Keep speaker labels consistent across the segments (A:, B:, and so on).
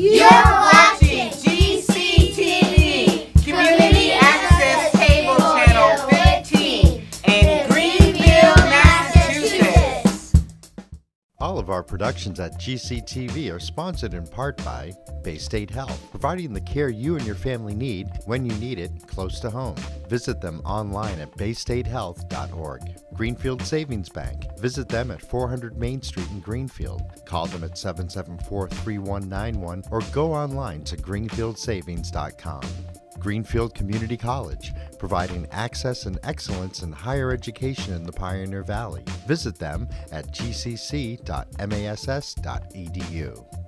A: You're watching GCTV, Community Access Cable Channel 15 in Greenfield, Massachusetts.
B: All of our productions at GCTV are sponsored in part by Bay State Health, providing the care you and your family need when you need it close to home. Visit them online at baystatehealth.org. Greenfield Savings Bank. Visit them at 400 Main Street in Greenfield. Call them at 774-3191 or go online to greenfieldsavings.com. Greenfield Community College, providing access and excellence in higher education in the Pioneer Valley. Visit them at gcc.mass.edu.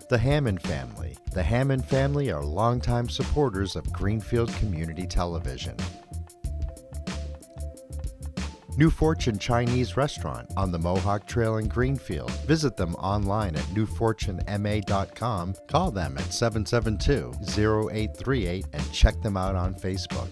B: The Hammond Family. The Hammond family are longtime supporters of Greenfield Community Television. New Fortune Chinese Restaurant on the Mohawk Trail in Greenfield. Visit them online at newfortunema.com. Call them at 772-0838 and check them out on Facebook.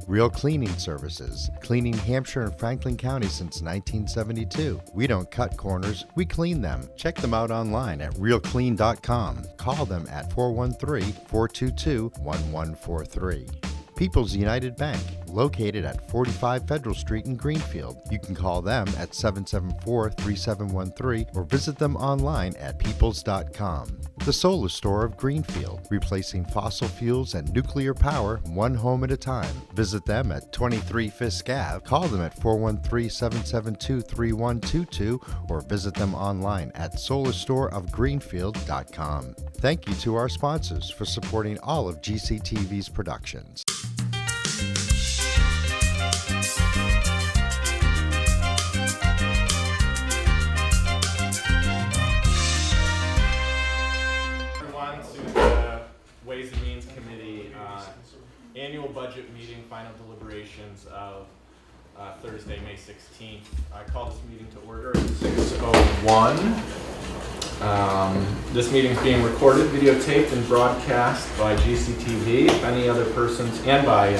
B: Real Cleaning Services, cleaning Hampshire and Franklin County since 1972. We don't cut corners, we clean them. Check them out online at realclean.com. Call them at 413-422-1143. People's United Bank, located at 45 Federal Street in Greenfield. You can call them at 774-3713 or visit them online at peoples.com. The Solar Store of Greenfield, replacing fossil fuels and nuclear power one home at a time. Visit them at 23 Fisk Ave. Call them at 413-772-3122 or visit them online at solarstoreofgreenfield.com. Thank you to our sponsors for supporting all of GCTV's productions.
C: Ways and Means Committee annual budget meeting, final deliberations of Thursday, May 16th. I call this meeting to order at 6:01. This meeting is being recorded, videotaped, and broadcast by GCTV. If any other persons, and by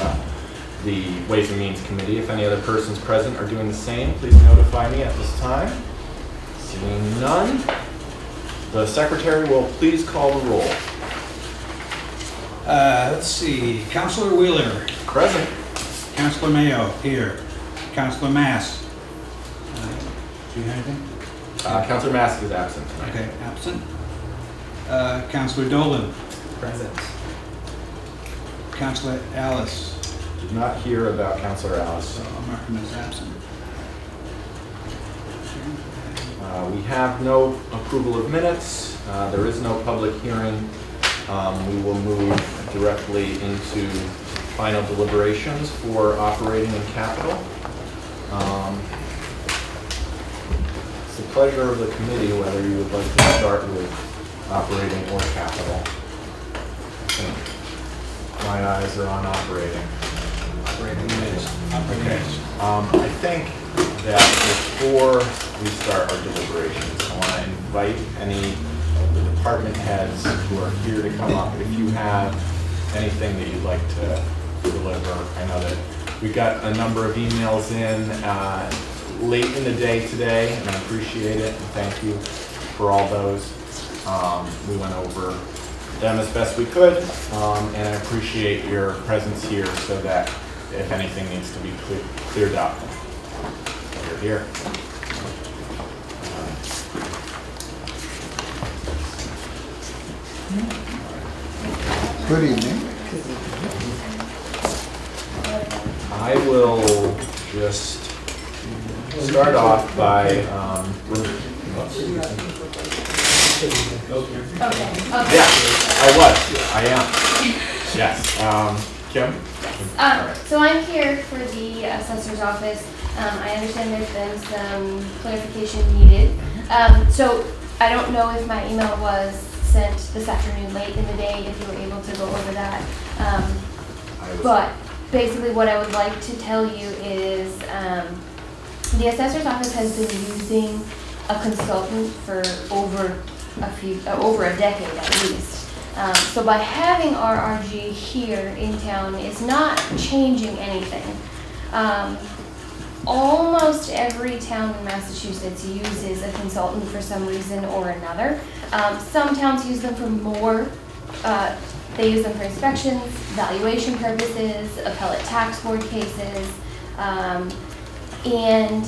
C: the Ways and Means Committee, if any other persons present are doing the same, please notify me at this time. Seeing none, the Secretary will please call the roll.
D: Let's see. Councilor Wheeler.
C: Present.
D: Councilor Mayo, here. Councilor Mass. Do you have anything?
C: Councilor Mask is absent tonight.
D: Okay, absent. Councilor Dolan.
C: Present.
D: Councilor Alice.
C: Did not hear about Councilor Alice.
D: So I'll mark him as absent.
C: We have no approval of minutes. There is no public hearing. We will move directly into final deliberations for operating and capital. It's the pleasure of the committee whether you would like to start with operating or capital. My eyes are on operating.
D: Operating minutes.
C: Okay. I think that before we start our deliberations, I want to invite any of the department heads who are here to come up. If you have anything that you'd like to deliver, I know that we got a number of emails in late in the day today, and I appreciate it, and thank you for all those. We went over them as best we could, and I appreciate your presence here so that if anything needs to be cleared up, you're here.
E: Good evening.
C: I will just start off by I am. Yes. Kim?
F: So I'm here for the assessor's office. I understand there's been some clarification needed. So I don't know if my email was sent this afternoon late in the day, if you were able to go over that. But basically what I would like to tell you is the assessor's office has been using a consultant for over a decade at least. So by having RRG here in town is not changing anything. Almost every town in Massachusetts uses a consultant for some reason or another. Some towns use them for more They use them for inspections, valuation purposes, appellate tax board cases, and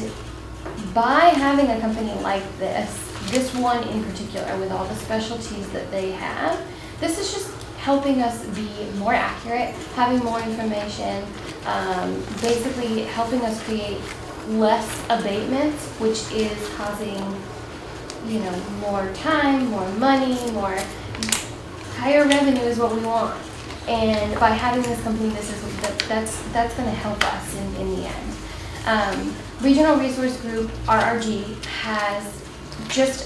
F: by having a company like this one in particular, with all the specialties that they have, this is just helping us be more accurate, having more information, basically helping us create less abatements, which is causing, more time, more money, higher revenue is what we want. And by having this company, that's going to help us in the end. Regional Resource Group, RRG, has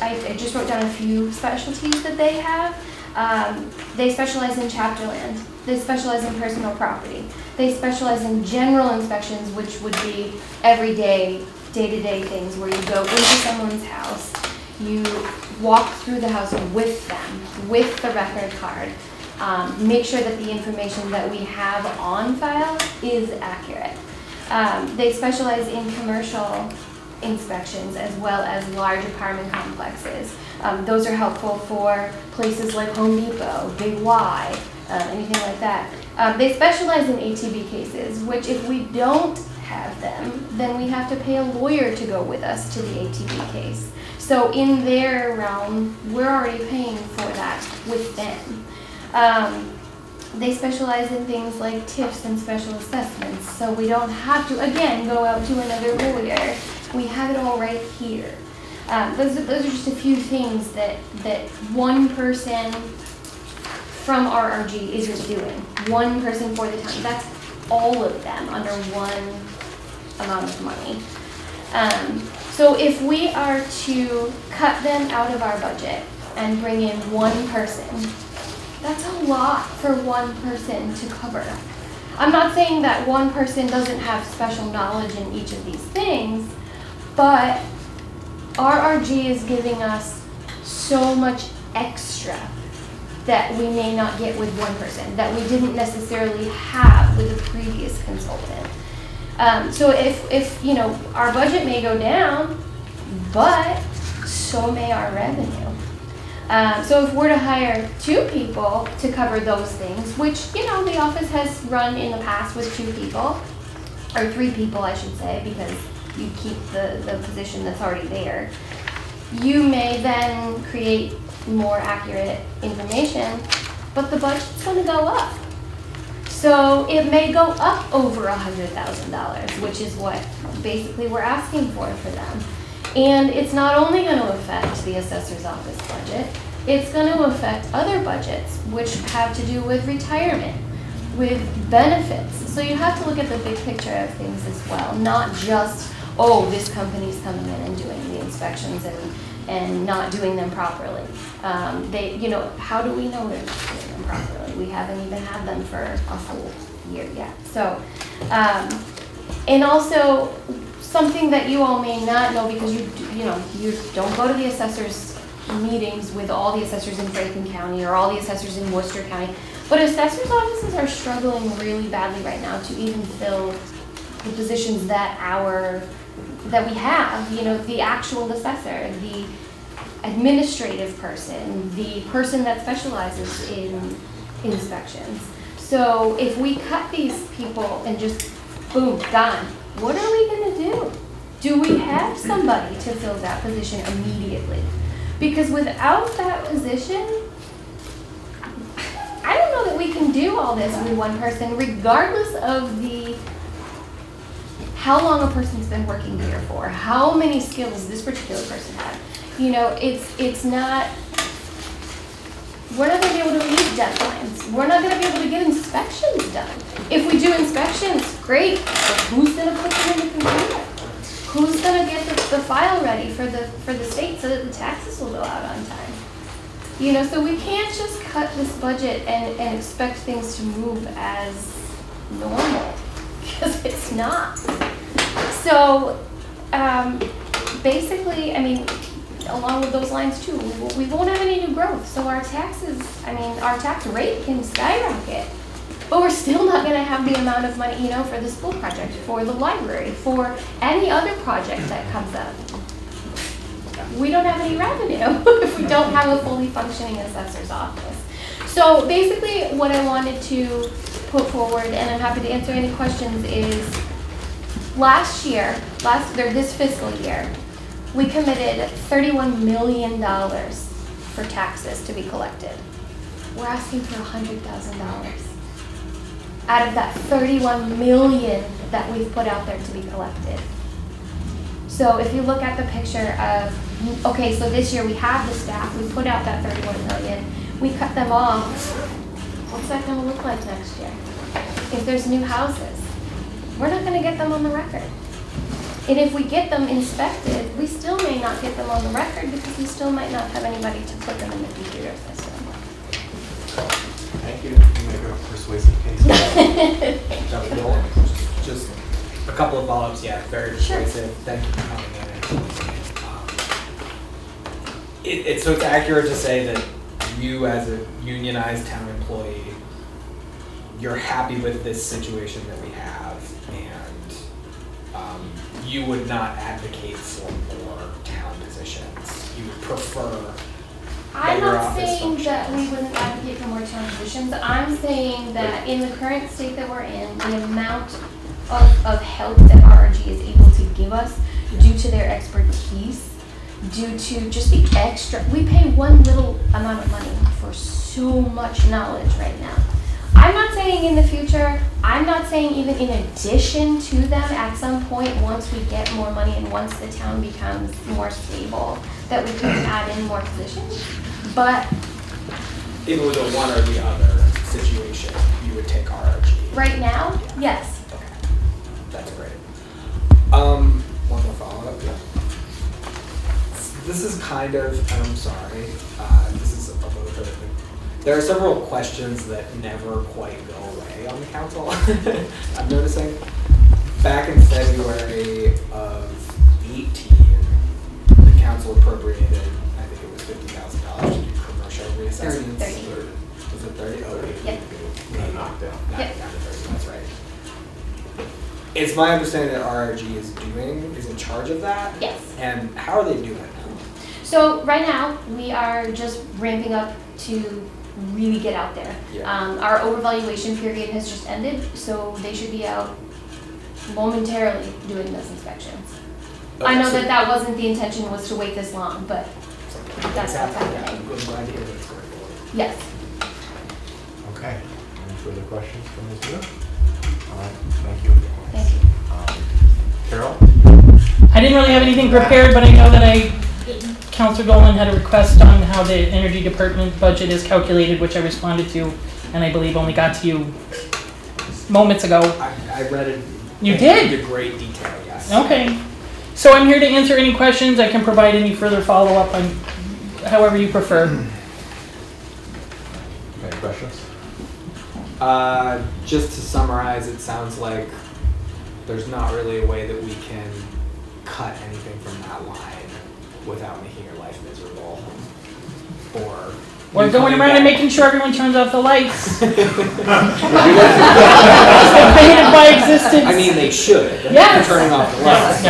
F: I just wrote down a few specialties that they have. They specialize in chapter land. They specialize in personal property. They specialize in general inspections, which would be everyday, day-to-day things where you go into someone's house, you walk through the house with them, with the record card, make sure that the information that we have on file is accurate. They specialize in commercial inspections as well as large apartment complexes. Those are helpful for places like Home Depot, Big Y, anything like that. They specialize in ATV cases, which if we don't have them, then we have to pay a lawyer to go with us to the ATV case. So in their realm, we're already paying for that with them. They specialize in things like TIFs and special assessments, so we don't have to, again, go out to another lawyer. We have it all right here. Those are just a few things that one person from RRG isn't doing. One person for the town. That's all of them under one amount of money. So if we are to cut them out of our budget and bring in one person, that's a lot for one person to cover. I'm not saying that one person doesn't have special knowledge in each of these things, but RRG is giving us so much extra that we may not get with one person, that we didn't necessarily have with the previous consultant. So if our budget may go down, but so may our revenue. So if we're to hire 2 people to cover those things, which, the office has run in the past with 2 people, or 3 people, I should say, because you keep the position that's already there, you may then create more accurate information, but the budget's going to go up. So it may go up over $100,000, which is what basically we're asking for them. And it's not only going to affect the assessor's office budget, it's going to affect other budgets, which have to do with retirement, with benefits. So you have to look at the big picture of things as well, not just, oh, this company's coming in and doing the inspections and not doing them properly. How do we know they're not doing them properly? We haven't even had them for a full year yet. So, and also, something that you all may not know, because you don't go to the assessors meetings with all the assessors in Franklin County or all the assessors in Worcester County, but assessors offices are struggling really badly right now to even fill the positions that we have. The actual assessor, the administrative person, the person that specializes in inspections. So if we cut these people and just boom, gone, what are we going to do? Do we have somebody to fill that position immediately? Because without that position, I don't know that we can do all this with one person, regardless of how long a person's been working here for, how many skills this particular person had. It's not, we're not going to be able to meet deadlines. We're not going to be able to get inspections done. If we do inspections, great, but who's going to put them in the computer? Who's going to get the file ready for the state so that the taxes will go out on time? So we can't just cut this budget and expect things to move as normal, because it's not. So basically, along with those lines too, we won't have any new growth. So our taxes, our tax rate can skyrocket, but we're still not going to have the amount of money, for the school project, for the library, for any other project that comes up. We don't have any revenue if we don't have a fully functioning assessor's office. So basically what I wanted to put forward, and I'm happy to answer any questions, is this fiscal year, we committed $31 million for taxes to be collected. We're asking for $100,000 out of that $31 million that we've put out there to be collected. So if you look at the picture of, okay, so this year we have the staff, we put out that $31 million, we cut them off. What's that gonna look like next year? If there's new houses, we're not gonna get them on the record. And if we get them inspected, we still may not get them on the record because we still might not have anybody to put them in the computer system.
C: Thank you. You make a persuasive case.
G: Dr. Dolan, just a couple of follow-ups. Yeah, very persuasive. Thank you for coming in. So it's accurate to say that you, as a unionized town employee, you're happy with this situation that we have, and you would not advocate for more town positions. You would prefer.
F: I'm not saying that we wouldn't advocate for more town positions. I'm saying that in the current state that we're in, the amount of help that RRG is able to give us due to their expertise, due to just the extra, we pay one little amount of money for so much knowledge right now. I'm not saying in the future, I'm not saying even in addition to them at some point once we get more money and once the town becomes more stable, that we can add in more positions, but
G: If it was a one or the other situation, you would take RRG.
F: right now,
G: Yeah.
F: yes.
G: Okay, that's great. One more follow-up. Yeah. This is kind of, and I'm sorry, this is a little bit of there are several questions that never quite go away on the council. I'm noticing. Back in February of 18, the council appropriated, I think it was $50,000 to do commercial reassessments.
F: 30.
G: Was it 30? Oh,
F: Yep.
C: Knocked down.
F: Yep.
G: Down to 30, that's right. It's my understanding that RRG is in charge of that?
F: Yes.
G: And how are they doing it?
F: So right now, we are just ramping up to really get out there.
G: Yeah.
F: Our overvaluation period has just ended, so they should be out momentarily doing those inspections. I know
G: so-
F: that wasn't the intention, was to wait this long, but that's what's happening.
G: I'm glad to hear that it's going forward.
F: Yes.
C: Okay. Any further questions from Ms. Muir? All right. Thank you.
F: Thank you.
C: Carol?
H: I didn't really have anything prepared, but I know that Councilor Golan had a request on how the energy department budget is calculated, which I responded to, and I believe only got to you moments ago.
G: I read it.
H: You did?
G: In great detail, yes.
H: Okay. So I'm here to answer any questions. I can provide any further follow-up on however you prefer.
C: Any questions?
G: Just to summarize, it sounds like there's not really a way that we can cut anything from that line without making your life miserable. Or
H: We're going around and making sure everyone turns off the lights. Painted by existence.
G: I mean, they should.
H: Yes.
G: Turning off the lights.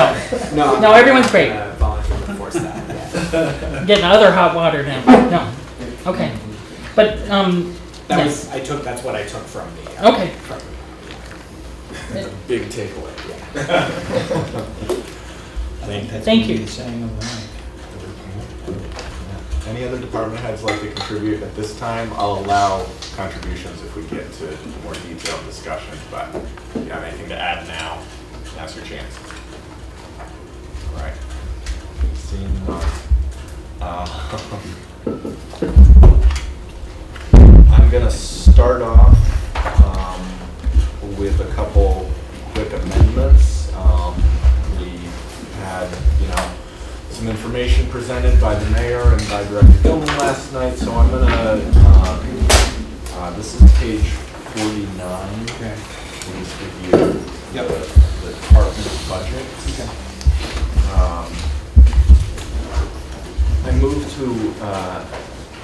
H: No,
G: No.
H: No, everyone's great.
G: Volunteer to enforce that. Yeah.
H: Getting other hot water now. No. Okay. But, yes.
G: That's what I took from the.
H: Okay.
G: From the big takeaway. Yeah.
H: Thank you.
C: Any other department heads like to contribute at this time? I'll allow contributions if we get to more detailed discussion, but if you have anything to add now, now's your chance. All right. Seeing none. I'm gonna start off with a couple quick amendments. We had, some information presented by the mayor and by Director Gilman last night, so I'm gonna, this is page 49.
G: Okay.
C: We'll just give you the department budget.
G: Okay.
C: I move to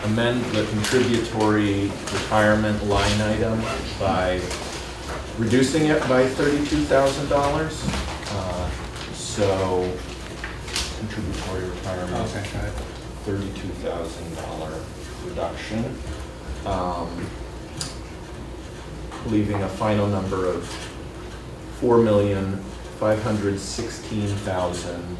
C: amend the contributory retirement line item by reducing it by $32,000. So contributory retirement,
G: Okay, got it.
C: $32,000 reduction. leaving a final number of $4,516,372.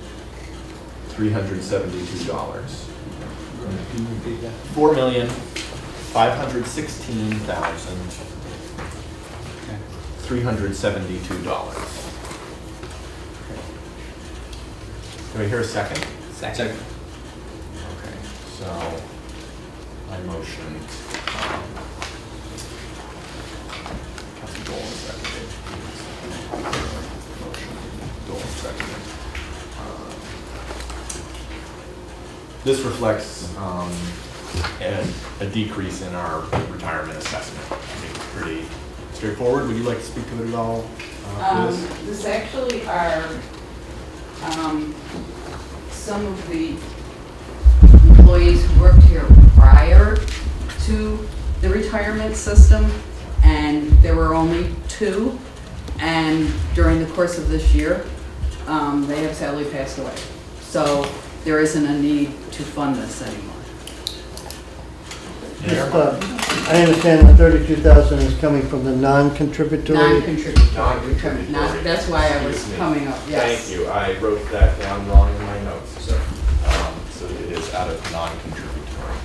C: $4,516,372. Do I hear a second?
G: Second.
C: Okay, so I motioned. Councilor Dolan seconded. Motion, Dolan seconded. This reflects a decrease in our retirement assessment. I think it's pretty straightforward. Would you like to speak to it at all? Liz?
I: This actually are some of the employees who worked here prior to the retirement system, and there were only 2, and during the course of this year, they have sadly passed away. So there isn't a need to fund this anymore.
J: Just, I understand the 32,000 is coming from the non-contributory.
I: Non-contributory retirement. That's why I was
C: Excuse me.
I: coming up, yes.
C: Thank you. I wrote that down wrong in my notes. So it is out of non-contributory.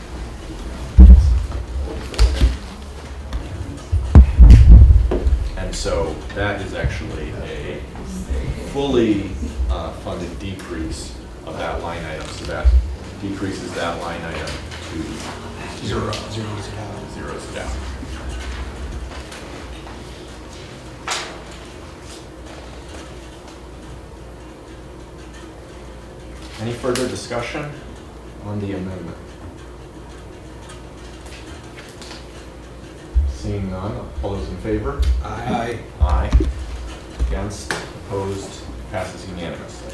C: And so that is actually a fully funded decrease of that line item. So that decreases that line item to zero. Zeroes down. Any further discussion on the amendment? Seeing none, all those in favor?
G: Aye.
C: Aye. Against, opposed, passes unanimously.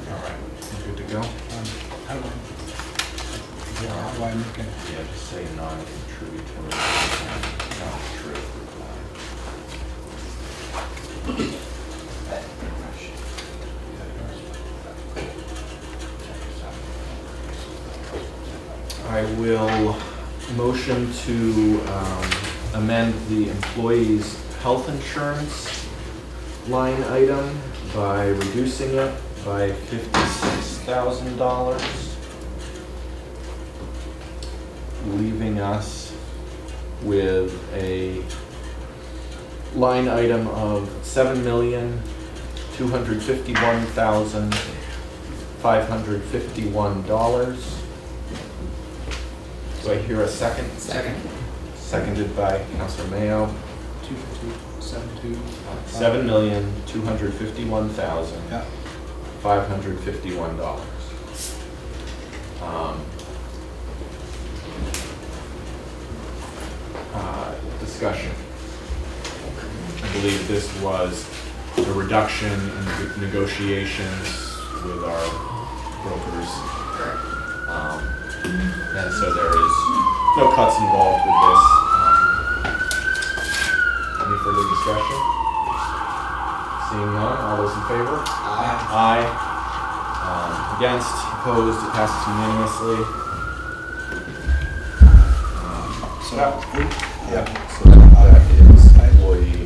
C: All right, good to go? Yeah, just say non-contributory. I will motion to amend the employee's health insurance line item by reducing it by $56,000, leaving us with a line item of $7,251,551. Do I hear a second?
G: Second.
C: Seconded by Councilor Mayo. 7,251,551. Discussion. I believe this was a reduction in the negotiations with our brokers. And so there is no cuts involved with this. Any further discussion? Seeing none, all those in favor?
G: Aye.
C: Aye. Against, opposed, it passes unanimously. So that is employee.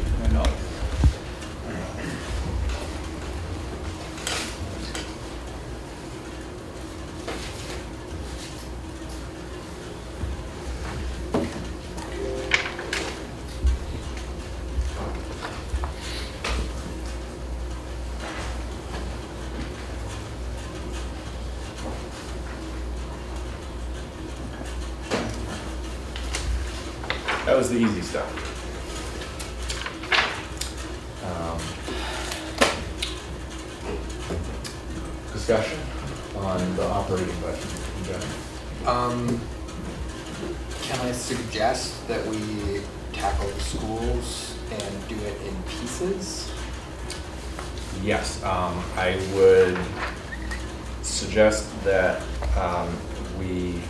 C: That was the easy stuff. Discussion on the operating budget in general.
G: Can I suggest that we tackle the schools and do it in pieces?
C: Yes, I would suggest that we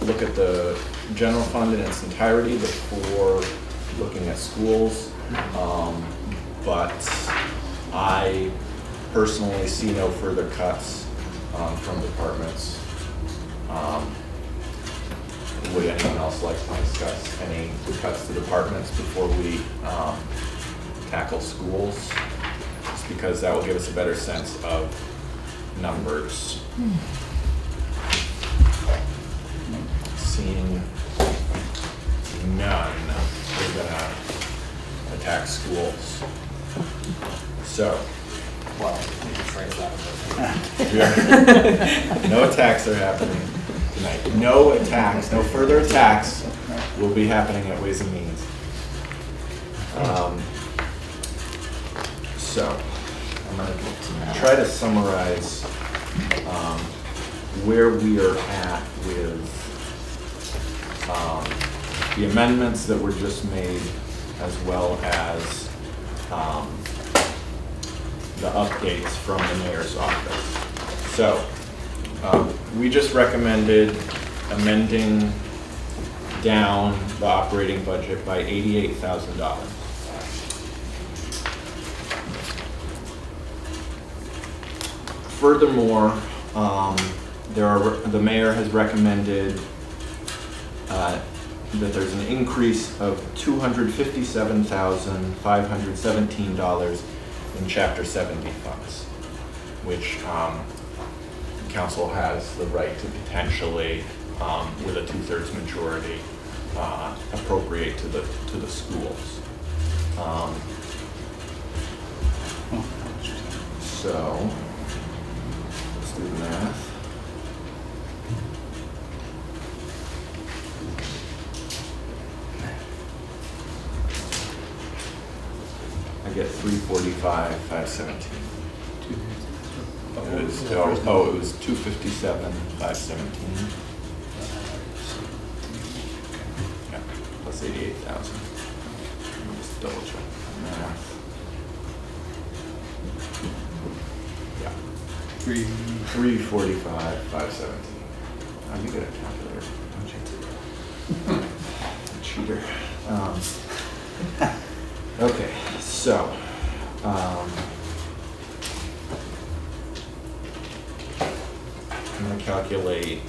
C: look at the general fund in its entirety before looking at schools. But I personally see no further cuts from departments. Would anyone else like to discuss any cuts to departments before we tackle schools? Just because that will give us a better sense of numbers. Seeing none, we're gonna attack schools. So,
G: Well, maybe phrase that.
C: no attacks are happening tonight. No attacks, no further attacks will be happening at Ways and Means. So, I'm gonna try to summarize where we are at with the amendments that were just made, as well as the updates from the mayor's office. So, we just recommended amending down the operating budget by $88,000. Furthermore, the mayor has recommended that there's an increase of $257,517 in Chapter 70 funds, which council has the right to potentially, with a 2/3 majority, appropriate to the schools. So let's do the math. I get 345,517. It was 257,517. Yeah, plus 88,000. Let me just double check the math. Yeah. 345,517. Oh, you get a calculator, don't you? Cheater. Okay, so, I'm going to calculate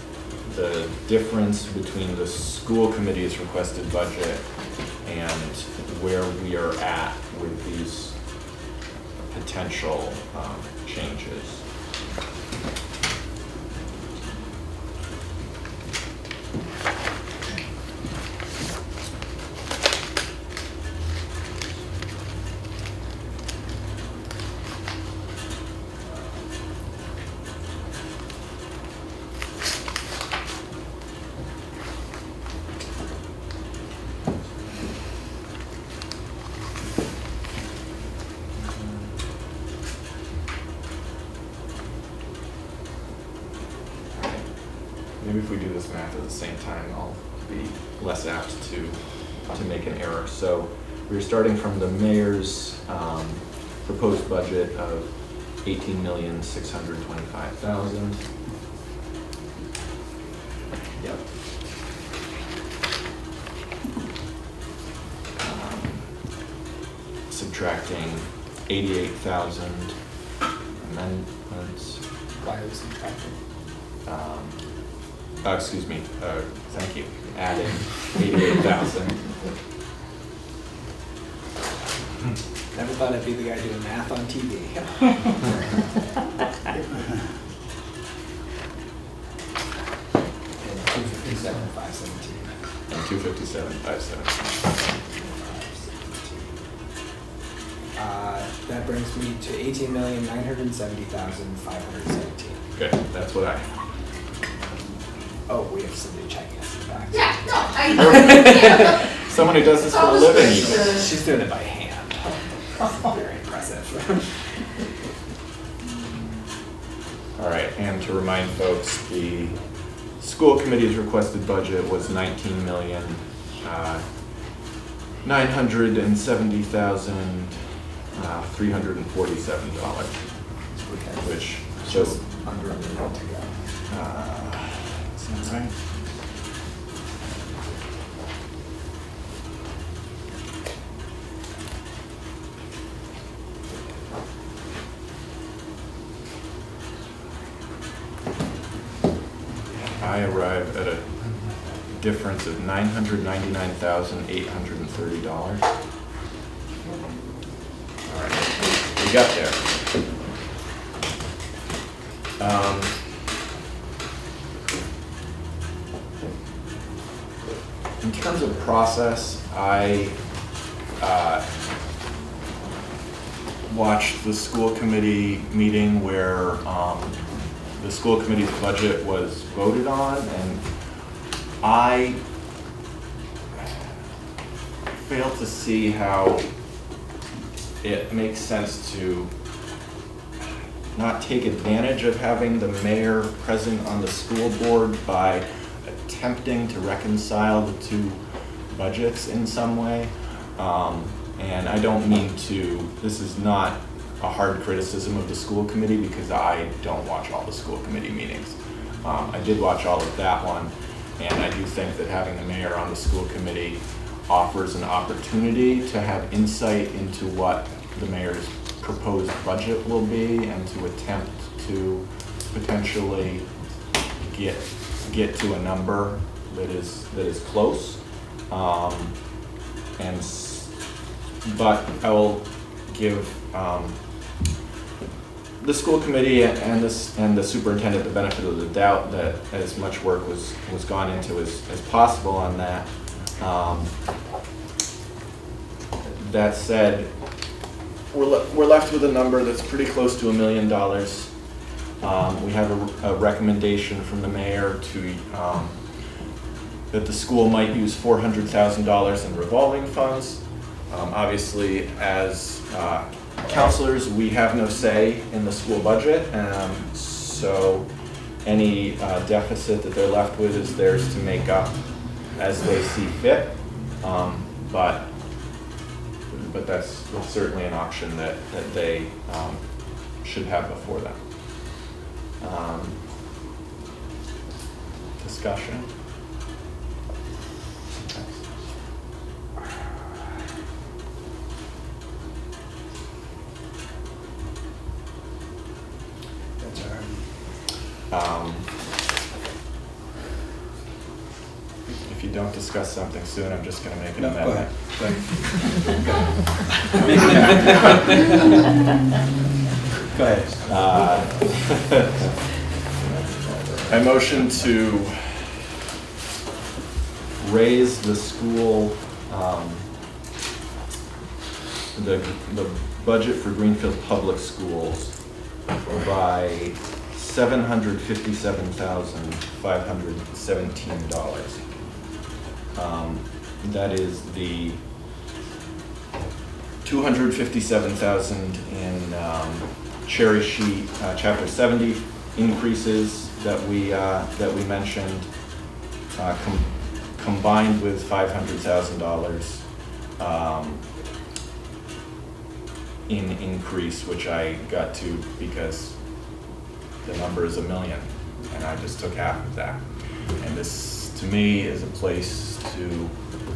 C: the difference between the school committee's requested budget and where we are at with these potential changes. Maybe if we do this math at the same time, I'll be less apt to make an error. So we're starting from the mayor's proposed budget of $18,625,000. Yep. Subtracting 88,000 amendments.
G: Why are we subtracting?
C: Excuse me, thank you, adding 88,000.
G: Never thought I'd be the guy doing math on TV. And 257,517.
C: And 257,517.
G: That brings me to 18,970,517.
C: Okay, that's what I have.
G: Oh, we have somebody checking us in the back.
I: Yeah, no,
C: Someone who does this for a living. even.
G: She's doing it by hand. Very impressive.
C: All right, and to remind folks, the school committee's requested budget was $19,970,347, which
G: Just under a minute to go.
C: is that right? I arrive at a difference of $999,830. All right, we got there. In terms of process, I watched the school committee meeting where the school committee's budget was voted on, and I fail to see how it makes sense to not take advantage of having the mayor present on the school board by attempting to reconcile the two budgets in some way. And I don't mean to, this is not a hard criticism of the school committee because I don't watch all the school committee meetings. I did watch all of that one, and I do think that having the mayor on the school committee offers an opportunity to have insight into what the mayor's proposed budget will be and to attempt to potentially get to a number that is close. But I will give the school committee and the superintendent the benefit of the doubt that as much work was gone into as possible on that. That said, we're left with a number that's pretty close to $1 million. We have a recommendation from the mayor to that the school might use $400,000 in revolving funds. Obviously, as counselors, we have no say in the school budget, so any deficit that they're left with is theirs to make up as they see fit. But that's certainly an option that they should have before them. Discussion.
G: That's all right.
C: If you don't discuss something soon, I'm just going to make an
G: No, go
C: amendment.
G: Go ahead.
C: I motion to raise the school, the budget for Greenfield Public Schools by $757,517. That is the $257,000 in cherry sheet Chapter 70 increases that we mentioned, combined with $500,000 in increase, which I got to because the number is $1 million, and I just took half of that. And this, to me, is a place to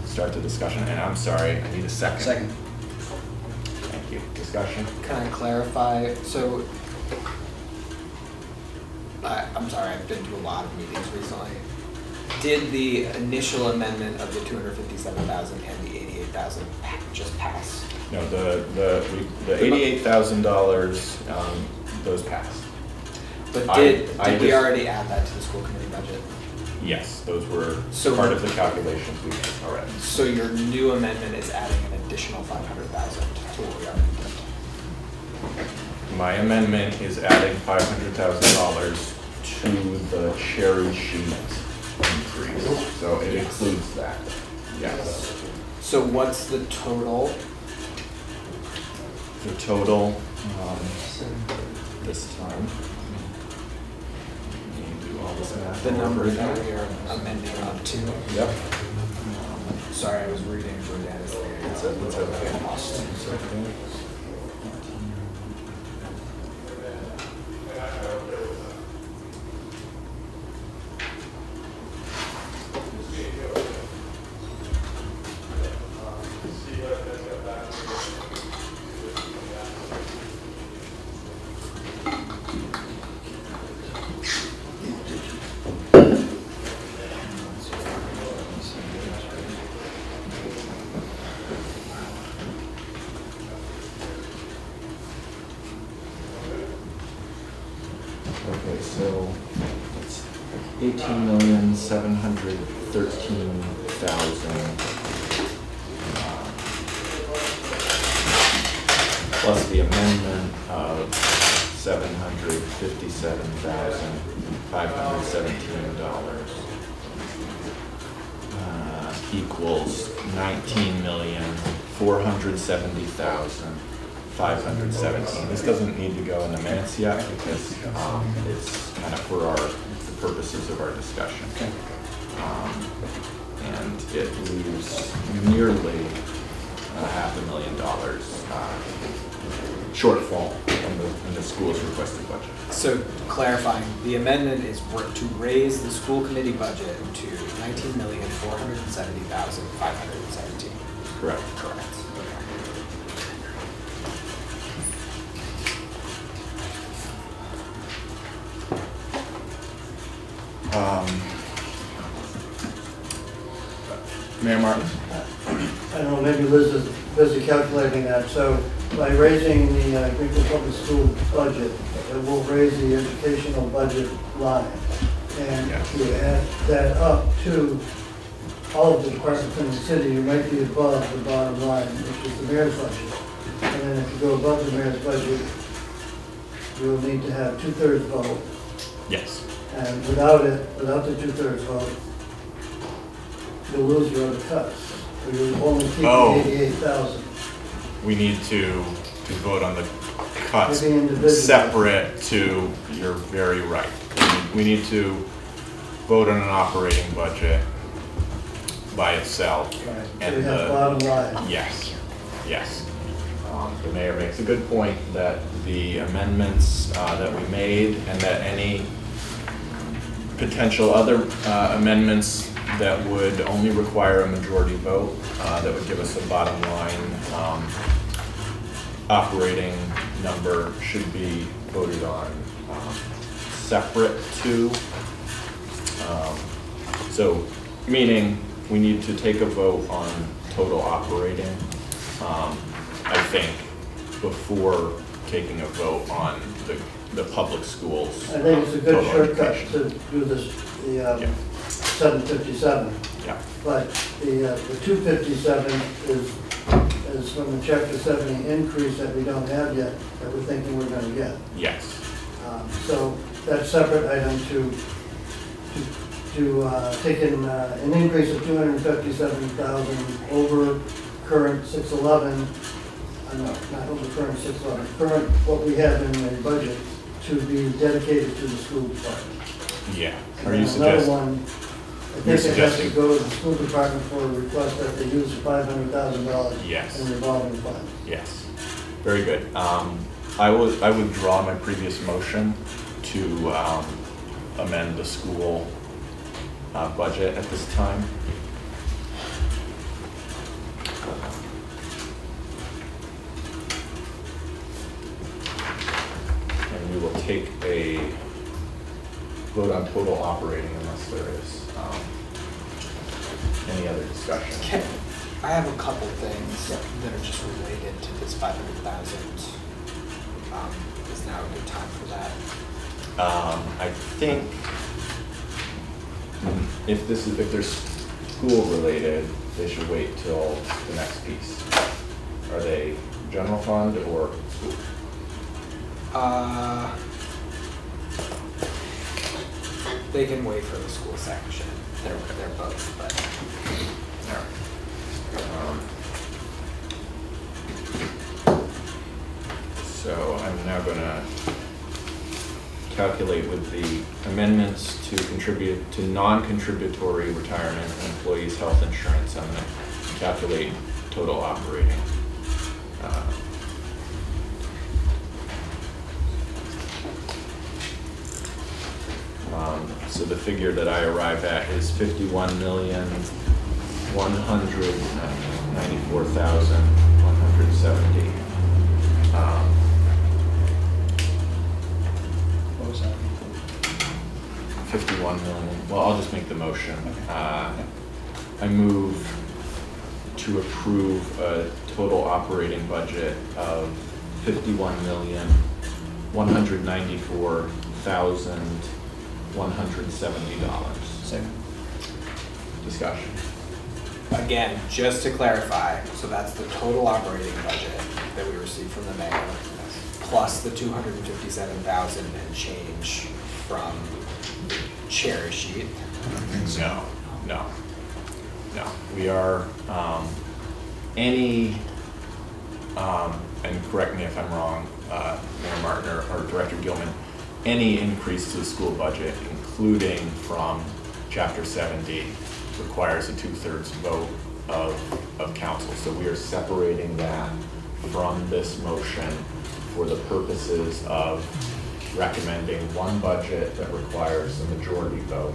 C: start the discussion. And I'm sorry, I need a second.
G: Second.
C: Thank you. Discussion?
G: Can I clarify? So, I'm sorry, I've been to a lot of meetings recently. Did the initial amendment of the $257,000 and the $88,000 just pass?
C: No, the $88,000, those passed.
G: But did we already add that to the school committee budget?
C: Yes, those were
G: So-
C: part of the calculations we made already.
G: So your new amendment is adding an additional $500,000 to what we already did?
C: My amendment is adding $500,000 to the cherry sheet increase, so it includes that, yes.
G: So what's the total?
C: The total, this time. Let me do all this math.
G: The number
C: over
G: that
C: again.
G: we are amending up to?
C: Yep.
G: Sorry, I was reading through that.
C: It's okay.
G: Lost.
C: It's okay. Okay, so it's 18,713,000 plus the amendment of $757,517 equals 19,470,517. This doesn't need to go in the minutes yet because it's kind of for the purposes of our discussion. And it leaves nearly $500,000 shortfall in the school's requested budget.
G: So clarifying, the amendment is to raise the school committee budget to $19,470,517.
C: Correct.
G: Correct.
C: Mayor Martin?
J: I don't know, maybe Liz is busy calculating that. So by raising the Greenfield Public School budget, it will raise the educational budget line. And if you add that up to all of the departments in the city, you might be above the bottom line, which is the mayor's budget. And then if you go above the mayor's budget, you'll need to have 2/3 vote.
C: Yes.
J: And without the 2/3 vote, you'll lose your other cuts. So you'll only keep
C: Oh.
J: 88,000.
C: We need to vote on the cuts
J: Maybe individually.
C: separate to, you're very right. We need to vote on an operating budget by itself.
J: Right. So
C: And
J: you have
C: the,
J: bottom line.
C: yes. The mayor makes a good point that the amendments that we made and that any potential other amendments that would only require a majority vote, that would give us a bottom line operating number should be voted on separate to. So meaning we need to take a vote on total operating, I think, before taking a vote on the public schools.
J: I think it's a good
C: total
J: shortcut
C: education.
J: to do this, the
C: Yeah.
J: 757.
C: Yeah.
J: But the 257 is from the chapter 70 increase that we don't have yet, that we're thinking we're gonna get.
C: Yes.
J: So that separate item to take in an increase of 257,000 over current 611, no, not over current 611, current what we have in the budget to be dedicated to the school department.
C: Yeah.
J: And
C: Are
J: then
C: you
J: another
C: suggesting?
J: one, I
C: You're
J: think it has to
C: suggesting-
J: go to the school department for a request that they use $500,000
C: Yes.
J: in revolving funds.
C: Yes. Very good. I withdraw my previous motion to amend the school budget at this time. And we will take a vote on total operating unless there is any other discussion.
G: I have a couple things that are just related to this 500,000. Is now a good time for that?
C: I think if they're school related, they should wait till the next piece. Are they general fund or school?
G: They can wait for the school section. They're both, but.
C: So I'm now gonna calculate with the amendments to contribute to non-contributory retirement and employees' health insurance. I'm gonna calculate total operating. So the figure that I arrive at is 51,194,170.
G: What was that?
C: 51 million. Well, I'll just make the motion. I move to approve a total operating budget of $194,170.
G: Second.
C: Discussion.
G: Again, just to clarify, so that's the total operating budget that we received from the mayor, plus the 257,000 and change from the cherry sheet.
C: No. We are, any, and correct me if I'm wrong, Mayor Martin or Director Gilman, any increase to the school budget, including from Chapter 70, requires a 2/3 vote of council. So we are separating that from this motion for the purposes of recommending one budget that requires a majority vote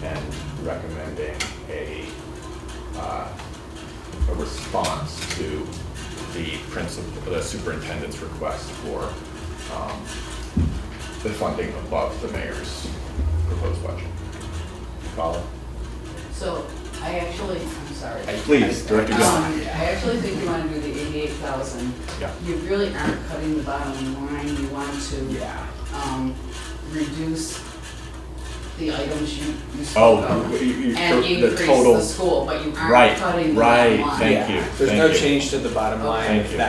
C: and recommending a response to the superintendent's request for the funding above the mayor's proposed budget. Follow?
I: So I'm sorry.
C: Please, Director Gilman.
I: I actually think you want to do the 88,000.
C: Yeah.
I: You really aren't cutting the bottom line. You want to reduce the items you spoke of and increase the school, but you aren't cutting the bottom line.
C: Thank you.
G: There's no change to the bottom line.
C: Thank you.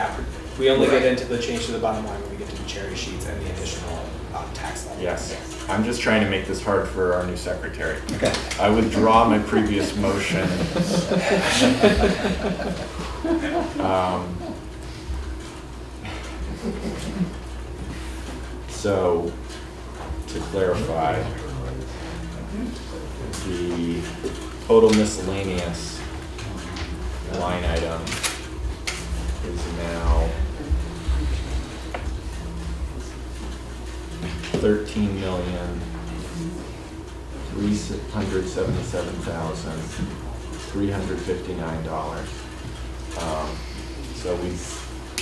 G: We only get into the change to the bottom line when we get to the cherry sheets and the additional tax levy.
C: Yes. I'm just trying to make this hard for our new secretary.
G: Okay.
C: I withdraw my previous motion. So, to clarify, the total miscellaneous line item is now $13,377,359. So I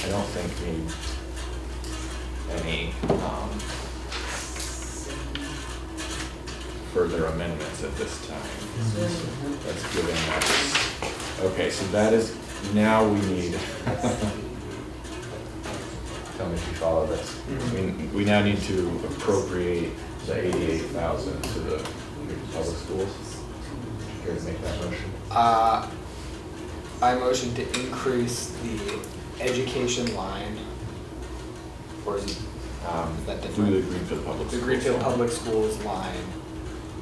C: don't think need any further amendments at this time. That's giving us, okay, so that is, now we need, tell me if you follow this. We now need to appropriate the 88,000 to the public schools. Care to make that motion?
G: I motion to increase the education line, or is that different?
C: Through the Greenfield Public
G: The
C: Schools.
G: Greenfield Public Schools line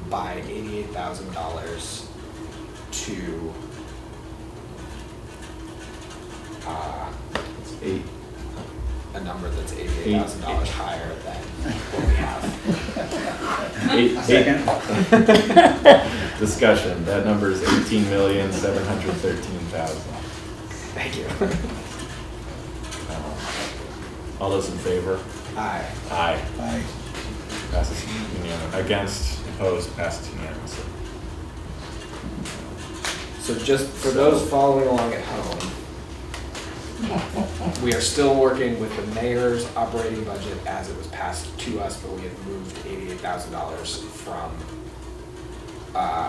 G: by $88,000 to
C: It's eight.
G: a number that's $88,000 higher than what we have.
C: Second. Discussion, that number is 18,713,000.
G: Thank you.
C: All those in favor?
G: Aye.
C: Aye. Passes unanimously. Against, opposed, passes unanimously.
G: So just for those following along at home, we are still working with the mayor's operating budget as it was passed to us, but we have moved $88,000 from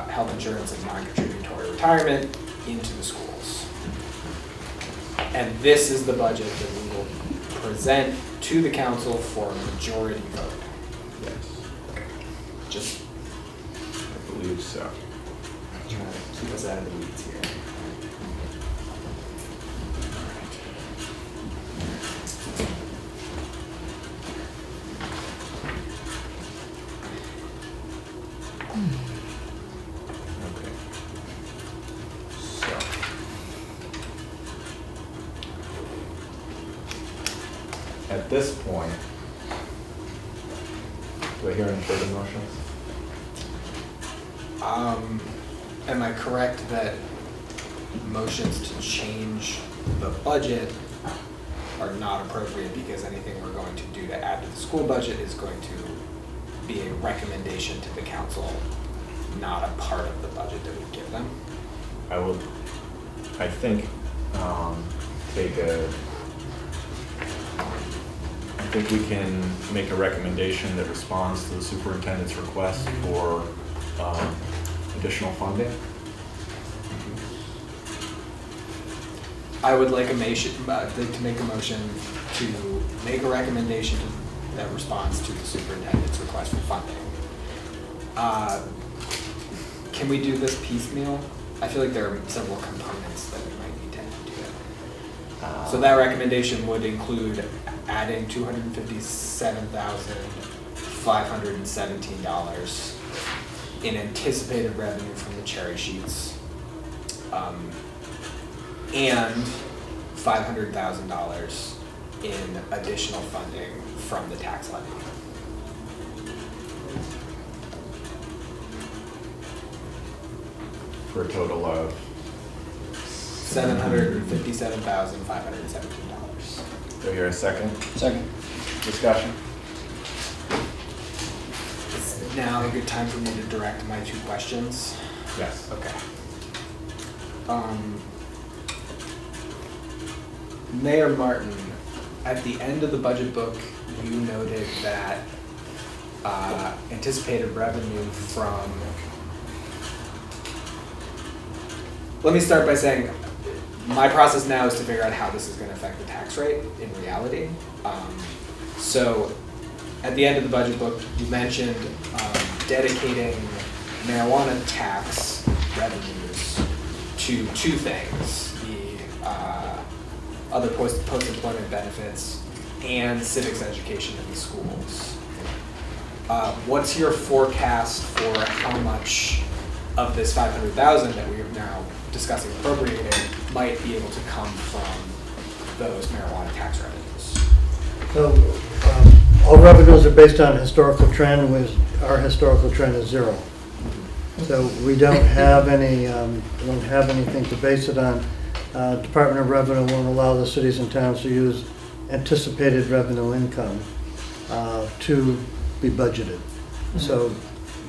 G: health insurance and non-contributory retirement into the schools. And this is the budget that we will present to the council for a majority vote.
C: Yes,
G: Just
C: I believe so.
G: trying to keep us out of the weeds here.
C: Okay. So. At this point, do I hear any further motions?
G: Am I correct that motions to change the budget are not appropriate because anything we're going to do to add to the school budget is going to be a recommendation to the council, not a part of the budget that we give them?
C: I think, I think we can make a recommendation that responds to the superintendent's request for additional funding.
G: I would like to make a motion to make a recommendation that responds to the superintendent's request for funding. Can we do this piecemeal? I feel like there are several components that we might need to add to it. So that recommendation would include adding $257,517 in anticipated revenue from the cherry sheets, and $500,000 in additional funding from the tax levy.
C: For a total of
G: $757,517.
C: Do I hear a second?
K: Second.
C: Discussion?
G: Is now a good time for me to direct my two questions?
C: Yes.
G: Okay. Mayor Martin, at the end of the budget book, you noted that anticipated revenue from. Let me start by saying my process now is to figure out how this is going to affect the tax rate in reality. So at the end of the budget book, you mentioned dedicating marijuana tax revenues to two things, the other post-employment benefits and civics education in the schools. What's your forecast for how much of this $500,000 that we are now discussing appropriating might be able to come from those marijuana tax revenues?
J: So, all revenues are based on historical trend, with our historical trend is 0. So we don't have anything to base it on. Department of Revenue won't allow the cities and towns to use anticipated revenue income to be budgeted. So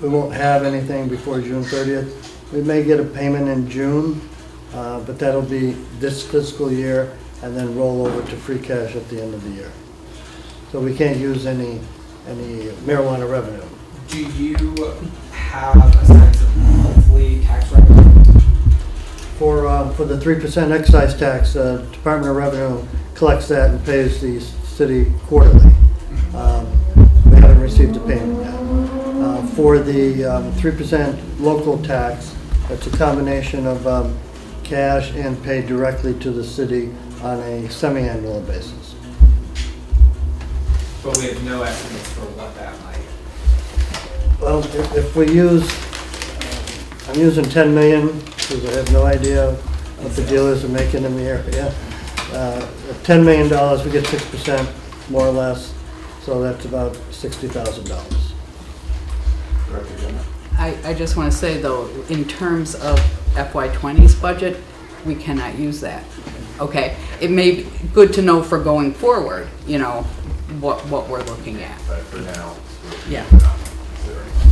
J: we won't have anything before June 30th. We may get a payment in June, but that'll be this fiscal year and then roll over to free cash at the end of the year. So we can't use any marijuana revenue.
G: Do you have a sense of monthly tax revenue?
J: For the 3% excise tax, Department of Revenue collects that and pays the city quarterly. We haven't received a payment yet. For the 3% local tax, it's a combination of cash and paid directly to the city on a semi-annual basis.
G: But we have no estimates for what that might.
J: Well, if we use, I'm using 10 million because I have no idea what the dealers are making in the area. $10 million, we get 6% more or less, so that's about $60,000.
I: I just want to say though, in terms of FY20's budget, we cannot use that. Okay, it may be good to know for going forward, you know, what we're looking at.
C: But for now.
I: Yeah.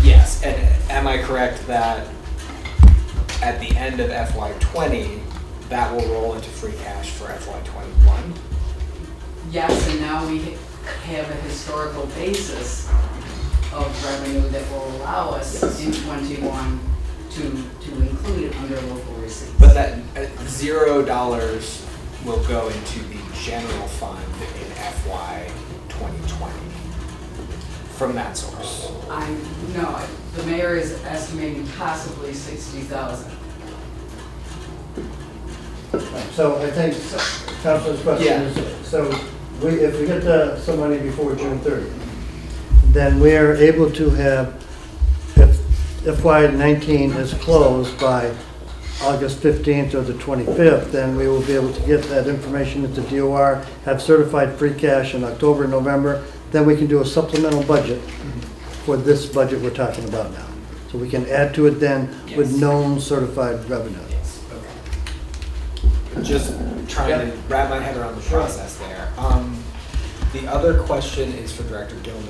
G: Yes, and am I correct that at the end of FY20, that will roll into free cash for FY21?
I: Yes, and now we have a historical basis of revenue that will allow us in 21 to include it under local receipts.
G: But that $0 will go into the general fund in FY 2020 from that source.
I: No, the mayor is estimating possibly 60,000.
J: So I think Council's question is, so if we get some money before June 30th, then we are able to have, if FY19 is closed by August 15th or the 25th, then we will be able to get that information into DOR, have certified free cash in October, November, then we can do a supplemental budget for this budget we're talking about now. So we can add to it then with known certified revenue.
G: Yes, okay. Just trying to wrap my head around the process there. The other question is for Director Gilman.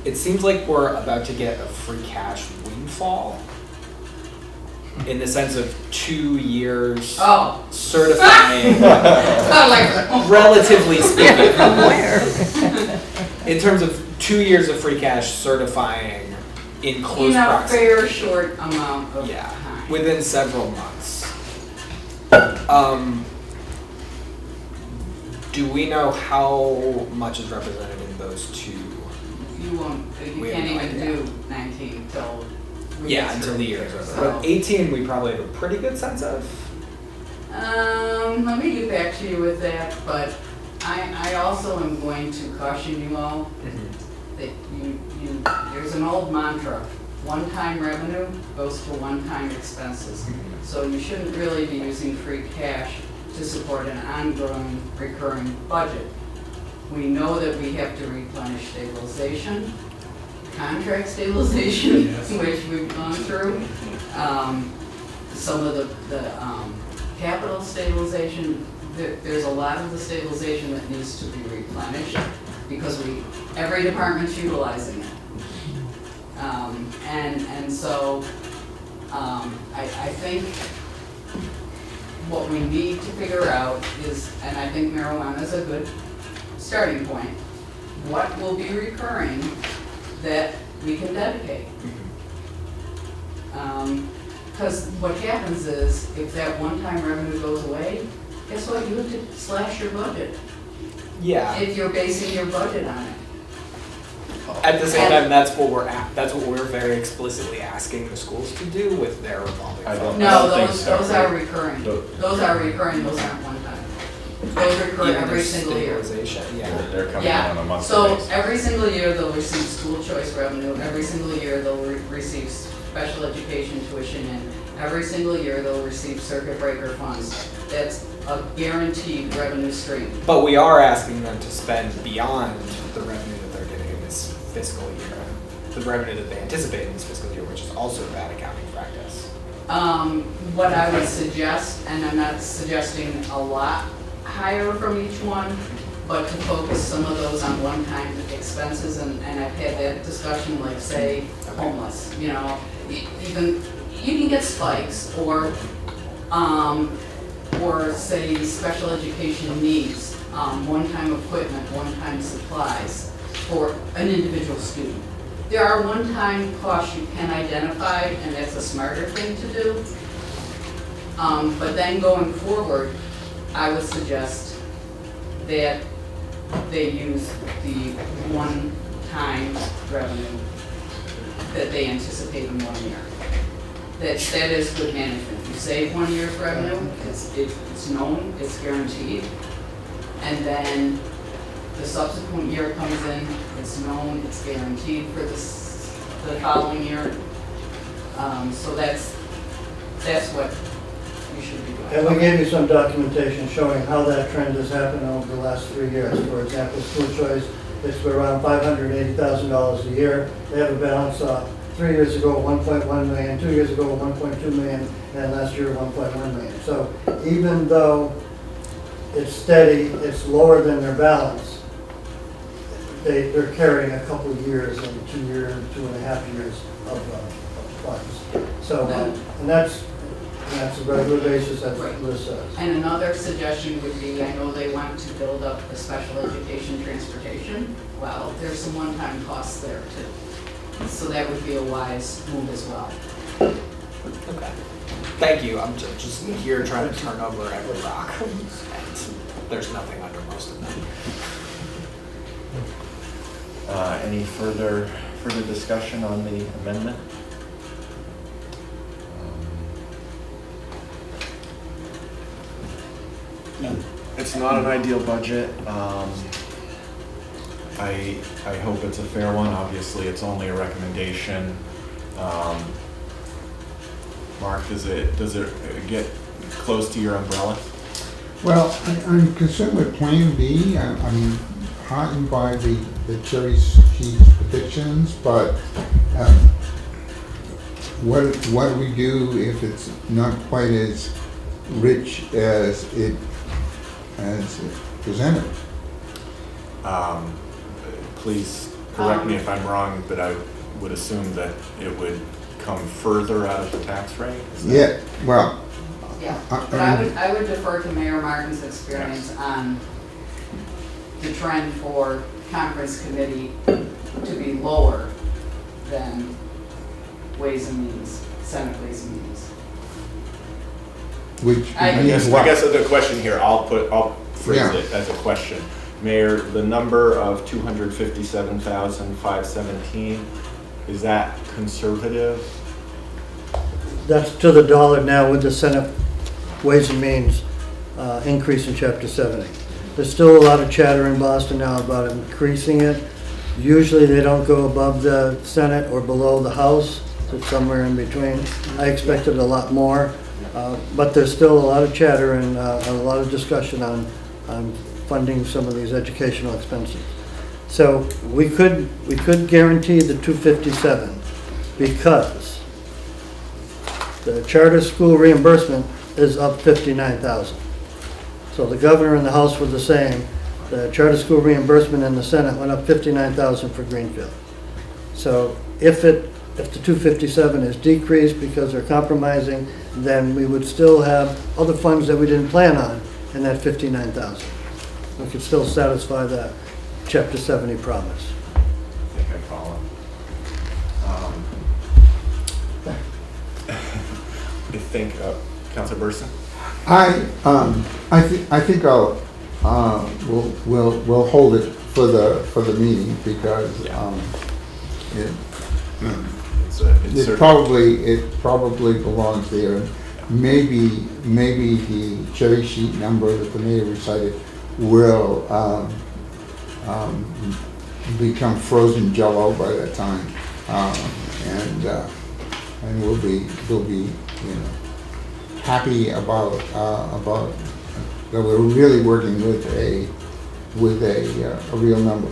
G: It seems like we're about to get a free cash windfall in the sense of 2 years certifying, relatively speaking. In terms of 2 years of free cash certifying in close proximity.
I: In a fair short amount of time.
G: Within several months. Do we know how much is represented in those two?
I: You won't, you
G: We have
I: can't
G: no
I: even
G: idea.
I: do 19 till. we
G: Yeah,
I: get
G: until
I: through
G: the year is over.
I: So,
G: But 18, we probably have a pretty good sense of.
I: let me get back to you with that, but I also am going to caution you all that there's an old mantra, one-time revenue goes to one-time expenses. So you shouldn't really be using free cash to support an ongoing recurring budget. We know that we have to replenish stabilization, contract stabilization, which we've gone through. Some of the capital stabilization, there's a lot of the stabilization that needs to be replenished because every department's utilizing it. And so I think what we need to figure out is, and I think marijuana is a good starting point, what will be recurring that we can dedicate? Because what happens is, if that one-time revenue goes away, guess what, you have to slash your budget,
G: Yeah.
I: if you're basing your budget on it.
G: At the same time, that's what we're very explicitly asking the schools to do with their revolving
C: I
G: fund.
C: don't
I: No,
C: think
I: those
C: so.
I: are recurring. Those are recurring, those aren't one-time. Those recur
G: Even
I: every
G: their
I: single year.
G: stabilization, yeah.
C: They're coming in on a
I: Yeah,
C: monthly
I: so
C: basis.
I: every single year they'll receive school choice revenue, every single year they'll receive special education tuition, and every single year they'll receive circuit breaker funds. That's a guaranteed revenue stream.
G: But we are asking them to spend beyond the revenue that they're getting in this fiscal year, the revenue that they anticipate in this fiscal year, which is also bad accounting practice.
I: What I would suggest, and I'm not suggesting a lot higher from each one, but to focus some of those on one-time expenses, and I've had that discussion, like say homeless, even, you can get spikes, or say special education needs, one-time equipment, one-time supplies for an individual student. There are one-time costs you can identify, and that's a smarter thing to do. But then going forward, I would suggest that they use the one-time revenue that they anticipate in 1 year. That is good management. You save 1 year's revenue, it's known, it's guaranteed, and then the subsequent year comes in, it's known, it's guaranteed for the following year. So that's what you should be doing.
J: And we gave you some documentation showing how that trend has happened over the last 3 years. For example, school choice, it's around $580,000 a year. They have a balance 3 years ago, 1.1 million, 2 years ago, 1.2 million, and last year, 1.1 million. So even though it's steady, it's lower than their balance, they're carrying a couple of years and 2 years, 2.5 years of funds. So, and that's a regular basis, that's what Liz says.
I: And another suggestion would be, I know they want to build up the special education transportation. Well, there's some one-time costs there too. So that would be a wise move as well.
G: Okay. Thank you. I'm just here trying to turn over every rock. And there's nothing under most of them.
C: Any further discussion on the amendment? It's not an ideal budget. I hope it's a fair one. Obviously, it's only a recommendation. Mark, does it get close to your umbrella?
E: Well, I'm concerned with Plan B. I'm heartened by the cherry cheese predictions, but what do we do if it's not quite as rich as presented?
C: Please correct me if I'm wrong, but I would assume that it would come further out of the tax rate?
E: Yeah, well,
I: Yeah, but I would defer to Mayor Martin's experience on the trend for conference committee to be lower than Ways and Means, Senate Ways and Means.
E: which
I: I
C: I
E: means
C: guess
E: what?
C: the question here, I'll phrase
E: Yeah.
C: it as a question. Mayor, the number of 257,517, is that conservative?
J: That's to the dollar now with the Senate Ways and Means increase in Chapter 70. There's still a lot of chatter in Boston now about increasing it. Usually they don't go above the Senate or below the House. It's somewhere in between. I expected a lot more, but there's still a lot of chatter and a lot of discussion on funding some of these educational expenses. So we could guarantee the 257 because the charter school reimbursement is up 59,000. So the governor and the House were the same. The charter school reimbursement in the Senate went up 59,000 for Greenfield. So if the 257 is decreased because they're compromising, then we would still have other funds that we didn't plan on in that 59,000. We could still satisfy that Chapter 70 promise.
C: I think I follow. I think, Councilor Burson?
E: I think we'll hold it for the meeting because it probably belongs there. Maybe the cherry sheet number that the mayor recited will become frozen jello by that time, and we'll be happy about that we're really working with a real number.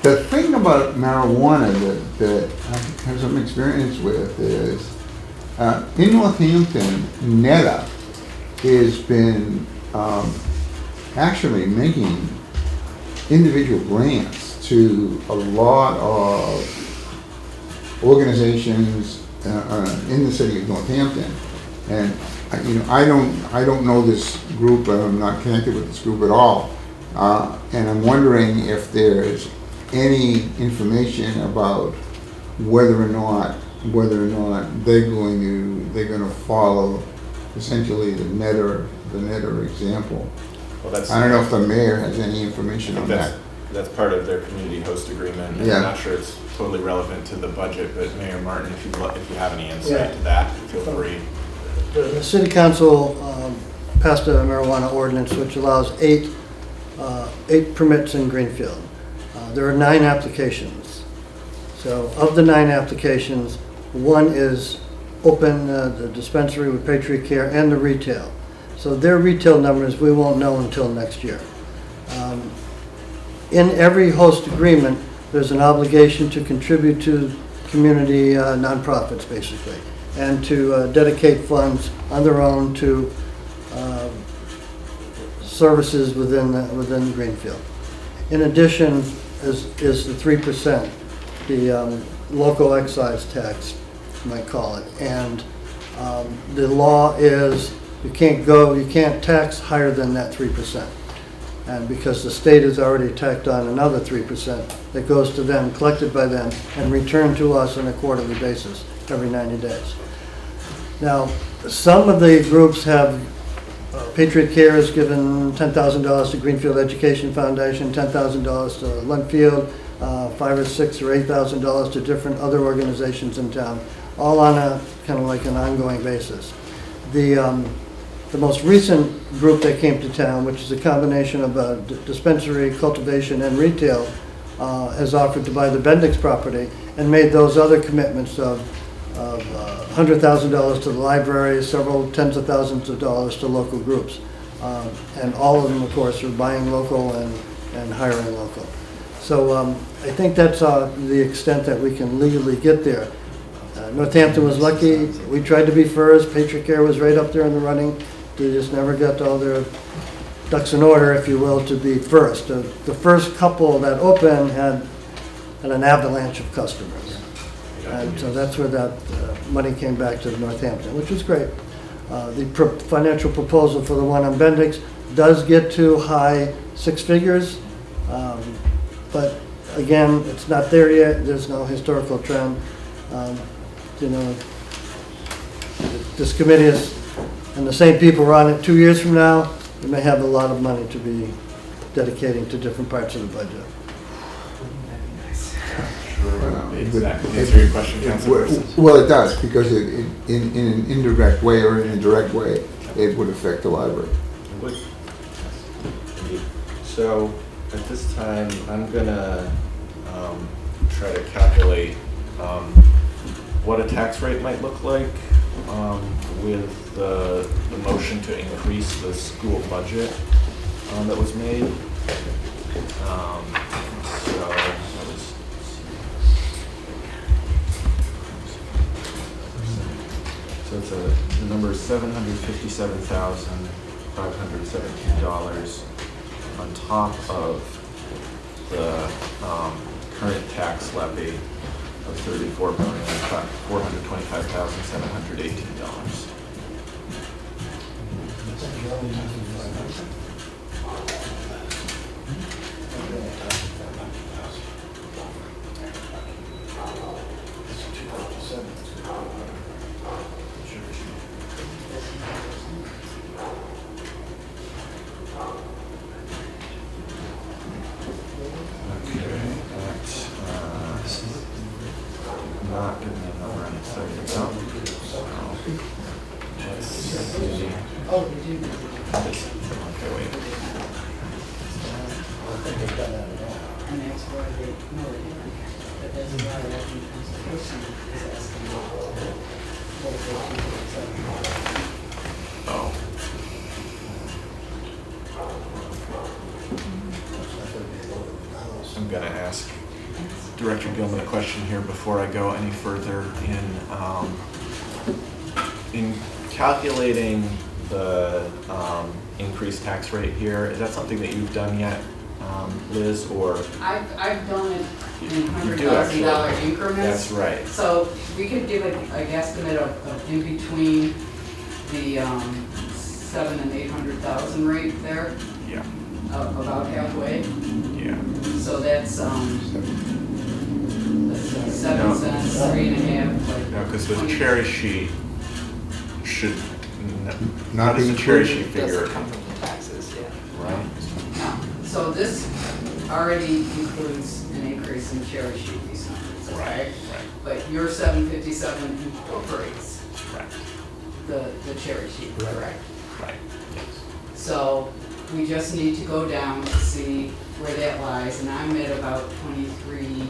E: The thing about marijuana that I have some experience with is in Northampton, NETA has been actually making individual grants to a lot of organizations in the city of Northampton, and I don't know this group, and I'm not connected with this group at all, and I'm wondering if there's any information about whether or not they're going to follow essentially the netter example.
C: Well,
E: I don't know if the mayor has any information on that.
C: That's part of their community host agreement. And
E: Yeah.
C: I'm not sure it's totally relevant to the budget, but Mayor Martin, if you have any insight to that, feel free.
J: The city council passed a marijuana ordinance which allows eight permits in Greenfield. There are 9 applications. So of the 9 applications, 1 is open, the dispensary with Patriot Care and the retail. So their retail numbers we won't know until next year. In every host agreement, there's an obligation to contribute to community nonprofits, basically, and to dedicate funds on their own to services within Greenfield. In addition, is the 3%, the local excise tax, you might call it, and the law is you can't tax higher than that 3%. And because the state has already tacked on another 3% that goes to them, collected by them, and returned to us on a quarterly basis every 90 days. Now, some of the groups have, Patriot Care has given $10,000 to Greenfield Education Foundation, $10,000 to Linfield, $5,000 or $6,000 or $8,000 to different other organizations in town, all on a kind of like an ongoing basis. The most recent group that came to town, which is a combination of dispensary, cultivation, and retail, has offered to buy the Bendix property and made those other commitments of $100,000 to the library, several tens of thousands of dollars to local groups. And all of them, of course, are buying local and hiring local. So I think that's the extent that we can legally get there. Northampton was lucky. We tried to be first. Patriot Care was right up there in the running. They just never got all their ducks in order, if you will, to be first. The first couple that opened had an avalanche of customers. And so that's where that money came back to Northampton, which was great. The financial proposal for the one on Bendix does get to high 6 figures, but again, it's not there yet. There's no historical trend. This committee is, and the same people are on it 2 years from now, you may have a lot of money to be dedicating to different parts of the budget.
C: Exactly. Answer your question, Councilperson.
E: Well, it does, because in an indirect way or in a direct way, it would affect the library.
C: So at this time, I'm gonna try to calculate what a tax rate might look like with the motion to increase the school budget that was made. So the number is $757,517 on top of the current tax levy of $34,425,718. Not giving me a number on it, so let's see. Okay, wait.
I: And that's why they, no, they didn't. But that's why that constitution is asking
C: Oh. I'm gonna ask Director Gilman a question here before I go any further in calculating the increased tax rate here. Is that something that you've done yet, Liz, or?
I: I've done it in
C: You do actually.
I: $100,000 increments.
C: That's right.
I: So we could give a guesstimate of in between the 700,000 and 800,000 rate there,
C: Yeah.
I: about halfway.
C: Yeah.
I: So that's let's see, 7
C: No.
I: cents, 3.5. Like
C: No, because the cherry sheet should.
E: Not
C: How does
E: be
C: the cherry
E: included.
C: sheet figure?
G: Doesn't come from the taxes, yeah.
C: Right.
I: no. So this already includes an increase in cherry sheet these numbers, okay?
C: Right.
I: But your 757 incorporates
C: Right.
I: the cherry sheet, correct?
C: Right.
I: So we just need to go down to see where that lies, and I'm at about 23,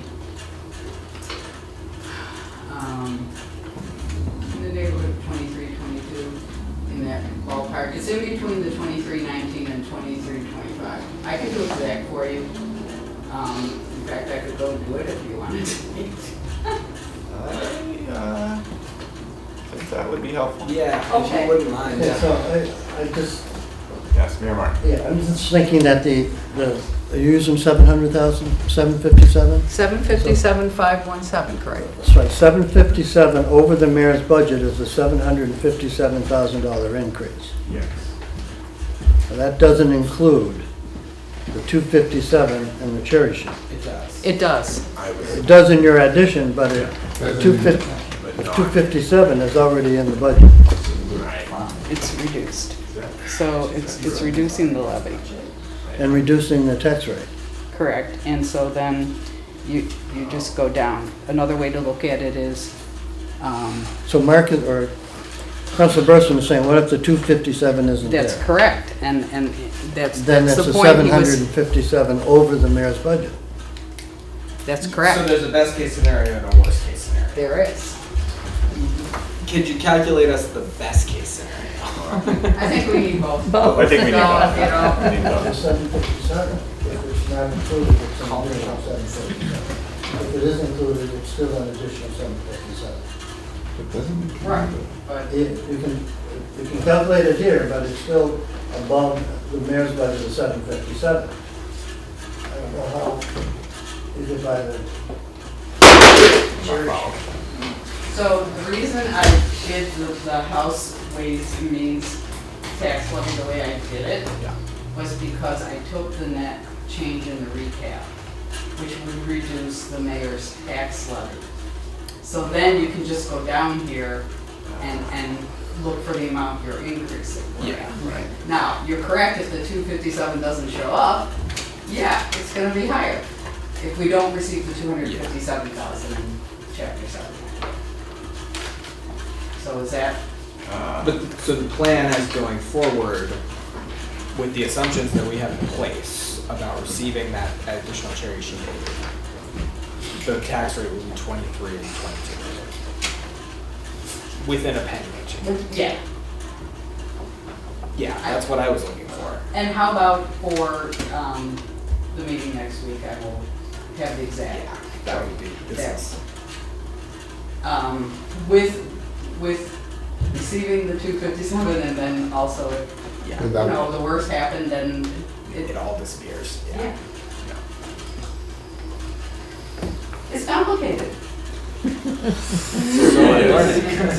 I: in the neighborhood of 23, 22, in that ballpark. It's in between the 23.19 and 23.25. I could do it exact for you. In fact, I could go do it if you wanted to.
C: I think that would be helpful.
G: Yeah, if
I: Okay.
G: you wouldn't mind.
J: Okay, so I just,
C: Yes, Mayor Martin.
J: yeah, I'm just thinking that are you using 700,000, 757?
I: 757,517, correct?
J: That's right, 757 over the mayor's budget is a $757,000 increase.
C: Yes.
J: Now, that doesn't include the 257 and the cherry sheet.
G: It does.
I: It does.
C: I was.
J: It does in your addition, but the
E: Doesn't
J: 250
C: But
J: the
C: not.
J: 257 is already in the budget.
C: Right.
K: It's reduced. So it's reducing the levy,
J: And reducing the tax rate.
K: correct? And so then you just go down. Another way to look at it is,
J: So Marcus, or Councilor Burson is saying, what if the 257 isn't there?
K: that's correct, and that's
J: Then
K: the
J: it's a
K: point he was,
J: 757 over the mayor's budget.
K: that's
G: So
K: correct.
G: there's a best case scenario and a worst case scenario.
I: There is.
G: Could you calculate us the best case scenario?
I: I think we need both.
K: Both.
C: I think we need
I: No,
C: both.
I: you know.
C: We need
J: The
C: both.
J: 757, if it's not included, it's an additional 757. If it is included, it's still an additional 757.
E: It doesn't include
I: Right.
E: it.
I: But
J: You can calculate it here, but it's still above the mayor's budget of 757. I don't know how, either by the
I: So the reason I did the House Ways and Means tax levy the way I did it was because I took the net change in the recap, which would reduce the mayor's tax levy. So then you can just go down here and look for the amount you're increasing.
C: Yeah, right.
I: Now, you're correct, if the 257 doesn't show up, yeah, it's gonna be higher. If we don't receive the 257,000 in chapter 7. So is that,
G: But, so the plan as going forward, with the assumptions that we have in place about receiving that additional cherry sheet aid, the tax rate will be 23 and 22. Within a penny change.
I: yeah.
G: Yeah, that's what I was looking for.
I: And how about for the meeting next week, I will have the exact.
G: Yeah, that would be, this
I: There.
G: is,
I: With receiving the 257 and then also,
G: yeah,
I: you know, the worst happened and
G: it all disappears, yeah.
I: Yeah. It's complicated.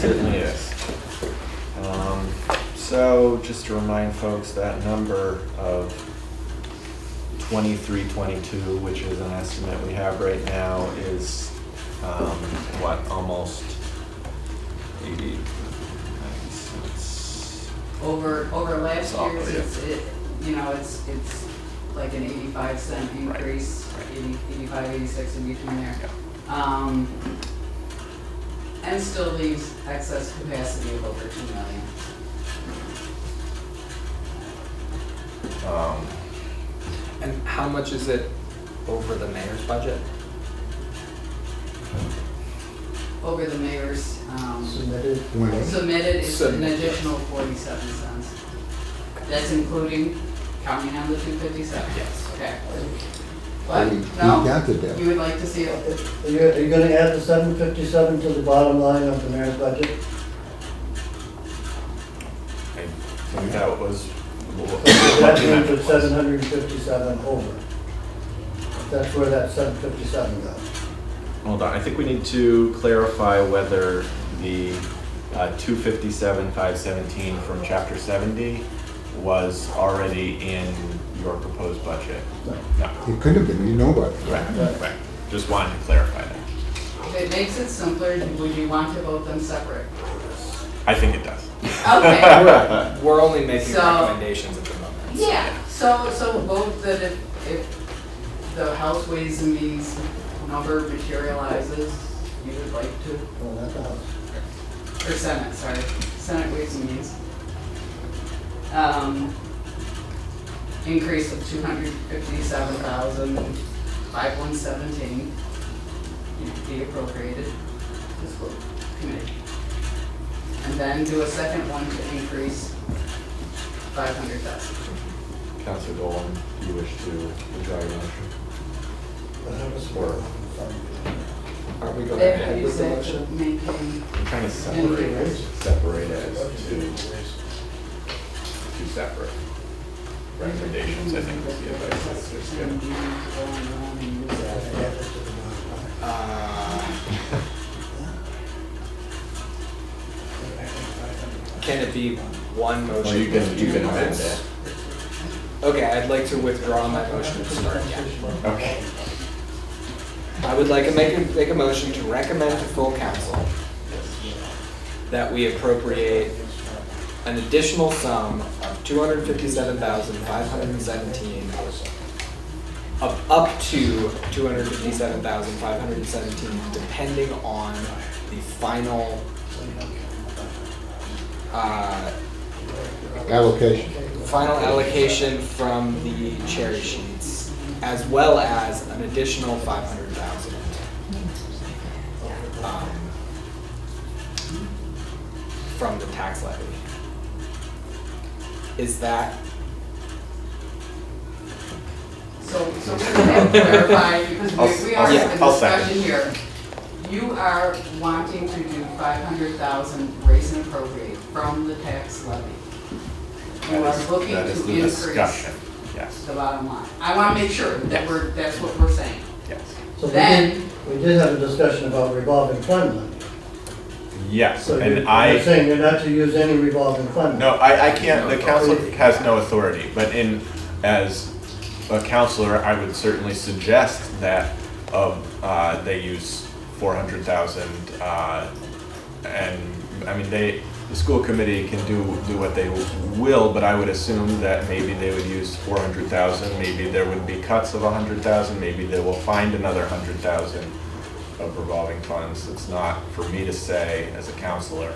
C: Certainly is. So just to remind folks, that number of 2322, which is an estimate we have right now, is almost 80.
I: Over last
C: Solid,
I: year's,
C: yeah.
I: it's like an 85-cent increase, 85, 86 in between there. And still leaves excess capacity of over 2 million.
G: And how much is it over the mayor's budget?
I: Over the mayor's
J: Submitted.
I: submitted is an
G: Submitted.
I: additional 47 cents. That's including counting on the 257?
G: Yes.
I: Okay. What?
E: We
I: No?
E: counted that.
I: You would like to see it?
J: Are you gonna add the 757 to the bottom line of the mayor's budget?
C: I think that was.
J: That means it's 757 over. That's where that 757 goes.
C: Hold on, I think we need to clarify whether the 257,517 from chapter 70 was already in your proposed budget. No.
E: It could have been, you know about it.
C: Right. Just wanted to clarify that.
I: If it makes it simpler, would you want to vote them separate?
C: I think it does.
I: Okay.
G: We're only making
I: So-
G: recommendations at the moment.
I: Yeah, so vote that if the House Ways and Means number materializes, you would like to,
J: Well, that's the house.
I: or Senate, sorry, Senate Ways and Means. Increase of 257,5117 be appropriated to the school committee. And then do a second one to increase 500,000.
C: Councilor Dolan, do you wish to withdraw your motion? Or
G: Are we going
I: That
G: ahead
I: is
G: with the
I: that
G: motion?
I: to maintain.
C: I'm trying to separate it as two separate recommendations, I think would be advice.
G: Can it be one motion?
C: Well, you can
G: with two
C: amend
G: votes?
C: it.
G: Okay, I'd like to withdraw my motion to start again.
C: Okay.
G: I would like to make a motion to recommend to full council that we appropriate an additional sum of 257,517 of up to 257,517, depending on the final
E: Allocation.
G: from the cherry sheets, as well as an additional 500,000 from the tax levy. Is that?
I: So we're gonna have to clarify, because we are
C: yeah,
I: in
C: I'll
I: discussion
C: second.
I: here. You are wanting to do 500,000 raise and appropriate from the tax levy. You are looking
C: That
I: to
C: is the
I: increase
C: discussion, yes,
I: the bottom line. I wanna make sure that
C: Yes.
I: that's what we're saying.
C: yes.
J: So
I: Then-
J: we did have a discussion about revolving fund money.
C: Yes,
J: So
C: and
J: you're saying you're not to use any revolving fund?
C: No, I can't, the council has no authority, but as a counselor, I would certainly suggest that they use 400,000, and, I mean, the school committee can do what they will, but I would assume that maybe they would use 400,000, maybe there would be cuts of 100,000, maybe they will find another 100,000 of revolving funds. It's not for me to say as a counselor,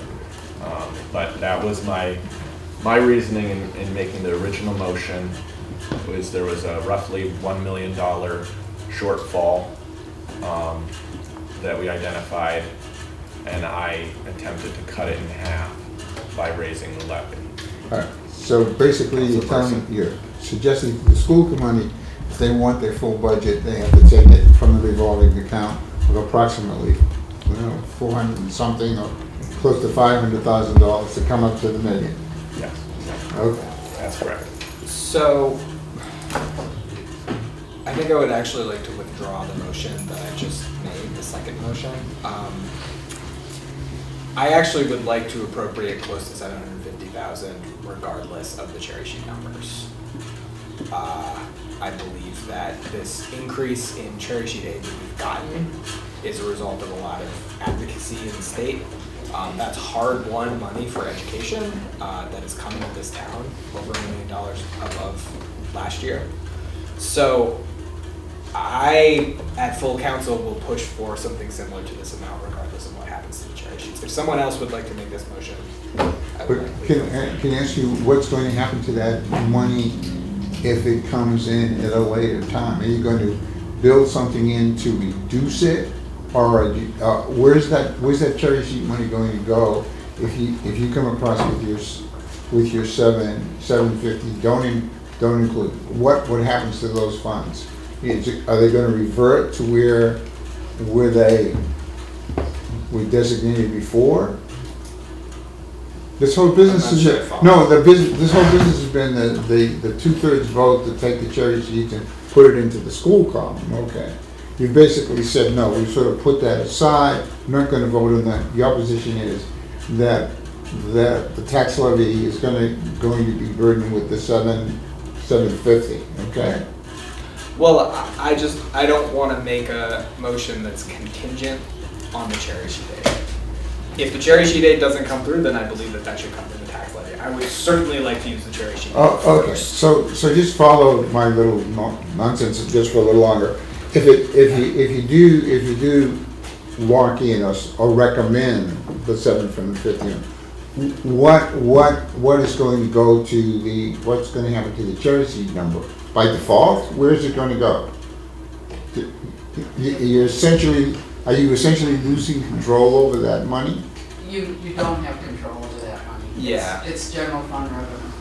C: but that was my reasoning in making the original motion. Was there was a roughly $1 million shortfall that we identified, and I attempted to cut it in half by raising the levy.
E: All right, so basically you're suggesting to the school committee, if they want their full budget, they have to take it from the revolving account of approximately, 400 and something, or close to $500,000 to come up to the million.
C: Yes,
E: Okay.
C: that's correct.
G: So, I think I would actually like to withdraw the motion that I just made, the second motion. I actually would like to appropriate close to $750,000 regardless of the cherry sheet numbers. I believe that this increase in cherry sheet aid that we've gotten is a result of a lot of advocacy in the state. That's hard-won money for education that is coming to this town, over $1 million above last year. So I, at full council, will push for something similar to this amount regardless of what happens to the cherry sheets. If someone else would like to make this motion, I would like to.
E: Can I ask you what's going to happen to that money if it comes in at a later time? Are you going to build something in to reduce it? Or are you, where's that cherry sheet money going to go if you come across with your 750? Don't include what happens to those funds? Are they going to revert to where they were designated before? This whole business is this whole business has been the 2/3 vote to take the cherry sheets and put it into the school column. Okay. You basically said, no, we sort of put that aside, I'm not going to vote on that. The opposition is that the tax levy is going to be burdened with the $750, okay?
G: Well, I don't want to make a motion that's contingent on the cherry sheet aid. If the cherry sheet aid doesn't come through, then I believe that should come from the tax levy. I would certainly like to use the cherry sheet aid.
E: Oh, okay, so just follow my little nonsense just for a little longer. If you do walk in or recommend the 750, what is going to go to what's going to happen to the cherry sheet number by default? Where is it going to go? Are you essentially losing control over that money?
I: You don't have control over that money.
G: Yeah.
I: It's general fund revenue.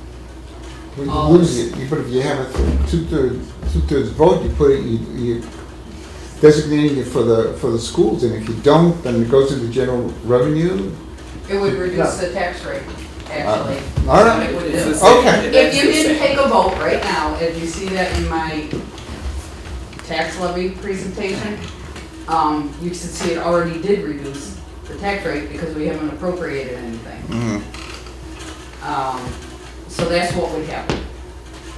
E: Well, you lose it, but if you have a two-thirds vote, you designating it for the schools, and if you don't, then it goes into general revenue.
I: It would reduce the tax rate, actually.
E: All right.
I: It would do.
E: Okay.
I: If you didn't take a vote right now, if you see that in my tax levy presentation, you should see it already did reduce the tax rate because we haven't appropriated anything.
E: Mm-hmm.
I: So that's what would happen.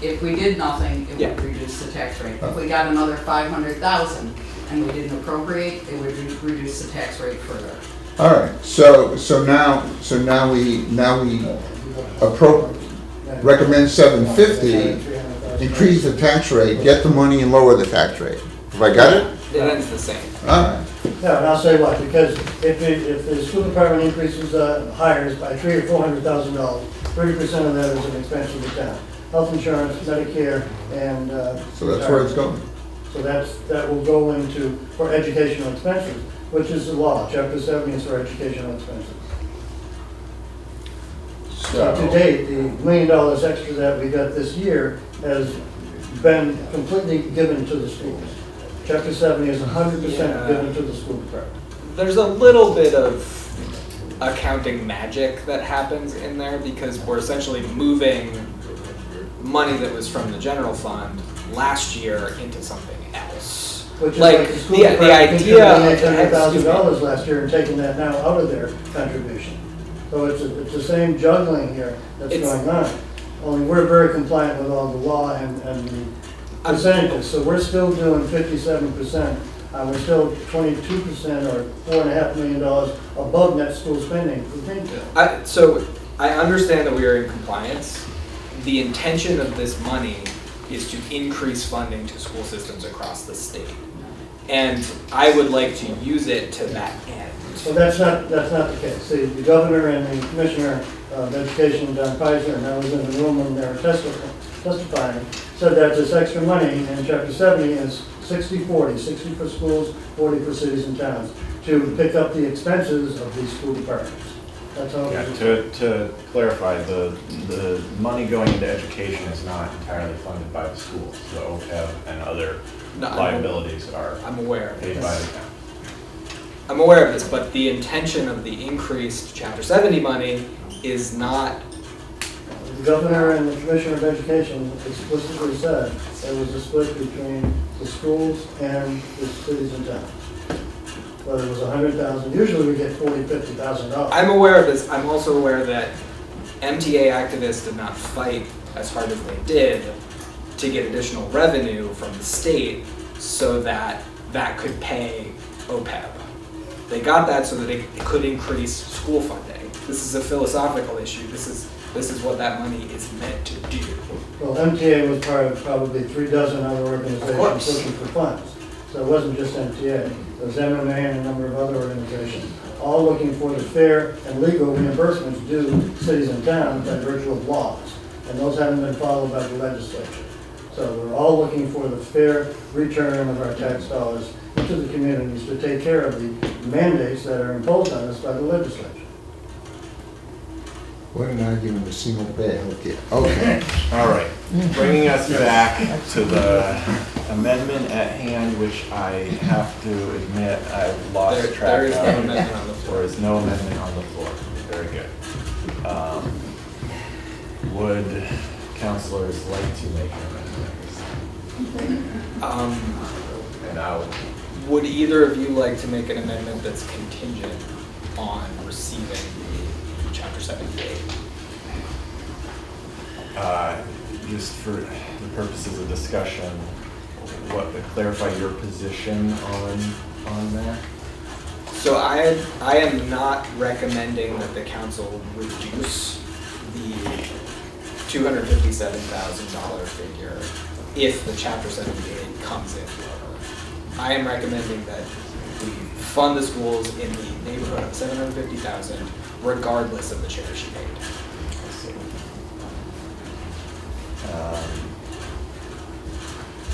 I: If we did nothing, it would reduce the tax rate. If we got another 500,000 and we didn't appropriate, it would reduce the tax rate further.
E: All right. So now we recommend 750, increase the tax rate, get the money, and lower the tax rate. Have I got it?
G: Yeah, that's the same.
E: All right.
J: Yeah, and I'll say why, because if the school department increases hires by $300,000 or $400,000, 30% of that is an expense of the town. Health insurance, Medicare, and
E: So that's where it's going.
J: So that will go into for educational expenses, which is the law. Chapter 70 is for educational expenses. So to date, the $1 million extra that we got this year has been completely given to the schools. Chapter 70 is 100% given to the school department.
G: There's a little bit of accounting magic that happens in there because we're essentially moving money that was from the general fund last year into something else.
J: Which is
G: like
J: the school
G: the
J: department
G: idea
J: contributed $800,000 last year and taking that now out of their contribution. So it's the same juggling here that's going on. Only we're very compliant with all the law and the percentages. So we're still doing 57% we're still 22% or $4.5 million above net school spending for Greenfield.
G: So I understand that we are in compliance. The intention of this money is to increase funding to school systems across the state. And I would like to use it to that end.
J: Well, that's not the case. See, the governor and the commissioner of education, Don Pizer, and I was in the room when they were testifying, said that this extra money in Chapter 70 is 60-40, 60 for schools, 40 for cities and towns, to pick up the expenses of these school departments. That's all.
C: Yeah, to clarify, the money going into education is not entirely funded by the schools. The OPEB and other liabilities are paid by the town.
G: I'm aware of this, but the intention of the increased Chapter 70 money is not.
J: The governor and the commissioner of education explicitly said there was a split between the schools and the cities and towns. Whether it was 100,000, usually we get $40,000, $50,000.
G: I'm aware of this. I'm also aware that MTA activists did not fight as hard as they did to get additional revenue from the state so that that could pay OPEB. They got that so that it could increase school funding. This is a philosophical issue. This is what that money is meant to do.
J: Well, MTA was part of probably 3 dozen other organizations looking for funds. So it wasn't just MTA. There was MMA and a number of other organizations, all looking for the fair and legal reimbursements due cities and towns by virtue of laws. And those haven't been followed by the legislature. So we're all looking for the fair return of our tax dollars into the communities to take care of the mandates that are imposed on us by the legislature.
E: What an argument to single payer healthcare. Okay.
C: All right, bringing us back to the amendment at hand, which I have to admit I've lost track of.
G: There is no amendment on the floor.
C: There is no amendment on the floor. Very good. Would councilors like to make an amendment? And I would.
G: Would either of you like to make an amendment that's contingent on receiving the Chapter 78?
C: Just for the purposes of discussion, clarify your position on that?
G: So I am not recommending that the council reduce the $257,000 figure if the Chapter 78 comes in lower. I am recommending that we fund the schools in the neighborhood of $750,000 regardless of the share she paid.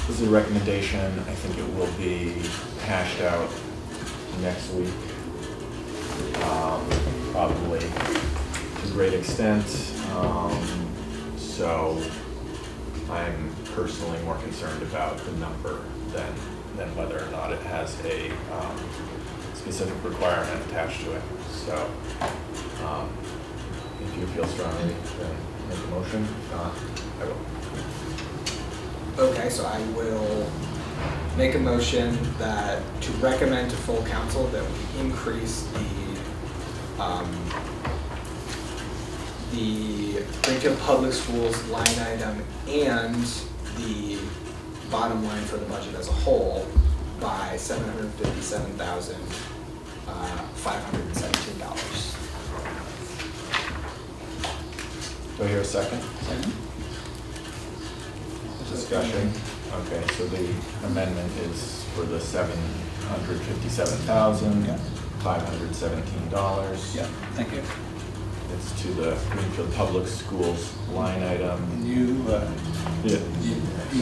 C: This is a recommendation. I think it will be hashed out next week, probably to a great extent. So I'm personally more concerned about the number than whether or not it has a specific requirement attached to it. So if you feel strongly, then make a motion. If not, I will.
G: Okay, so I will make a motion that to recommend to full council that we increase the Greenfield Public Schools line item and the bottom line for the budget as a whole by $757,517.
C: Do I hear a second?
L: Second.
C: Discussion. Okay, so the amendment is for the $757,517.
L: Yeah, thank you.
C: It's to the Greenfield Public Schools line item.
L: And you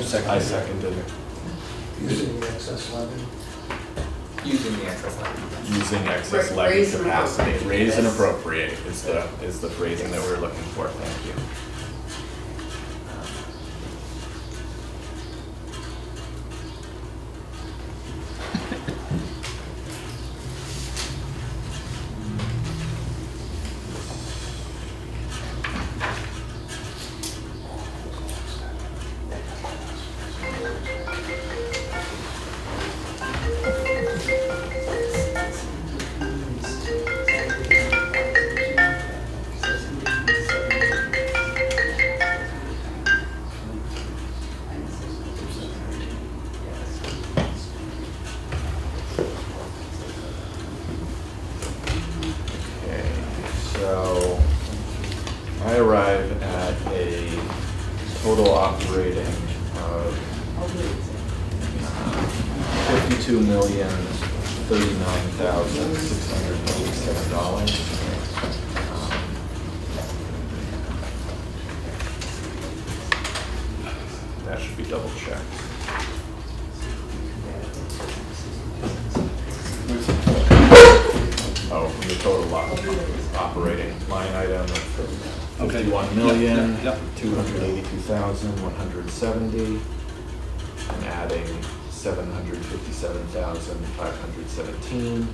L: seconded.
C: I seconded it.
J: Using the excess levy.
G: Using the excess levy.
C: Using excess levy
I: Raise and
C: capacity.
I: appropriate.
C: Raise and appropriate is the phrasing that we're looking for. Thank you. total operating of $52,039,687. That should be double checked. Oh, from the total operating line item of $51,282,170, and adding $757,517.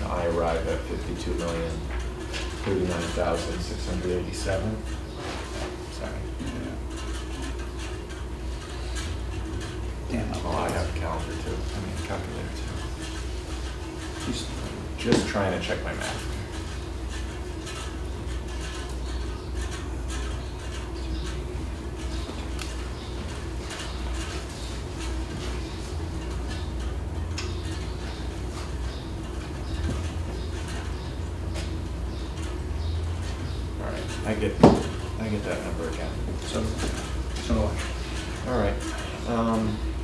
C: I arrive at $52,039,687. Sorry.
D: Yeah.
C: Oh, I have a calendar too. I mean, calculator too. Just trying to check my math. All right, I get that number again.
D: So do I.
C: All right.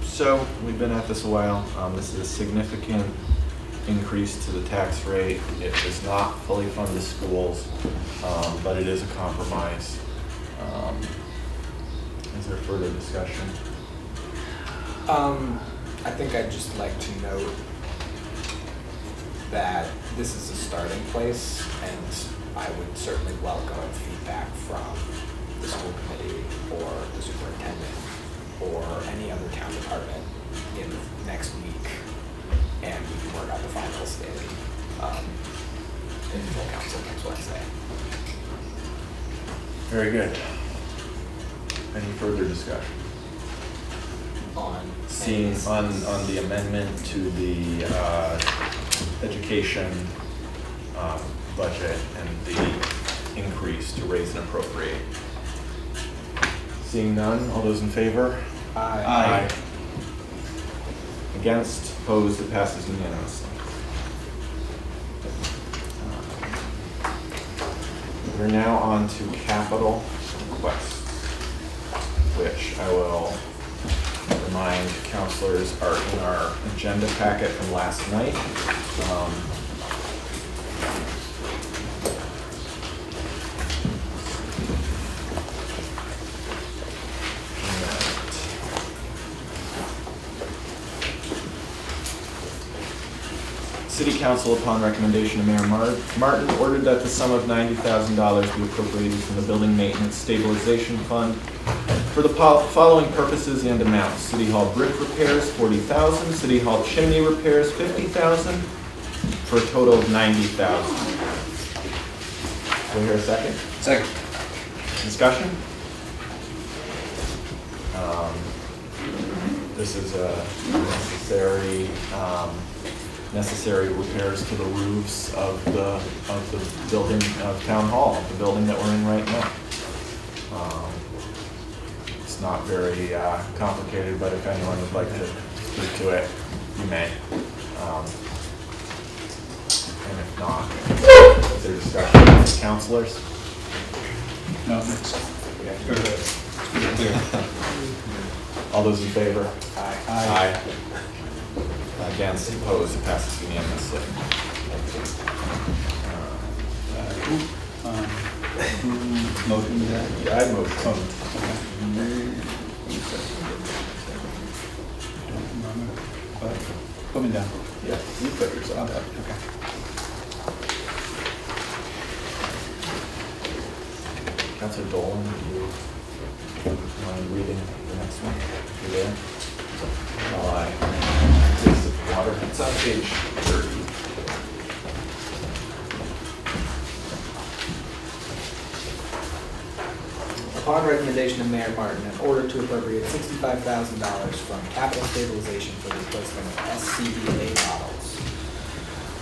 C: So we've been at this a while. This is a significant increase to the tax rate. It does not fully fund the schools, but it is a compromise. Is there further discussion?
G: I think I'd just like to note that this is a starting place, and I would certainly welcome feedback from the school committee or the superintendent or any other town department in next week, and we can work out the final state in full council next Wednesday.
C: Very good. Any further discussion? Seeing on the amendment to the education budget and the increase to raise and appropriate. Seeing none, all those in favor?
G: Aye.
C: Against, opposed, it passes unanimously. We're now on to capital requests, which I will remind counselors are in our agenda packet from last night. City Council, upon recommendation of Mayor Martin, ordered that the sum of $90,000 be appropriated from the Building Maintenance Stabilization Fund for the following purposes and amounts. City Hall brick repairs, $40,000. City Hall chimney repairs, $50,000, for a total of $90,000. Do I hear a second?
D: Second.
C: Discussion? This is a necessary repairs to the roofs of the building of Town Hall, the building that we're in right now. It's not very complicated, but if anyone would like to speak to it, you may. And if not, is there discussion? Counselors?
D: No, it's clear.
C: All those in favor?
G: Aye.
C: Against, opposed, it passes unanimously.
D: Who motioned that?
C: Yeah, I motion.
D: Oh, okay. Don't remember, but put me down.
C: Yeah, you put yourself up.
D: Okay.
C: Councilor Dolan, do you mind reading the next one? You there? While I take the water. It's on page 30.
G: Upon recommendation of Mayor Martin, in order to appropriate $65,000 from capital stabilization for the replacement of SCBA models.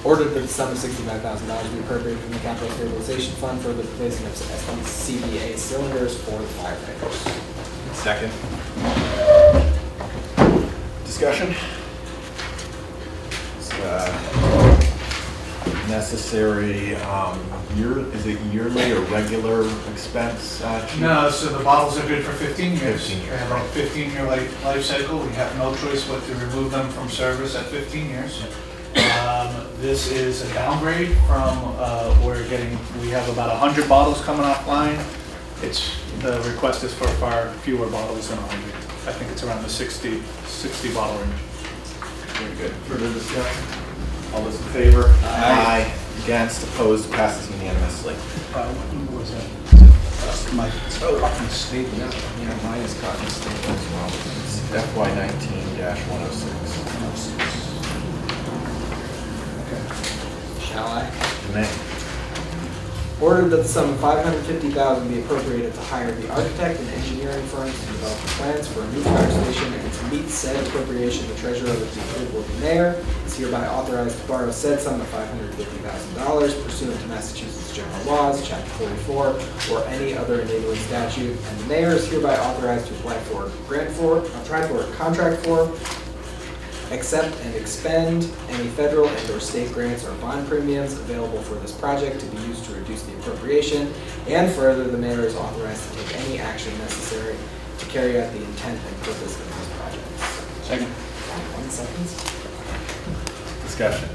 G: Ordered that the sum of $65,000 be appropriated from the capital stabilization fund for the replacement of SCBA cylinders for the firefighters.
C: Second. Discussion? It's necessary, is it yearly or regular expense? Chief?
L: No, so the bottles are good for 15 years.
C: 15 years,
L: They have a 15-year life cycle. We have no choice but to remove them from service at 15 years. This is a downgrade from, we have about 100 bottles coming offline. The request is for far fewer bottles than 100. I think it's around the 60 bottle range.
C: Very good. Further discussion? All those in favor? Aye. Against, opposed, passes unanimously.
D: What number was that? Mike.
C: Cotton State, yeah, mine is Cotton State as well. It's FY 19-106.
G: Shall I?
C: May.
G: Ordered that the sum of $550,000 be appropriated to hire the architect and engineering firm to develop the plans for a new fire station, and to meet said appropriation, the treasurer, with the approval of the mayor, is hereby authorized to borrow said sum of $550,000 pursuant to Massachusetts general laws, chapter 44, or any other enabling statute, and the mayor is hereby authorized to apply for, contract for, accept and expend any federal and/or state grants or bond premiums available for this project to be used to reduce the appropriation, and further, the mayor is authorized to take any action necessary to carry out the intent and purpose of these projects.
D: Second.
G: 1 second.
C: Discussion.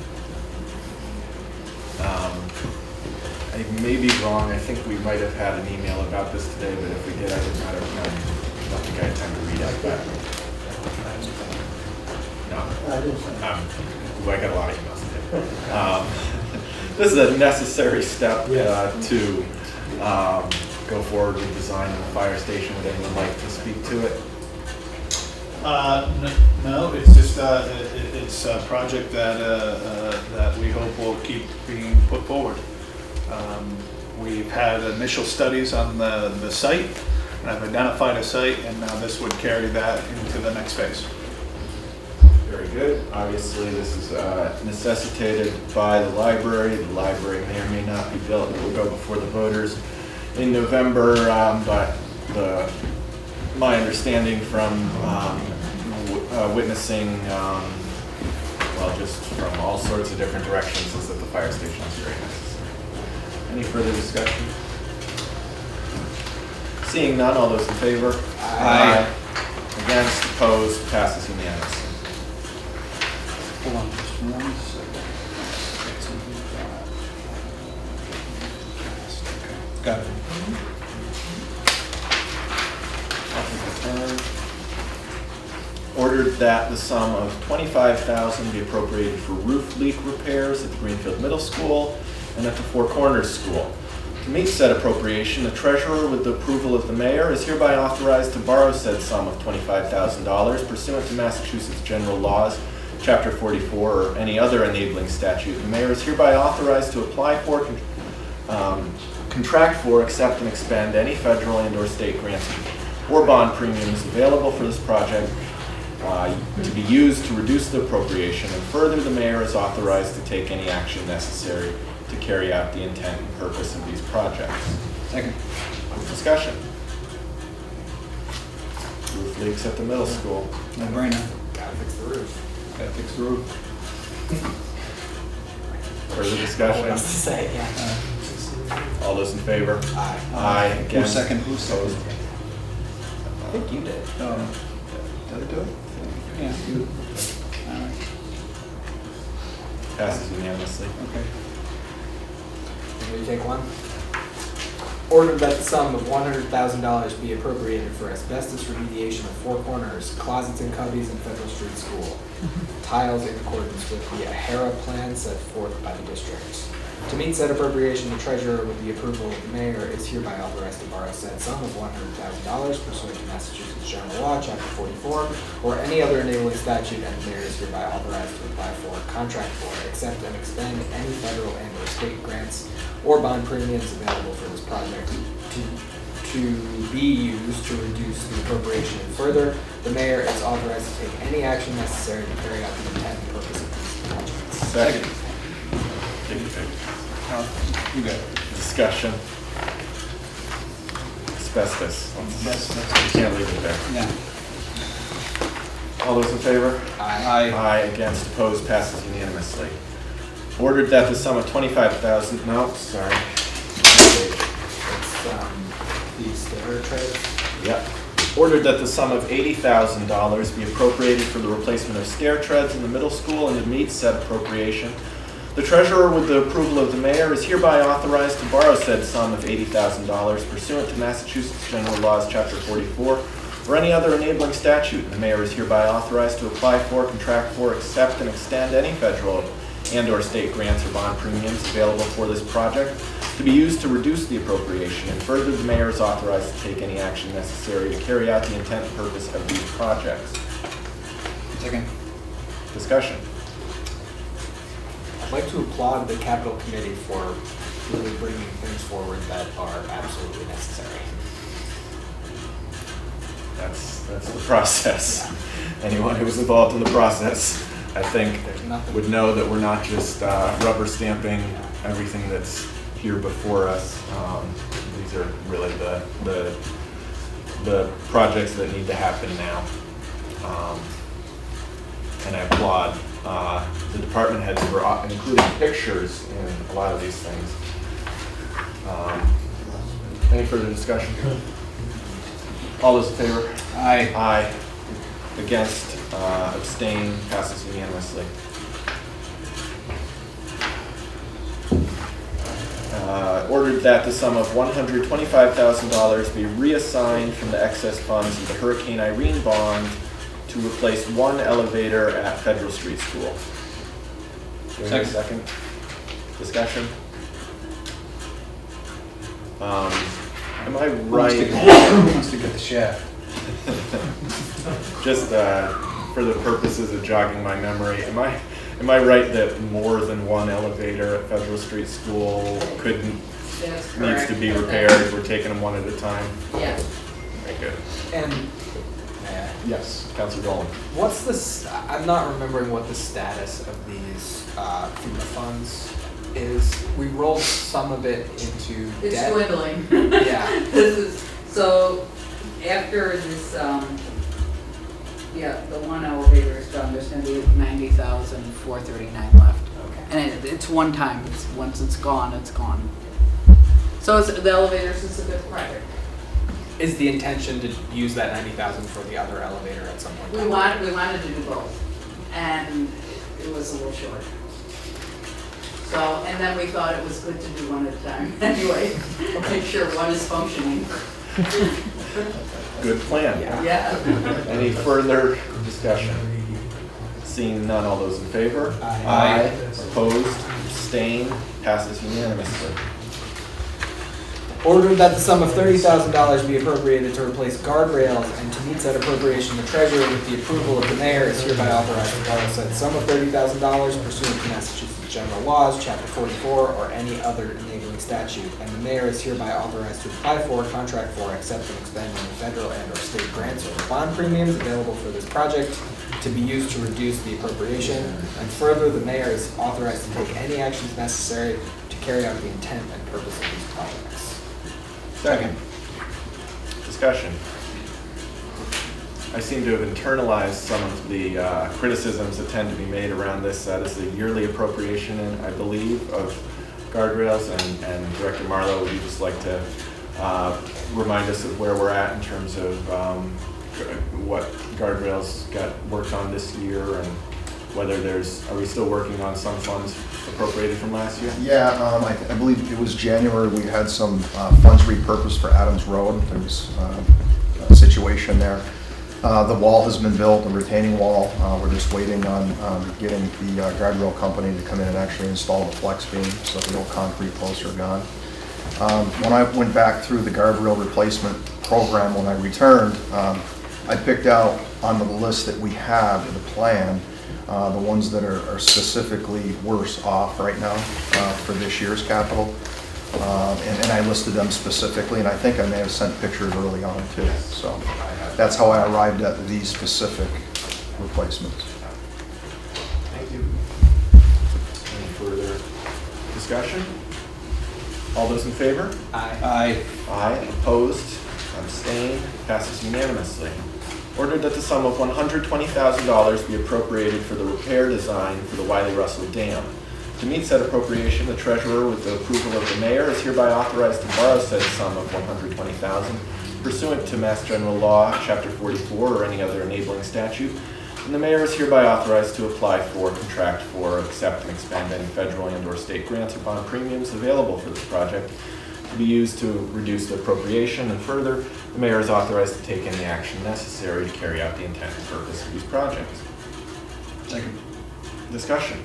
C: I may be wrong. I think we might have had an email about this today, but if we did, I did not have time. I don't think I had time to read it, but. No.
J: I didn't say.
C: I got a lot of emails today. This is a necessary step to go forward with design of the fire station. Would anyone like to speak to it?
L: No, it's just, it's a project that we hope will keep being put forward. We've had initial studies on the site, and I've identified a site, and now this would carry that into the next phase.
C: Very good. Obviously, this is necessitated by the library. The library may or may not be built. It will go before the voters in November, but my understanding from witnessing, just from all sorts of different directions, is that the fire station is very necessary. Any further discussion? Seeing none, all those in favor?
D: Aye.
C: Against, opposed, passes unanimously.
D: Hold on just 1 second. Got it.
C: Ordered that the sum of $25,000 be appropriated for roof leak repairs at the Greenfield Middle School and at the Four Corners School. To meet said appropriation, the treasurer, with the approval of the mayor, is hereby authorized to borrow said sum of $25,000 pursuant to Massachusetts general laws, chapter 44, or any other enabling statute. The mayor is hereby authorized to apply for, contract for, accept, and expend any federal and/or state grants or bond premiums available for this project to be used to reduce the appropriation, and further, the mayor is authorized to take any action necessary to carry out the intent and purpose of these projects.
D: Second.
C: Discussion. Roof leaks at the middle school.
D: No brainer.
G: Gotta fix the roof.
D: Gotta fix the roof.
C: Further
G: What
C: discussion.
G: else to say? Yeah.
C: All those in favor?
G: Aye.
C: Aye.
D: Who's
C: Against?
D: second? Who's second?
C: Opposed?
G: I think you did.
D: Did I do it? Yeah, you. All right.
C: Passes unanimously.
D: Okay.
G: Will you take one? Ordered that the sum of $100,000 be appropriated for asbestos remediation of Four Corners, closets and cubbies in Federal Street School. Tiles in accordance with the AHERA plan set forth by the district. To meet said appropriation, the treasurer, with the approval of the mayor, is hereby authorized to borrow said sum of $100,000 pursuant to Massachusetts General Law, Chapter 44, or any other enabling statute, and the mayor is hereby authorized to apply for, contract for, accept, and expend any federal and/or state grants or bond premiums available for this project to be used to reduce the appropriation. And further, the mayor is authorized to take any action necessary to carry out the intent and purpose of these projects.
C: Second. Take your pick.
D: You got it.
C: Discussion. Asbestos. You can't leave it there.
D: Yeah.
C: All those in favor?
D: Aye.
C: Aye. Against, opposed, passes unanimously. Ordered that the sum of $25,000, no, sorry.
G: It's, the stair treads.
C: Yep. Ordered that the sum of $80,000 be appropriated for the replacement of stair treads in the middle school and to meet said appropriation. The treasurer, with the approval of the mayor, is hereby authorized to borrow said sum of $80,000 pursuant to Massachusetts General Laws, Chapter 44, or any other enabling statute. And the mayor is hereby authorized to apply for, contract for, accept, and extend any federal and/or state grants or bond premiums available for this project to be used to reduce the appropriation. And further, the mayor is authorized to take any action necessary to carry out the intent and purpose of these projects.
G: Second.
C: Discussion.
G: I'd like to applaud the capital committee for really bringing things forward that are absolutely necessary.
C: That's the process. Anyone who was involved in the process, I think, would know that we're not just rubber stamping everything that's here before us. These are really the projects that need to happen now. And I applaud the department heads for including pictures in a lot of these things. Any further discussion? All those in favor?
G: Aye.
C: Aye. Against, abstain, passes unanimously. Ordered that the sum of $125,000 be reassigned from the excess funds of the Hurricane Irene bond to replace one elevator at Federal Street School. Do we have a second? Discussion? Am I right?
L: Who wants to get the shaft?
C: Just for the purposes of jogging my memory, am I right that more than one elevator at Federal Street School needs to be repaired? We're taking them one at a time?
I: Yeah.
C: Very good.
G: And
C: Yes, Councilor Dolan.
G: what's this? I'm not remembering what the status of these FEMA funds is. We rolled some of it into
I: It's
G: debt.
I: dwindling.
G: Yeah.
I: This is, so after this, yeah, the one elevator is done, there's gonna be 90,439 left.
G: Okay.
I: And it's one time, once it's gone, it's gone. So the elevators is a good project.
G: Is the intention to use that 90,000 for the other elevator at some point?
I: We wanted to do both, and it was a little short. So, and then we thought it was good to do one at a time anyway, make sure one is functioning.
C: Good plan.
I: Yeah.
C: Any further discussion? Seeing none, all those in favor?
G: Aye.
C: Opposed? Abstained? Passes unanimously.
G: Ordered that the sum of $30,000 be appropriated to replace guardrails, and to meet said appropriation, the treasurer, with the approval of the mayor, is hereby authorized to borrow said sum of $30,000 pursuant to Massachusetts General Laws, Chapter 44, or any other enabling statute. And the mayor is hereby authorized to apply for, contract for, accept, and expend any federal and/or state grants or bond premiums available for this project to be used to reduce the appropriation. And further, the mayor is authorized to take any actions necessary to carry out the intent and purpose of these projects.
C: Second. Discussion. I seem to have internalized some of the criticisms that tend to be made around this. This is a yearly appropriation, I believe, of guardrails. And Director Marlowe, would you just like to remind us of where we're at in terms of what guardrails got worked on this year, and whether are we still working on some funds appropriated from last year?
M: Yeah, I believe it was January, we had some funds repurposed for Adams Road. There was a situation there. The wall has been built, the retaining wall. We're just waiting on getting the guardrail company to come in and actually install the flex beam, so the old concrete posts are gone. When I went back through the guardrail replacement program when I returned, I picked out on the list that we have in the plan the ones that are specifically worse off right now for this year's capital. And I listed them specifically, and I think I may have sent pictures early on too. So that's how I arrived at these specific replacements.
C: Thank you. Any further discussion? All those in favor?
G: Aye.
C: Aye. Opposed? Abstained? Passes unanimously. Ordered that the sum of $120,000 be appropriated for the repair design for the Wiley Russell Dam.
M: To meet said appropriation, the treasurer, with the approval of the mayor, is hereby authorized to borrow said sum of $120,000 pursuant to Mass General Law, Chapter 44, or any other enabling statute. And the mayor is hereby authorized to apply for, contract for, accept, and expend any federal and/or state grants or bond premiums available for this project to be used to reduce the appropriation. And further, the mayor is authorized to take any action necessary to carry out the intent and purpose of these projects.
G: Second.
M: Discussion.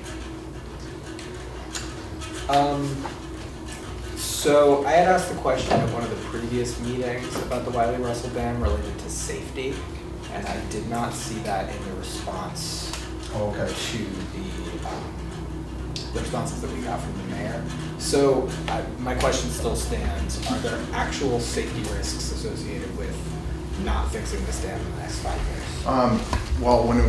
G: So I had asked the question at one of the previous meetings about the Wiley Russell Dam related to safety, and I did not see that in the response
M: Okay.
G: to the responses that we got from the mayor. So my question still stands: are there actual safety risks associated with not fixing this dam in the next 5 years?
M: Well, when it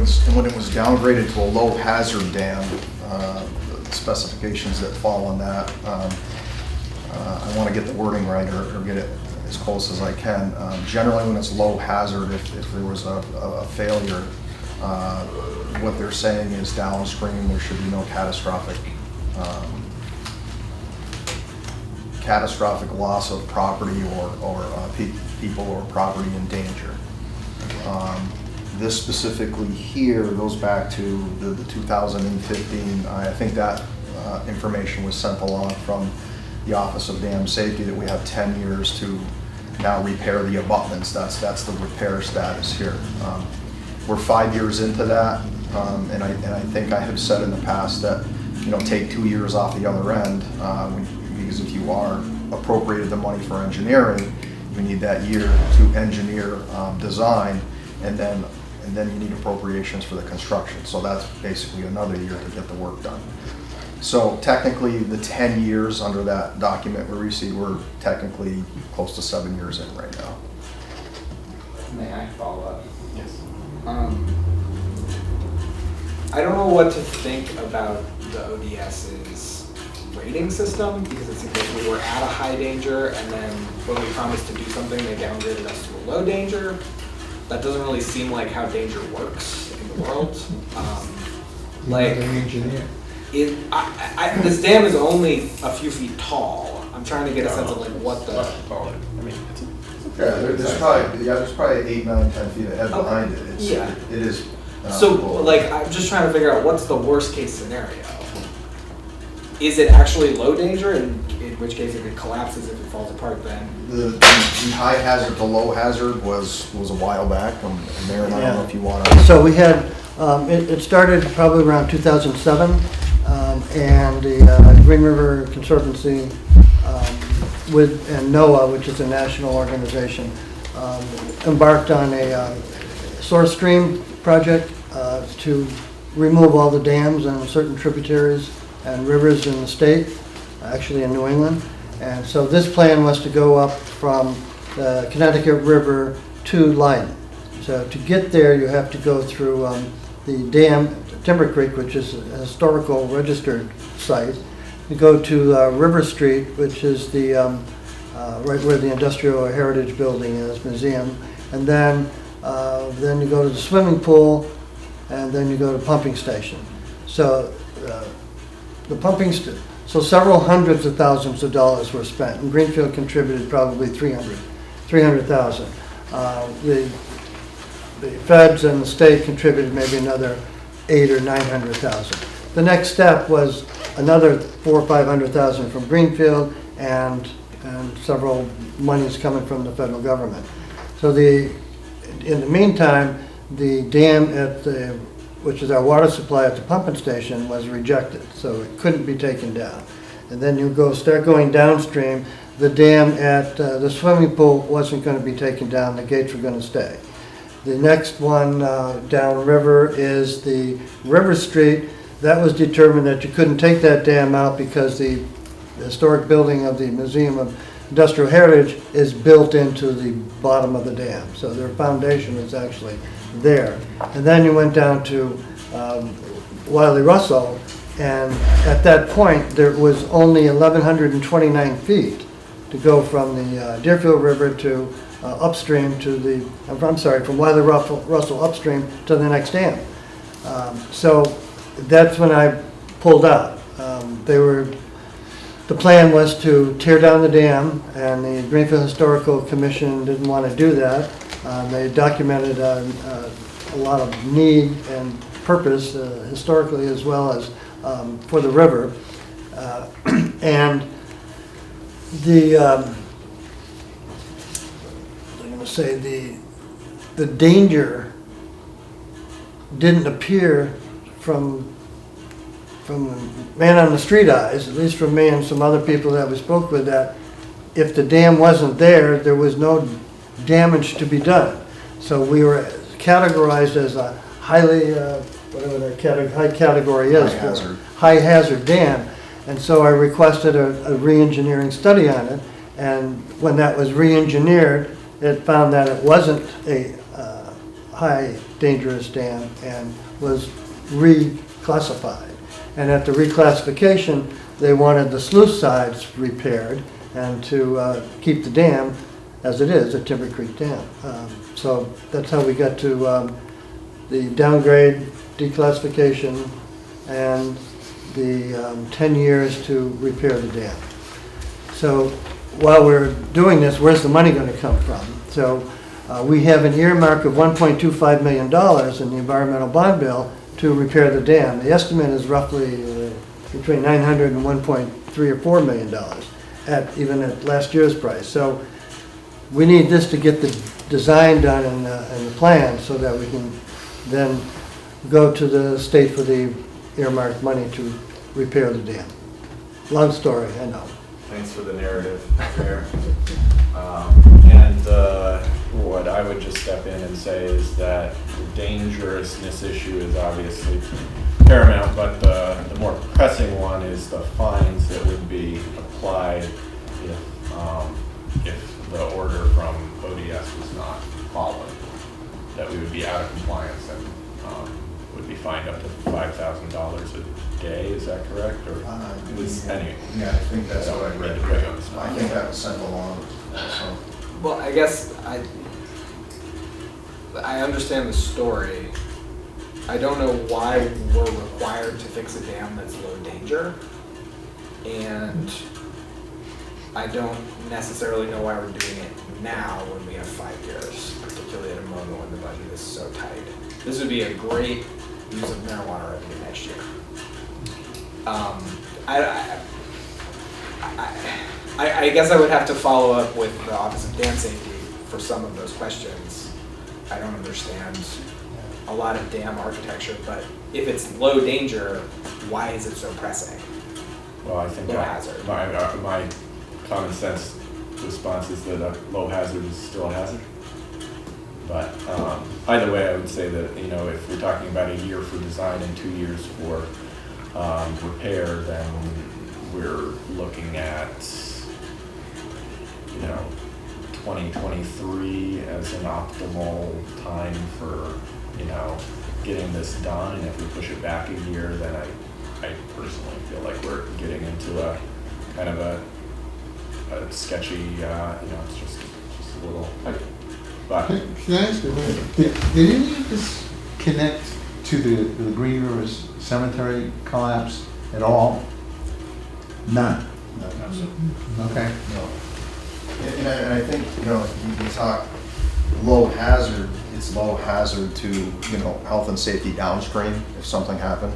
M: was downgraded to a low hazard dam, the specifications that fall on that, I want to get the wording right or get it as close as I can. Generally, when it's low hazard, if there was a failure, what they're saying is downstream there should be no catastrophic loss of property or people or property in danger. This specifically here goes back to the 2015. I think that information was sent along from the Office of Dam Safety that we have 10 years to now repair the abutments. That's the repair status here. We're 5 years into that, and I think I have said in the past that, you know, take 2 years off the other end, because if you are appropriated the money for engineering, you need that year to engineer design, and then you need appropriations for the construction. So that's basically another year to get the work done. So technically, the 10 years under that document we received, we're technically close to 7 years in right now.
G: May I follow up?
M: Yes.
G: I don't know what to think about the ODS's rating system, because it seems like we were at a high danger, and then when we promised to do something, they downgraded us to a low danger. That doesn't really seem like how danger works in the world. Like,
E: An engineer.
G: this dam is only a few feet tall. I'm trying to get a sense of like what the.
M: I mean, there's probably 8, 9, 10 feet ahead behind it. It is.
G: So, like, I'm just trying to figure out what's the worst case scenario. Is it actually low danger, in which case if it collapses, if it falls apart, then?
M: The high hazard to low hazard was a while back. Mayor, and I don't know if you want to.
J: So we had, it started probably around 2007, and the Green River Conservancy and NOAA, which is a national organization, embarked on a source stream project to remove all the dams and certain tributaries and rivers in the state, actually in New England. And so this plan was to go up from the Connecticut River to Leiden. So to get there, you have to go through the dam, Timber Creek, which is a historical registered site. You go to River Street, which is the right where the Industrial Heritage Building is, museum, and then you go to the swimming pool, and then you go to pumping station. So so several hundreds of thousands of dollars were spent, and Greenfield contributed probably $300,000. The feds and the state contributed maybe another $800,000 or $900,000. The next step was another $400,000 or $500,000 from Greenfield, and several monies coming from the federal government. So in the meantime, the dam which is our water supply at the pumping station, was rejected, so it couldn't be taken down. And then you start going downstream. The dam at the swimming pool wasn't going to be taken down. The gates were going to stay. The next one downriver is the River Street. That was determined that you couldn't take that dam out because the historic building of the Museum of Industrial Heritage is built into the bottom of the dam. So their foundation is actually there. And then you went down to Wiley Russell, and at that point there was only 1,129 feet to go from the Deerfield River to upstream to from Wiley Russell upstream to the next dam. So that's when I pulled out. The plan was to tear down the dam, and the Greenfield Historical Commission didn't want to do that. They documented a lot of need and purpose historically as well as for the river. And I'm going to say the danger didn't appear from man on the street eyes, at least from me and some other people that we spoke with, that if the dam wasn't there, there was no damage to be done. So we were categorized as a highly, whatever the high category is. High hazard dam. And so I requested a re-engineering study on it. And when that was re-engineered, it found that it wasn't a high dangerous dam and was reclassified. And at the reclassification, they wanted the sluice sides repaired and to keep the dam as it is, a Timber Creek Dam. So that's how we got to the downgrade, declassification, and the 10 years to repair the dam. So while we're doing this, where's the money going to come from? So we have an earmark of $1.25 million in the environmental bond bill to repair the dam. The estimate is roughly between $900 and $1.3 or $4 million even at last year's price. So we need this to get the design done and the plan so that we can then go to the state for the earmarked money to repair the dam. Long story, I know.
C: Thanks for the narrative there. And what I would just step in and say is that the dangerousness issue is obviously paramount, but the more pressing one is the fines that would be applied if the order from ODS was not followed. That we would be out of compliance and would be fined up to $5,000 a day. Is that correct? Or anyway?
M: Yeah, I think that's what I read. I think that was sent along. So.
G: Well, I guess I understand the story. I don't know why we're required to fix a dam that's low danger, and I don't necessarily know why we're doing it now when we have 5 years, particularly at a moment when the budget is so tight. This would be a great use of marijuana revenue next year. I guess I would have to follow up with the Office of Dam Safety for some of those questions. I don't understand a lot of dam architecture, but if it's low danger, why is it so pressing?
C: Well, I think
G: low hazard.
C: My common sense response is that a low hazard is still a hazard. But either way, I would say that if we're talking about a year for design and 2 years for repair, then we're looking at 2023 as an optimal time for getting this done. And if we push it back a year, then I personally feel like we're getting into a kind of a sketcy. It's just a little. But
E: Can I ask you, did any of this connect to the Green River Cemetery collapse at all? None. Okay.
M: No. And I think, you talk low hazard, it's low hazard to, health and safety downstream if something happened,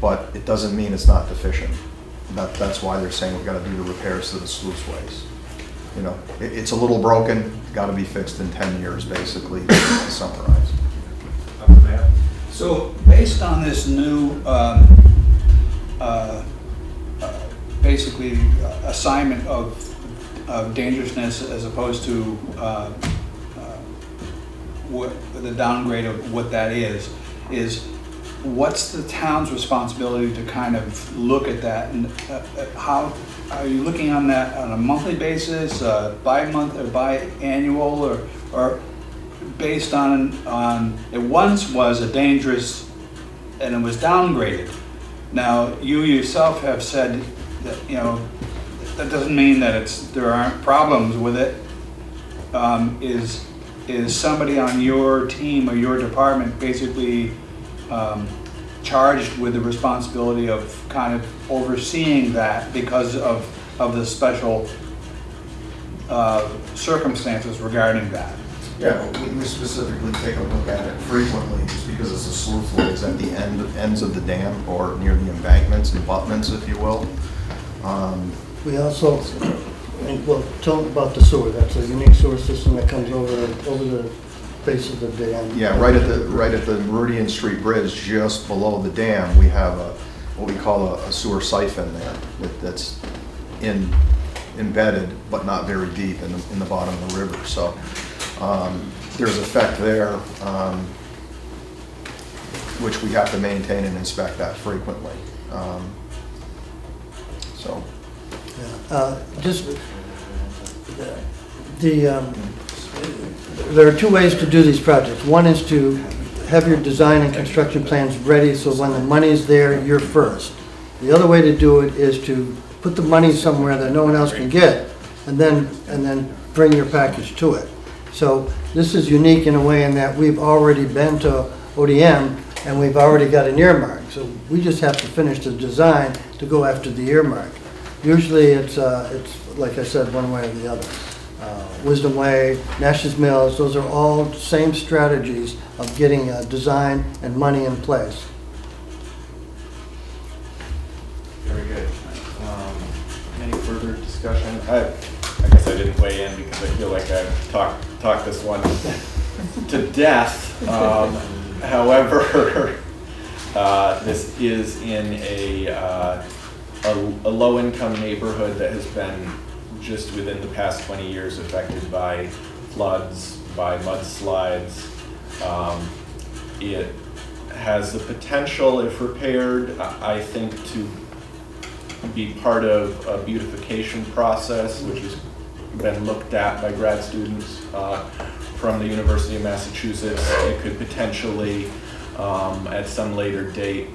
M: but it doesn't mean it's not deficient. That's why they're saying we've got to do the repairs to the sluice ways. It's a little broken, got to be fixed in 10 years, basically, to summarize.
D: So based on this new, basically assignment of dangerousness as opposed to what the downgrade of what that is what's the town's responsibility to kind of look at that, and how are you looking on that on a monthly basis, bi-month or bi-annual, or based on it once was a dangerous and it was downgraded. Now you yourself have said that that doesn't mean that there aren't problems with it. Is somebody on your team or your department basically charged with the responsibility of kind of overseeing that because of the special circumstances regarding that.
M: Yeah, we specifically take a look at it frequently, just because it's a sewer flow is at the ends of the dam or near the embankments and abutments, if you will.
J: We also, well, tell them about the sewer. That's a unique sewer system that comes over the face of the dam.
M: Yeah, right at the Meridian Street Bridge, just below the dam, we have what we call a sewer siphon there that's embedded, but not very deep in the bottom of the river. So there's effect there, which we have to maintain and inspect that frequently. So.
J: Yeah. There are two ways to do these projects. One is to have your design and construction plans ready so when the money's there, you're first. The other way to do it is to put the money somewhere that no one else can get and then bring your package to it. So this is unique in a way in that we've already been to ODM and we've already got an earmark. So we just have to finish the design to go after the earmark. Usually it's like I said, one way or the other. Wisdom Way, Nash's Mills, those are all same strategies of getting design and money in place.
C: Very good. Any further discussion? I guess I didn't weigh in because I feel like I've talked this one to death. However, this is in a low-income neighborhood that has been just within the past 20 years affected by floods, by mudslides. It has the potential, if repaired, I think, to be part of a beautification process, which has been looked at by grad students from the University of Massachusetts. It could potentially, at some later date,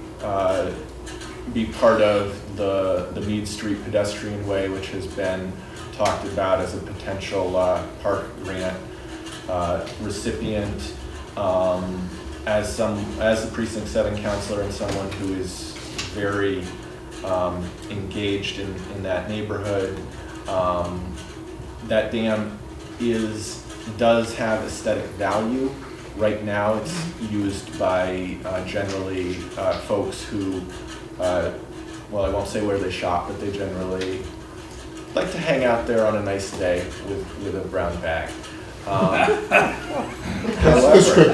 C: be part of the Mead Street pedestrian way, which has been talked about as a potential park grant recipient. As the Precinct 7 counselor and someone who is very engaged in that neighborhood, that dam does have aesthetic value. Right now, it's used by generally folks who, well, I won't say where they shop, but they generally like to hang out there on a nice day with a brown bag. However,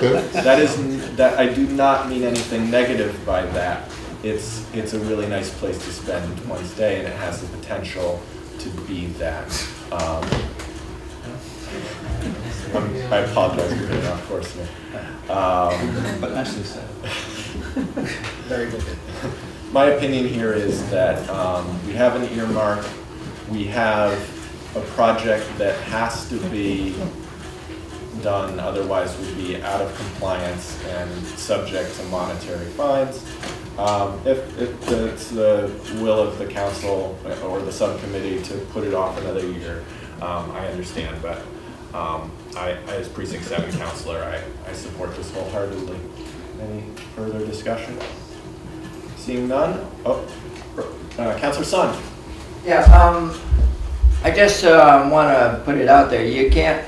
C: that I do not mean anything negative by that. It's a really nice place to spend one's day, and it has the potential to be that. I apologize for getting off course here.
D: But nicely said.
G: Very good.
C: My opinion here is that we have an earmark. We have a project that has to be done, otherwise we'd be out of compliance and subject to monetary fines. If it's the will of the council or the subcommittee to put it off another year, I understand, but I, as Precinct 7 counselor, I support this wholeheartedly. Any further discussion? Seeing none? Oh, Councilor Sun.
N: Yeah, I just want to put it out there. You can't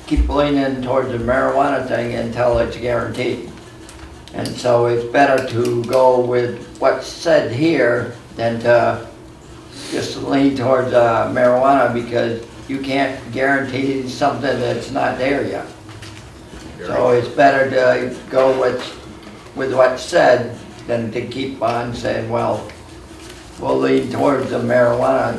N: keep leaning towards the marijuana thing until it's guaranteed. And so it's better to go with what's said here than to just lean towards marijuana, because you can't guarantee something that's not there yet. So it's better to go with what's said than to keep on saying, well, we'll lean towards the marijuana,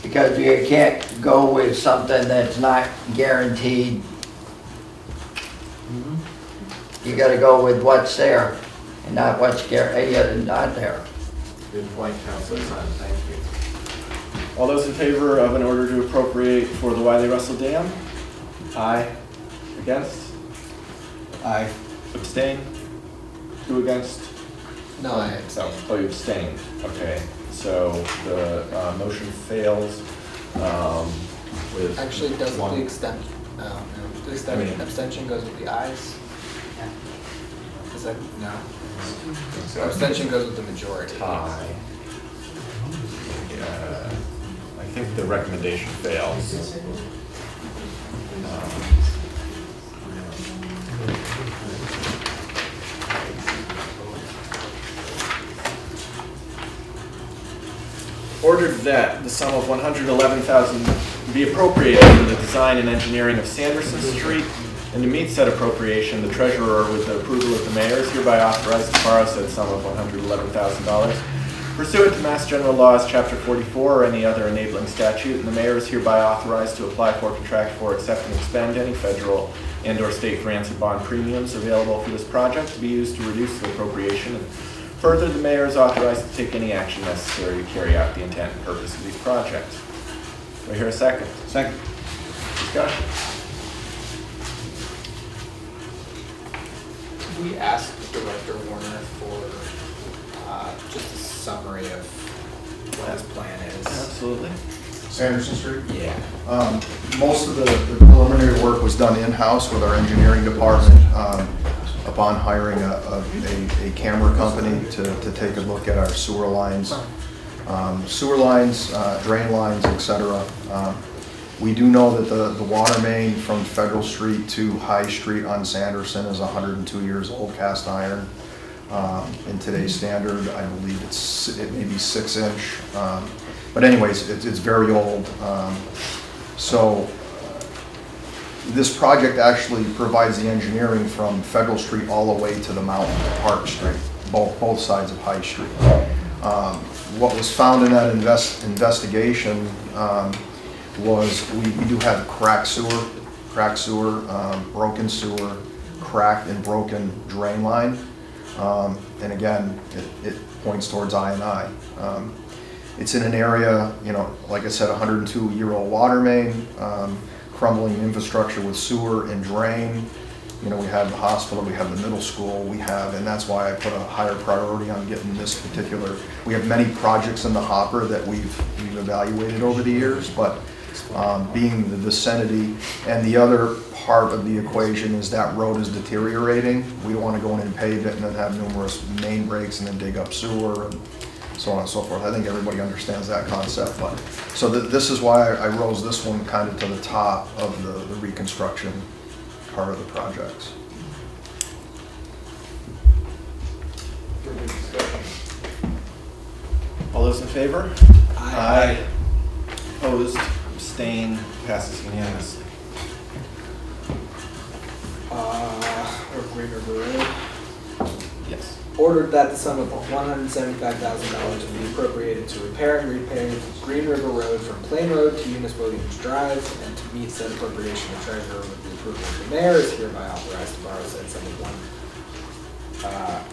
N: because you can't go with something that's not guaranteed. You gotta go with what's there and not what's guaranteed not there.
C: Good point, Councilor Sun. Thank you. All those in favor of an order to appropriate for the Wiley Russell Dam? Aye. Against?
D: Aye.
C: Abstain? Two against?
G: No, I abstain.
C: Oh, you abstained. Okay. So the motion fails with
G: Actually, doesn't
C: one.
G: the extent, no, the abstention goes with the ayes. Because Second, no. So abstention goes with the majority.
C: Tie. Yeah, I think the recommendation fails. Ordered that the sum of $111,000 be appropriated for the design and engineering of Sanderson Street, and to meet said appropriation, the treasurer, with the approval of the mayor, is hereby authorized to borrow said sum of $111,000 pursuant to Mass General Laws, Chapter 44, or any other enabling statute, and the mayor is hereby authorized to apply for, contract for, accept, and expend any federal and/or state grants or bond premiums available for this project to be used to reduce the appropriation. And further, the mayor is authorized to take any action necessary to carry out the intent and purpose of these projects. Do I hear a second?
D: Second.
C: Discussion.
G: We asked Director Warner for just a summary of what his plan is.
C: Absolutely.
M: Sanderson Street?
G: Yeah.
M: Most of the preliminary work was done in-house with our engineering department upon hiring a camera company to take a look at our sewer lines, drain lines, etc. We do know that the water main from Federal Street to High Street on Sanderson is 102 years old, cast iron. In today's standard, I believe it may be 6-inch. But anyways, it's very old. This project actually provides the engineering from Federal Street all the way to the mountain to Park Street, both sides of High Street. What was found in that investigation was we do have cracked sewer, broken sewer, cracked and broken drain line. And again, it points towards I&I. It's in an area, like I said, 102-year-old water main, crumbling infrastructure with sewer and drain. We have the hospital, we have the middle school, and that's why I put a higher priority on getting this particular. We have many projects in the hopper that we've evaluated over the years, but being the vicinity, and the other part of the equation is that road is deteriorating. We don't want to go in and pave it and then have numerous main breaks and then dig up sewer and so on and so forth. I think everybody understands that concept. But so this is why I rose this one kind of to the top of the reconstruction part of the projects.
C: All those in favor?
G: Aye.
C: Opposed? Abstained? Passes unanimously.
G: Or Green River Road.
C: Yes.
G: Ordered that the sum of $175,000 be appropriated to repair and repave Green River Road from Plain Road to Eunice Williams Drive, and to meet said appropriation, the treasurer, with the approval of the mayor, is hereby authorized to borrow said sum of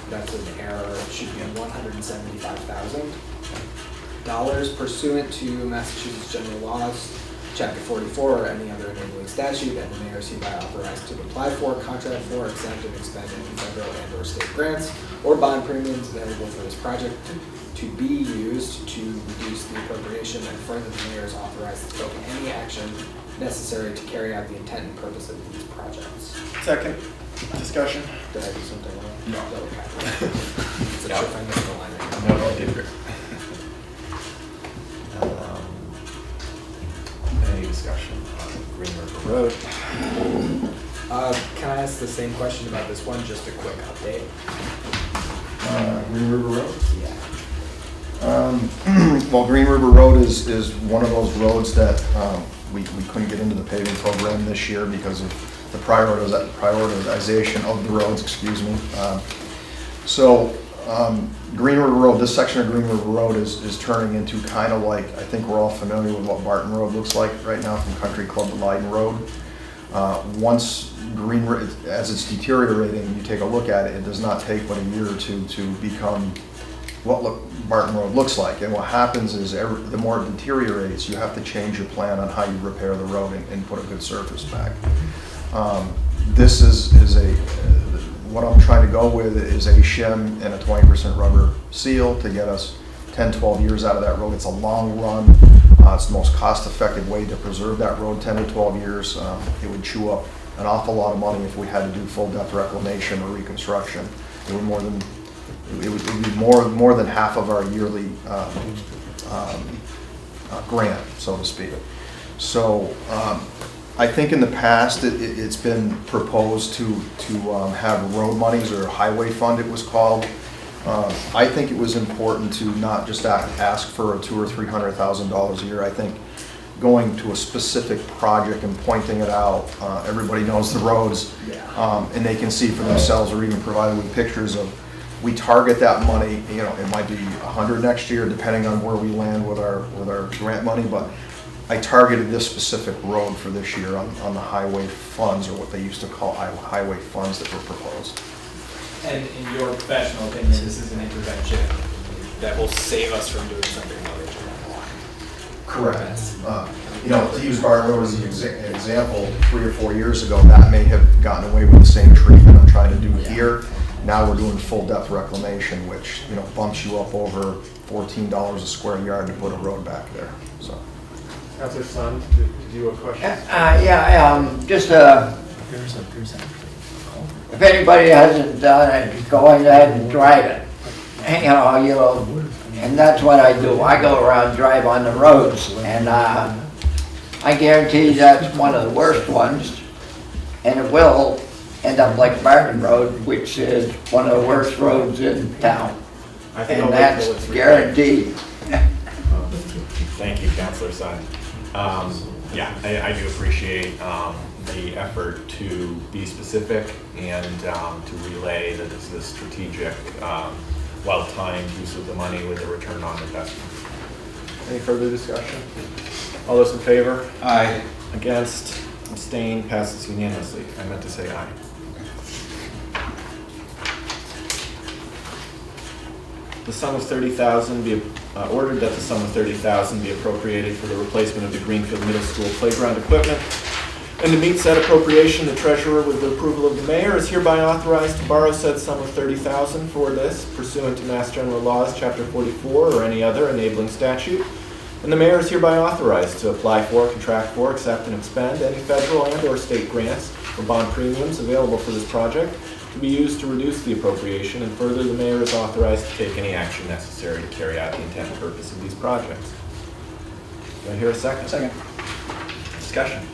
G: that's an error. It should be $175,000 pursuant to Massachusetts General Laws, Chapter 44, or any other enabling statute, and the mayor is hereby authorized to apply for, contract for, accept, and expend any federal and/or state grants or bond premiums available for this project to be used to reduce the appropriation, and further, the mayor is authorized to take any action necessary to carry out the intent and purpose of these projects.
C: Second. Discussion?
G: Did I do something wrong?
C: No.
G: Okay. So if I missed the line right now.
C: No, you did great. Any discussion on Green River Road?
G: Can I ask the same question about this one? Just a quick update.
M: Green River Road?
G: Yeah.
M: Well, Green River Road is one of those roads that we couldn't get into the paving program this year because of the prioritization of the roads, excuse me. Green River Road, this section of Green River Road is turning into kind of like, I think we're all familiar with what Barton Road looks like right now from Country Club to Leiden Road. Once as it's deteriorating, you take a look at it, it does not take but a year or two to become what Barton Road looks like. And what happens is the more it deteriorates, you have to change your plan on how you repair the road and put a good surface back. This is what I'm trying to go with is a shim and a 20% rubber seal to get us 10, 12 years out of that road. It's a long run. It's the most cost-effective way to preserve that road 10 to 12 years. It would chew up an awful lot of money if we had to do full depth reclamation or reconstruction. It would more than, it would be more than half of our yearly grant, so to speak. So I think in the past, it's been proposed to have road monies, or highway fund it was called. I think it was important to not just ask for $200,000 or $300,000 a year. I think going to a specific project and pointing it out, everybody knows the roads, and they can see for themselves, or even provided with pictures of, we target that money, you know, it might be 100 next year, depending on where we land with our grant money, but I targeted this specific road for this year on the highway funds, or what they used to call highway funds that were proposed.
G: And in your professional opinion, this is an intervention that will save us from doing something other.
M: Correct. You know, to use Barton Road as an example, 3 or 4 years ago, that may have gotten away with the same treatment I'm trying to do here. Now we're doing full depth reclamation, which, you know, bumps you up over $14 a square yard to put a road back there. So.
C: Councilor Sun, did you have a question?
N: Just if anybody hasn't done it, go ahead and drive it. You know, and that's what I do. I go around, drive on the roads, and I guarantee that's one of the worst ones, and it will end up like Barton Road, which is one of the worst roads in town. And that's guaranteed.
C: Thank you, Councilor Sun. Yeah, I do appreciate the effort to be specific and to relay that this is a strategic, well-timed use of the money with a return on investment. Any further discussion? All those in favor?
D: Aye.
C: Against? Abstain? Passes unanimously. I meant to say aye. The sum of $30,000 be ordered that the sum of $30,000 be appropriated for the replacement of the Greenfield Middle School playground equipment. And to meet said appropriation, the treasurer, with the approval of the mayor, is hereby authorized to borrow said sum of $30,000 for this pursuant to Mass General Laws, Chapter 44, or any other enabling statute. And the mayor is hereby authorized to apply for, contract for, accept, and expend any federal and/or state grants or bond premiums available for this project to be used to reduce the appropriation, and further, the mayor is authorized to take any action necessary to carry out the intent and purpose of these projects. Do I hear a second?
D: Second.
C: Discussion.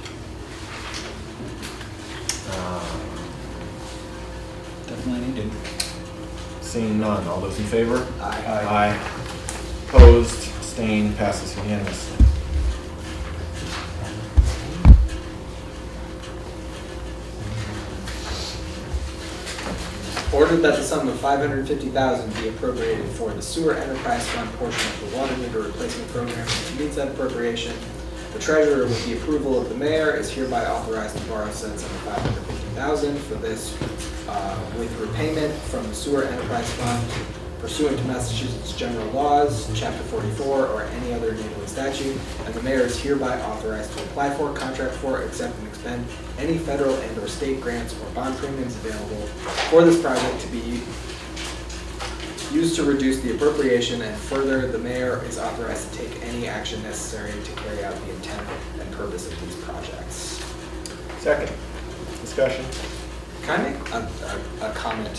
D: Definitely needed.
C: Seeing none, all those in favor?
D: Aye.
C: Aye. Opposed, abstained, passes unanimously.
G: Ordered that the sum of $550,000 be appropriated for the sewer enterprise fund portion of the water meter replacement program. To meet that appropriation, the treasurer, with the approval of the mayor, is hereby authorized to borrow said sum of $550,000 for this with repayment from the sewer enterprise fund pursuant to Massachusetts General Laws, Chapter 44, or any other enabling statute, and the mayor is hereby authorized to apply for, contract for, accept, and expend any federal and/or state grants or bond premiums available for this project to be used to reduce the appropriation, and further, the mayor is authorized to take any action necessary to carry out the intent and purpose of these projects.
C: Second. Discussion.
G: Can I make a comment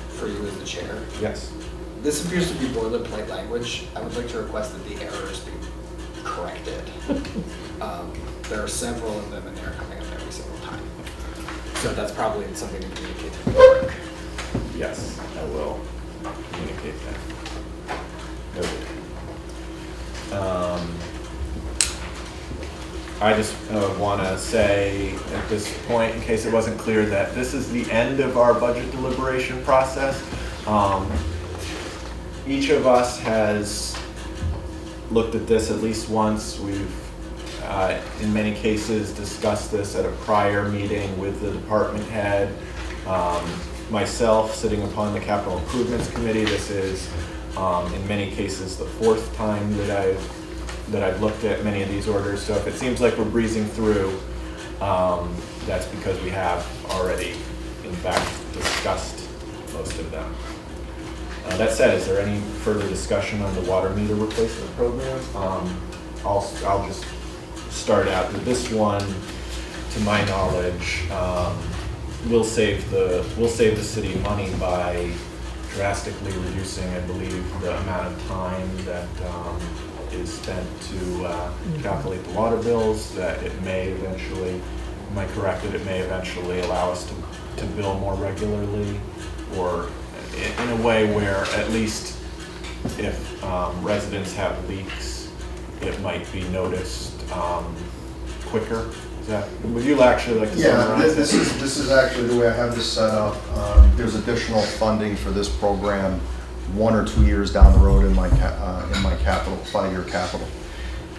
G: for you as the chair?
C: Yes.
G: This appears to be boilerplate language. I would like to request that the errors be corrected. There are several of them, and they're coming up every single time. So that's probably something to communicate to the clerk.
C: Yes, I will communicate that. Noted. I just want to say at this point, in case it wasn't clear, that this is the end of our budget deliberation process. Each of us has looked at this at least once. We've, in many cases, discussed this at a prior meeting with the department head. Myself, sitting upon the Capital Improvements Committee, this is, in many cases, the fourth time that I've looked at many of these orders. So if it seems like we're breezing through, that's because we have already, in fact, discussed most of them. That said, is there any further discussion on the water meter replacement program? I'll just start out with this one. To my knowledge, we'll save the city money by drastically reducing, I believe, the amount of time that is spent to calculate the water bills, that it may eventually, am I correct, that it may eventually allow us to bill more regularly, or in a way where at least if residents have leaks, it might be noticed quicker? Is that, would you actually like to summarize
M: this is actually the way I have this set up. There's additional funding for this program 1 or 2 years down the road in my capital, 5-year capital.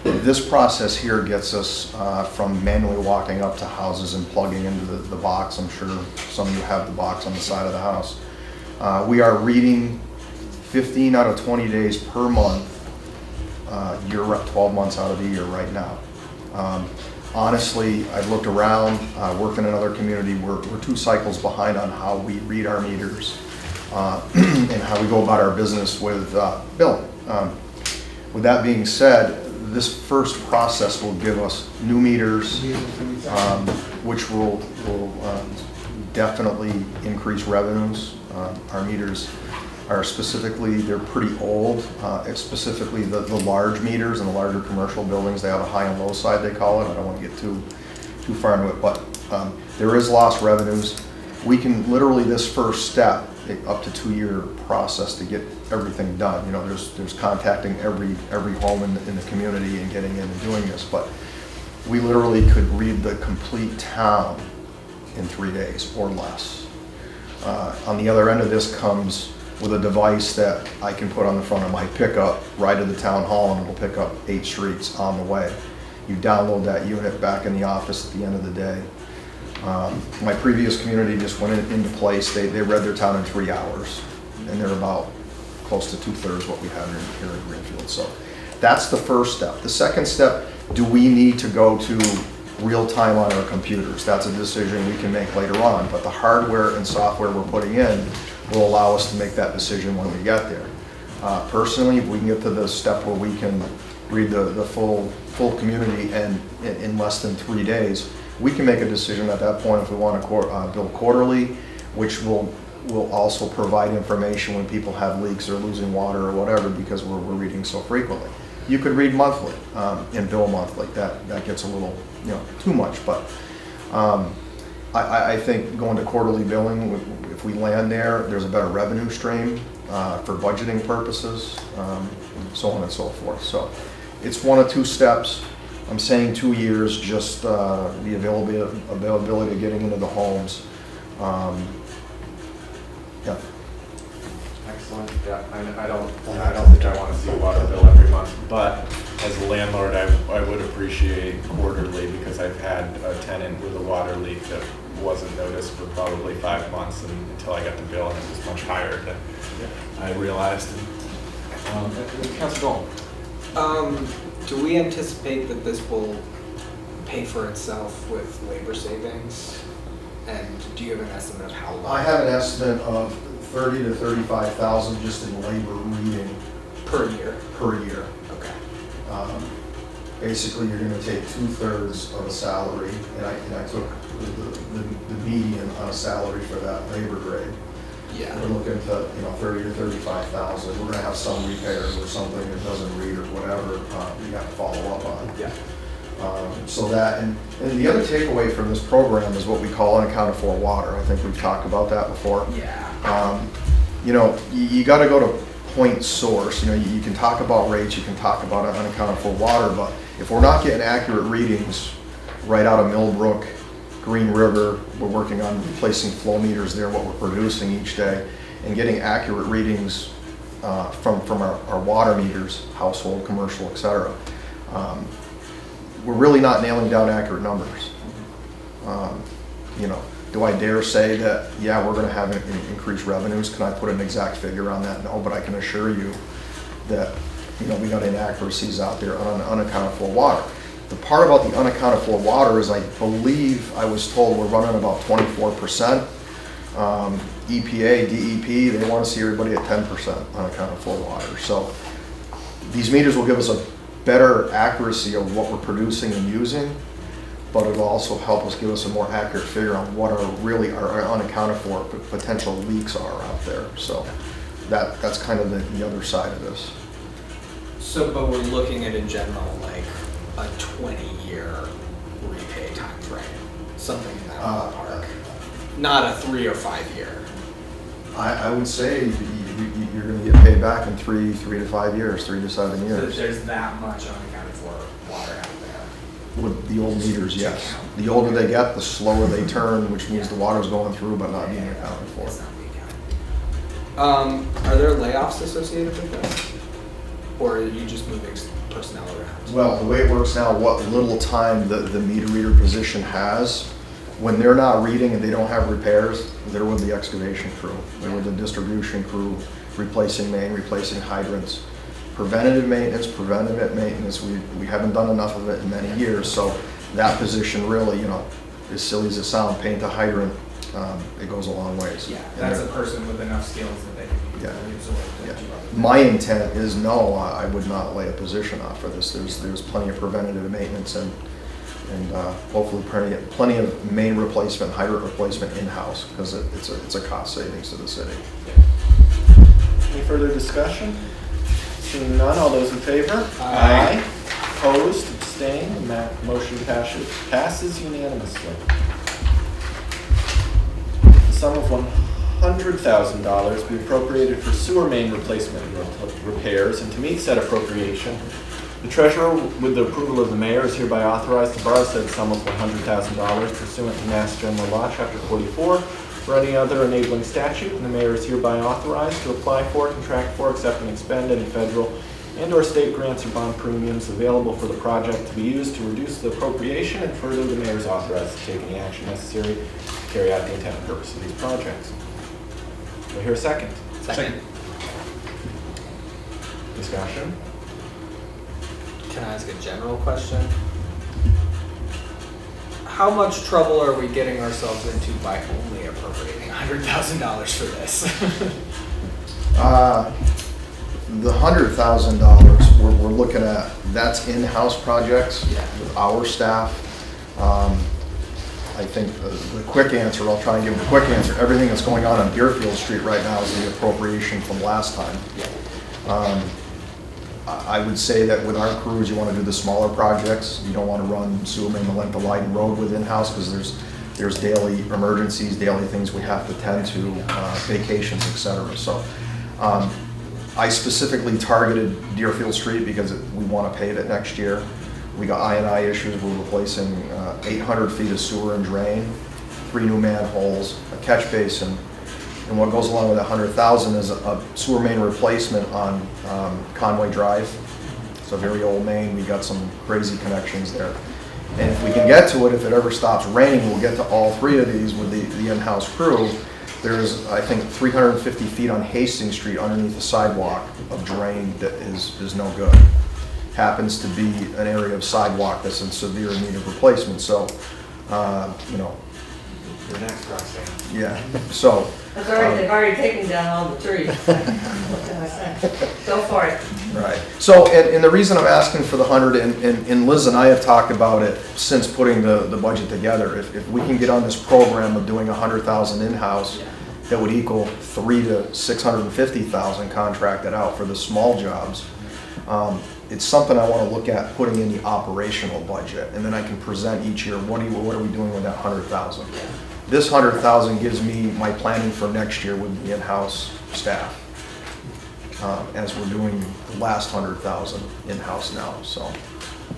M: This process here gets us from manually walking up to houses and plugging into the box. I'm sure some of you have the box on the side of the house. We are reading 15 out of 20 days per month, 12 months out of the year right now. Honestly, I've looked around, worked in another community, we're 2 cycles behind on how we read our meters and how we go about our business with billing. With that being said, this first process will give us new meters, which will definitely increase revenues. Our meters are specifically, they're pretty old, specifically the large meters in the larger commercial buildings. They have a high and low side, they call it. I don't want to get too far into it, but there is lost revenues. We can literally, this first step, up to 2-year process to get everything done. You know, there's contacting every home in the community and getting in and doing this, but we literally could read the complete town in 3 days or less. On the other end of this comes with a device that I can put on the front of my pickup, right to the town hall, and it'll pick up 8 streets on the way. You download that unit back in the office at the end of the day. My previous community just went into place. They read their town in 3 hours, and they're about close to 2/3 what we have here in Greenfield. So that's the first step. The second step, do we need to go to real time on our computers? That's a decision we can make later on, but the hardware and software we're putting in will allow us to make that decision when we get there. Personally, if we can get to the step where we can read the full community and in less than 3 days, we can make a decision at that point if we want to bill quarterly, which will also provide information when people have leaks or losing water or whatever, because we're reading so frequently. You could read monthly and bill monthly. That gets a little, too much, but I think going to quarterly billing, if we land there, there's a better revenue stream for budgeting purposes, so on and so forth. So it's 1 or 2 steps. I'm saying 2 years, just the availability of getting into the homes. Yeah.
C: Excellent. Yeah, I don't think I want to see a water bill every month, but as a landlord, I would appreciate quarterly, because I've had a tenant with a water leak that wasn't noticed for probably 5 months, and until I got the bill, and it was much higher than I realized. Councilor Gold.
G: Do we anticipate that this will pay for itself with labor savings? And do you have an estimate of how long?
M: I have an estimate of 30 to 35,000 just in labor reading
G: per year.
M: Per year.
G: Okay.
M: Basically, you're going to take 2/3 of a salary, and I took the median on a salary for that labor grade.
G: Yeah.
M: We're looking to 30 to 35,000. We're going to have some repairs or something that doesn't read or whatever we have to follow up on.
G: Yeah.
M: So that, and the other takeaway from this program is what we call unaccounted for water. I think we've talked about that before.
G: Yeah.
M: You got to go to point source. You can talk about rates, you can talk about unaccounted for water, but if we're not getting accurate readings right out of Millbrook, Green River, we're working on replacing flow meters there, what we're producing each day, and getting accurate readings from our water meters, household, commercial, etc. We're really not nailing down accurate numbers. Do I dare say that, yeah, we're going to have increased revenues? Can I put an exact figure on that? No, but I can assure you that we got inaccuracies out there on unaccounted for water. The part about the unaccounted for water is, I believe I was told we're running about 24%. EPA, DEP, they want to see everybody at 10% unaccounted for water. So these meters will give us a better accuracy of what we're producing and using, but it'll also help us give us a more accurate figure on what our unaccounted for potential leaks are out there. So that's kind of the other side of this.
G: So, but we're looking at in general like a 20-year repay time frame, something in that ballpark. Not a 3 or 5 year.
M: I would say you're going to get paid back in 3 to 5 years, 3 to 7
G: So
M: years.
G: there's that much unaccounted for water out there.
M: With the old meters, yes. The older they get, the slower they turn, which means the water's going through but not being accounted for.
G: It's not being counted. Are there layoffs associated with this? Or are you just moving personnel around?
M: Well, the way it works now, what little time the meter reader position has, when they're not reading and they don't have repairs, they're with the excavation crew. They're with the distribution crew, replacing main, replacing hydrants. Preventative maintenance, we haven't done enough of it in many years, so that position really, as silly as it sounds, paint a hydrant, it goes a long ways.
G: Yeah,
M: And
G: that's
M: they're-
G: a person with enough skills that they can be
M: Yeah.
G: reabsorbed to
M: Yeah.
G: do other things.
M: My intent is no, I would not lay a position out for this. There's plenty of preventative maintenance and hopefully plenty of main replacement, hydrant replacement in-house, because it's a cost savings to the city.
C: Any further discussion? Seeing none, all those in favor?
G: Aye.
C: Opposed, abstained, motion passes unanimously. The sum of $100,000 be appropriated for sewer main replacement and repairs, and to meet said appropriation, the treasurer, with the approval of the mayor, is hereby authorized to borrow said sum of $100,000 pursuant to Mass General Law, Chapter 44, or any other enabling statute, and the mayor is hereby authorized to apply for, contract for, accept, and expend any federal and/or state grants or bond premiums available for the project to be used to reduce the appropriation, and further, the mayor is authorized to take any action necessary to carry out the intent and purpose of these projects. Do I hear a second?
G: Second.
C: Discussion?
G: Can I ask a general question? How much trouble are we getting ourselves into by only appropriating $100,000 for this?
M: The $100,000 we're looking at, that's in-house projects with our staff. I think the quick answer, I'll try and give the quick answer, everything that's going on Deerfield Street right now is the appropriation from last time. I would say that with our crews, you want to do the smaller projects. You don't want to run sewer main the length of Lyden Road with in-house, because there's daily emergencies, daily things we have to tend to, vacations, etc. So I specifically targeted Deerfield Street because we want to pave it next year. We got I&I issues. We're replacing 800 feet of sewer and drain, 3 new manholes, a catch basin. And what goes along with that $100,000 is a sewer main replacement on Conway Drive. It's a very old main. We got some crazy connections there. And if we can get to it, if it ever stops raining, we'll get to all 3 of these with the in-house crew. There's, I think, 350 feet on Hastings Street underneath the sidewalk of drain that is no good. Happens to be an area of sidewalk that's in severe need of replacement. So,
C: Your next question.
M: yeah. So.
O: They've already taken down all the trees. What can I say? Go for it.
M: Right. So, and the reason I'm asking for the 100, and Liz and I have talked about it since putting the budget together. If we can get on this program of doing 100,000 in-house, that would equal 300,000 to 650,000 contracted out for the small jobs. It's something I want to look at putting in the operational budget, and then I can present each year what are we doing with that 100,000. This 100,000 gives me my planning for next year with the in-house staff, as we're doing the last 100,000 in-house now. So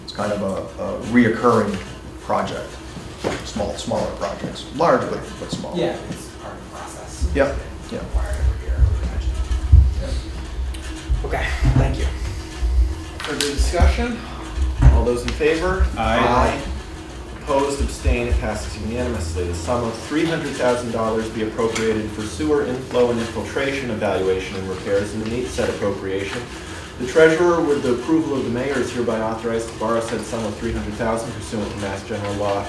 M: it's kind of a reoccurring project, smaller projects, largely, but small.
G: Yeah, it's part of the process.
M: Yep. Yeah.
G: Required every year, I would imagine. Okay, thank you.
C: Further discussion? All those in favor?
D: Aye.
C: Opposed, abstained, it passes unanimously. The sum of $300,000 be appropriated for sewer inflow and infiltration evaluation and repairs, and to meet said appropriation, the treasurer, with the approval of the mayor, is hereby authorized to borrow said sum of $300,000 pursuant to Mass General Law,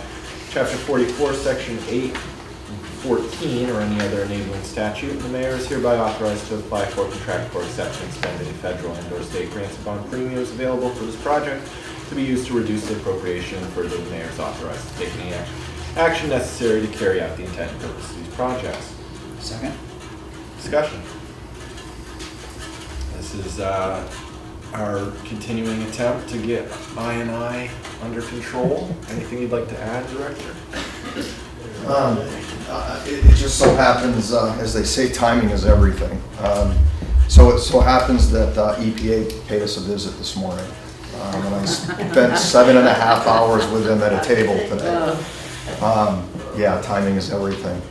C: Chapter 44, Section 814, or any other enabling statute. And the mayor is hereby authorized to apply for, contract for, accept, and expend any federal and/or state grants and bond premiums available for this project to be used to reduce the appropriation, and further, the mayor is authorized to take any action necessary to carry out the intent and purpose of these projects.
D: Second.
C: Discussion. This is our continuing attempt to get I&I under control. Anything you'd like to add, Director?
M: It just so happens, as they say, timing is everything. So it so happens that EPA paid us a visit this morning. And I spent 7.5 hours with them at a table today. Yeah, timing is everything.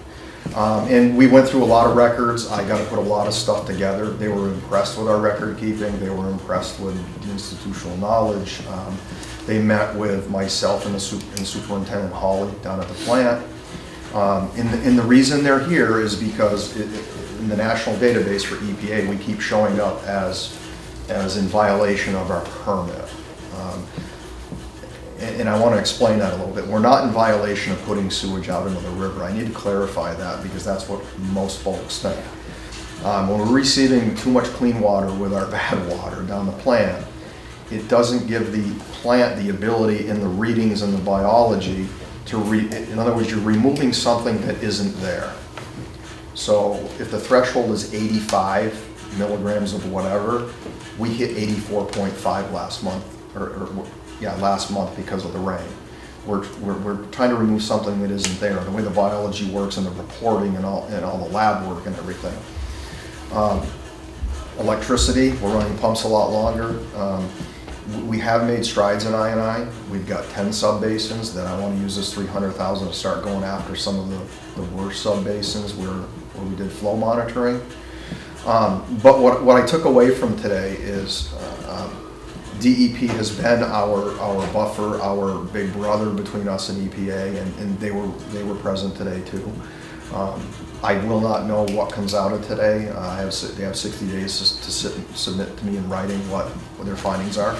M: And we went through a lot of records. I got to put a lot of stuff together. They were impressed with our record keeping. They were impressed with the institutional knowledge. They met with myself and Superintendent Hawley down at the plant. And the reason they're here is because in the national database for EPA, we keep showing up as in violation of our permit. And I want to explain that a little bit. We're not in violation of putting sewage out into the river. I need to clarify that because that's what most folks think. When we're receiving too much clean water with our bad water down the plant, it doesn't give the plant the ability in the readings and the biology to in other words, you're removing something that isn't there. So if the threshold is 85 milligrams of whatever, we hit 84.5 last month, last month because of the rain. We're trying to remove something that isn't there. The way the biology works and the reporting and all the lab work and everything. Electricity, we're running pumps a lot longer. We have made strides in I&I. We've got 10 subbasins that I want to use this 300,000 to start going after some of the worst subbasins where we did flow monitoring. But what I took away from today is DEP has been our buffer, our big brother between us and EPA, and they were present today too. I will not know what comes out of today. They have 60 days to submit to me in writing what their findings are.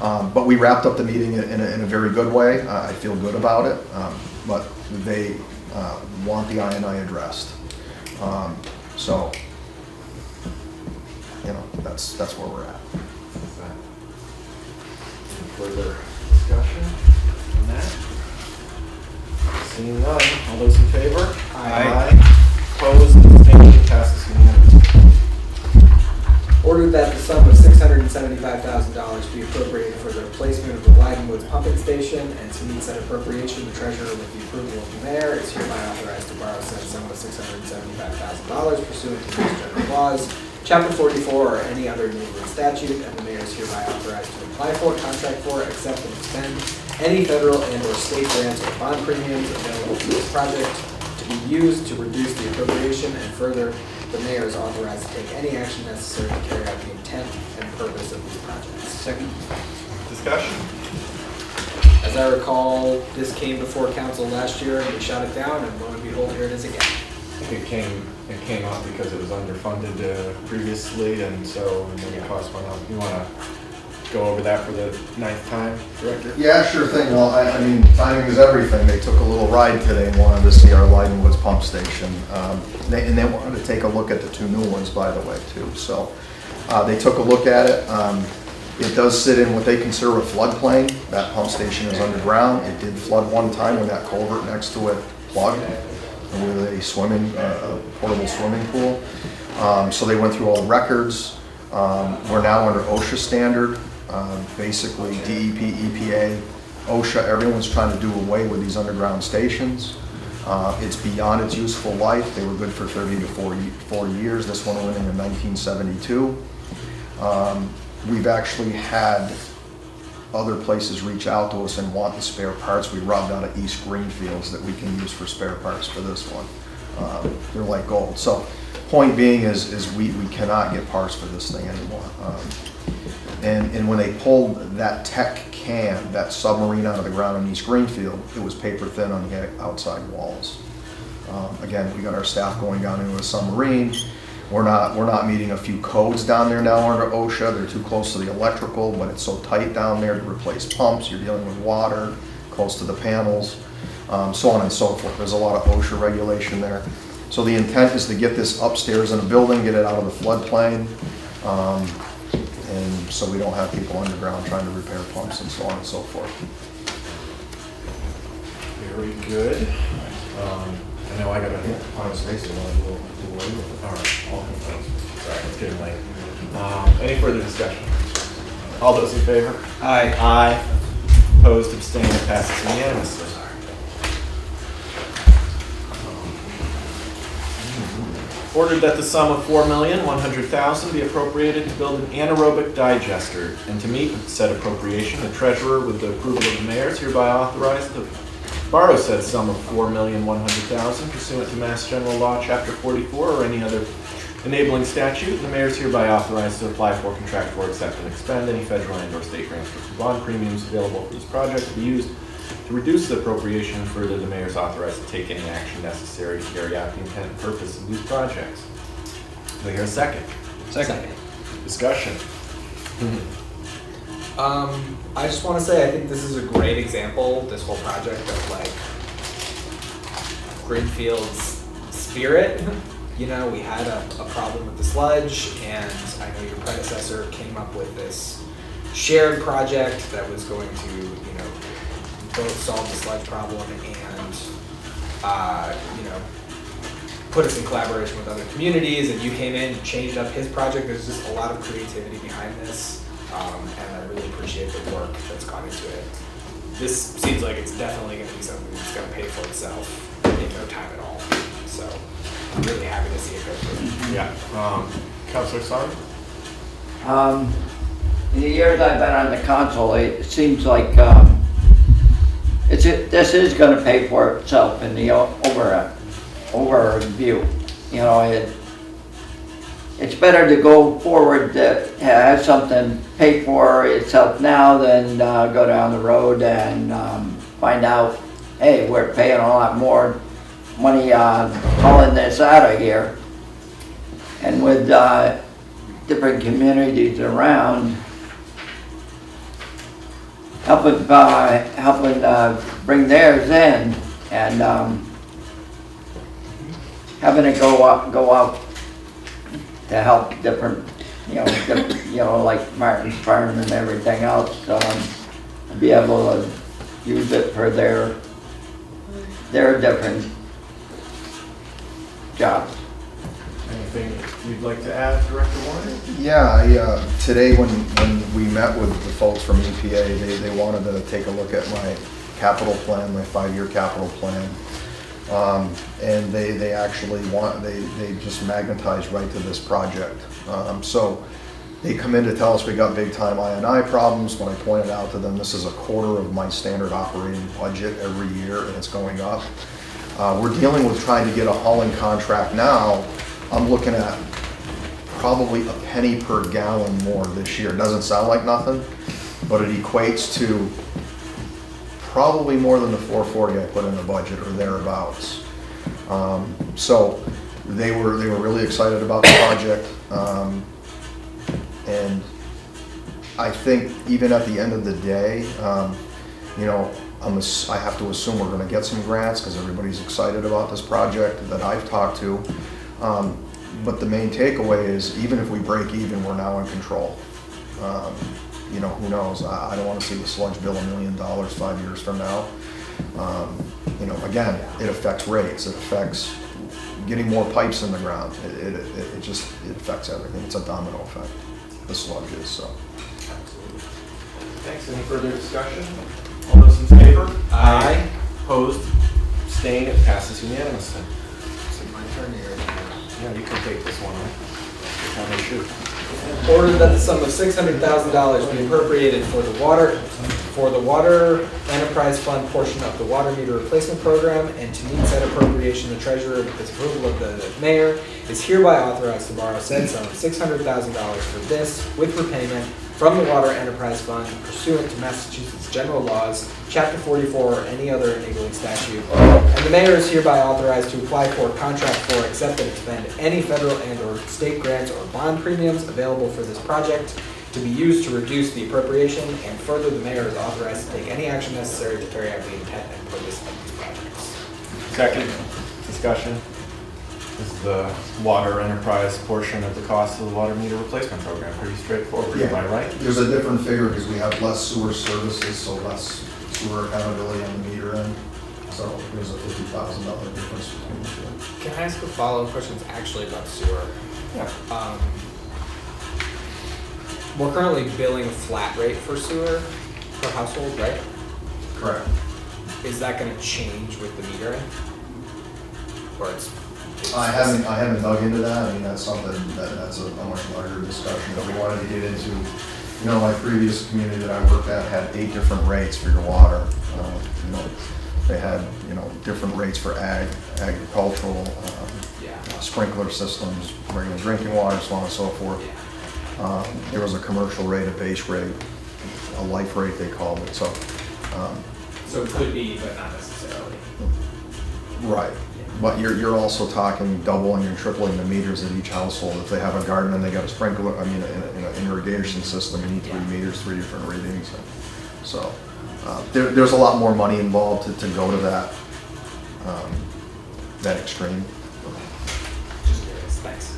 M: But we wrapped up the meeting in a very good way. I feel good about it. But they want the I&I addressed. So, that's where we're at.
C: Further discussion on that? Seeing none, all those in favor? Aye. Opposed, abstaining, passes unanimously.
G: Ordered that the sum of $675,000 be appropriated for the replacement of the Wyden Woods pumping station, and to meet said appropriation, the treasurer, with the approval of the mayor, is hereby authorized to borrow said sum of $675,000 pursuant to these general laws, Chapter 44, or any other New England statute, and the mayor is hereby authorized to apply for, contract for, accept, and expend any federal and/or state grants or bond premiums available for this project to be used to reduce the appropriation, and further, the mayor is authorized to take any action necessary to carry out the intent and purpose of these projects.
C: Second. Discussion?
G: As I recall, this came before council last year and we shot it down, and lo and behold, here it is again.
C: I think it came up because it was underfunded previously, and then the cost went up. You want to go over that for the 9th time, Director?
M: Yeah, sure thing. Well, I mean, timing is everything. They took a little ride today and wanted to see our Wyden Woods pump station. They wanted to take a look at the 2 new ones, by the way, too. So they took a look at it. It does sit in what they consider a floodplain. That pump station is underground. It did flood one time when that culvert next to it plugged with a portable swimming pool. So they went through all the records. We're now under OSHA standard. Basically, DEP, EPA, OSHA, everyone's trying to do away with these underground stations. It's beyond its useful life. They were good for 30 to 40 years. This one went in 1972. We've actually had other places reach out to us and want the spare parts we robbed out of East Greenfields that we can use for spare parts for this one. They're like gold. So point being is we cannot get parts for this thing anymore. And when they pulled that tech can, that submarine out of the ground in East Greenfield, it was paper thin on the outside walls. Again, we got our staff going down into a submarine. We're not meeting a few codes down there now under OSHA. They're too close to the electrical, but it's so tight down there to replace pumps. You're dealing with water, close to the panels, so on and so forth. There's a lot of OSHA regulation there. So the intent is to get this upstairs in a building, get it out of the floodplain, and so we don't have people underground trying to repair pumps and so on and so forth.
C: Very good. I know I got a honest face. All right. Sorry, it's getting late. Any further discussion? All those in favor?
D: Aye.
C: Aye. Opposed, abstained, it passes unanimously. Ordered that the sum of $4,100,000 be appropriated to build an anaerobic digester, and to meet with said appropriation, the treasurer, with the approval of the mayor, is hereby authorized to borrow said sum of $4,100,000 pursuant to Mass General Law, Chapter 44, or any other enabling statute. And the mayor is hereby authorized to apply for, contract for, accept, and expend any federal and/or state grants for bond premiums available for this project to be used to reduce the appropriation. Further, the mayor is authorized to take any action necessary to carry out the intent and purpose of these projects. Do I hear a second?
G: Second.
C: Discussion.
G: I just want to say I think this is a great example, this whole project, of like Greenfield's spirit. You know, we had a problem with the sludge, and I know your predecessor came up with this shared project that was going to, you know, both solve the sludge problem and, you know, put us in collaboration with other communities. And you came in and changed up his project. There's just a lot of creativity behind this, and I really appreciate the work that's gone into it. This seems like it's definitely going to be something that's going to pay for itself in no time at all. So I'm really happy to see it go through.
C: Yeah. Councilor Song?
N: In the years I've been on the council, it seems like this is going to pay for itself in the overview. You know, it's better to go forward that has something pay for itself now than go down the road and find out, hey, we're paying a lot more money on hauling this out of here. And with different communities around, helping bring theirs in, and having it go out to help different, like Martin's Farm and everything else, be able to use it for their different jobs.
C: Anything you'd like to add, Director Warner?
M: Yeah, today when we met with the folks from EPA, they wanted to take a look at my capital plan, my 5-year capital plan. And they actually they just magnetized right to this project. So they come in to tell us we got big time I&I problems. When I pointed out to them, this is a quarter of my standard operating budget every year, and it's going up. We're dealing with trying to get a hauling contract now. I'm looking at probably a penny per gallon more this year. It doesn't sound like nothing, but it equates to probably more than the $440 I put in the budget or thereabouts. So they were really excited about the project, and I think even at the end of the day, I have to assume we're going to get some grants because everybody's excited about this project that I've talked to. But the main takeaway is, even if we break even, we're now in control. Who knows? I don't want to see the sludge bill $1 million 5 years from now. Again, it affects rates. It affects getting more pipes in the ground. It affects everything. It's a domino effect. The sludge is so.
C: Absolutely. Thanks. Any further discussion? All those in favor? Aye. Opposed? Abstained? It passes unanimously.
G: Is it my turn here?
C: Yeah, you can take this one, right? How they shoot.
G: Order that the sum of $600,000 be appropriated for the water enterprise fund portion of the water meter replacement program, and to meet said appropriation, the treasurer, with the approval of the mayor, is hereby authorized to borrow said sum of $600,000 for this, with repayment from the water enterprise fund pursuant to Massachusetts general laws, Chapter 44, or any other enabling statute. And the mayor is hereby authorized to apply for, contract for, accept, and expend any federal and/or state grants or bond premiums available for this project to be used to reduce the appropriation. And further, the mayor is authorized to take any action necessary to carry out the intent and purpose of these projects.
C: Second discussion. This is the water enterprise portion of the cost of the water meter replacement program. Pretty straightforward, am I right?
M: There's a different figure because we have less sewer services, so less sewer accountability on the meter end. So there's a $50,000 difference between the two.
G: Can I ask a follow-up question? It's actually about sewer.
M: Yeah.
G: we're currently billing a flat rate for sewer per household, right?
M: Correct.
G: Is that gonna change with the metering? Or it's
M: I haven't dug into that. I mean, that's something that's a much larger discussion that we wanted to get into. You know, my previous community that I worked at had 8 different rates for your water. You know, they had, you know, different rates for agricultural, sprinkler systems, regular drinking water, so on and so forth. There was a commercial rate, a base rate, a life rate they called it. So
G: it could be, but not necessarily.
M: Right. But you're also talking doubling and tripling the meters at each household. If they have a garden and they got a sprinkler, I mean, an irrigation system, you need 3 meters, 3 different readings. So there's a lot more money involved to go to that extreme.
G: Just curious, thanks.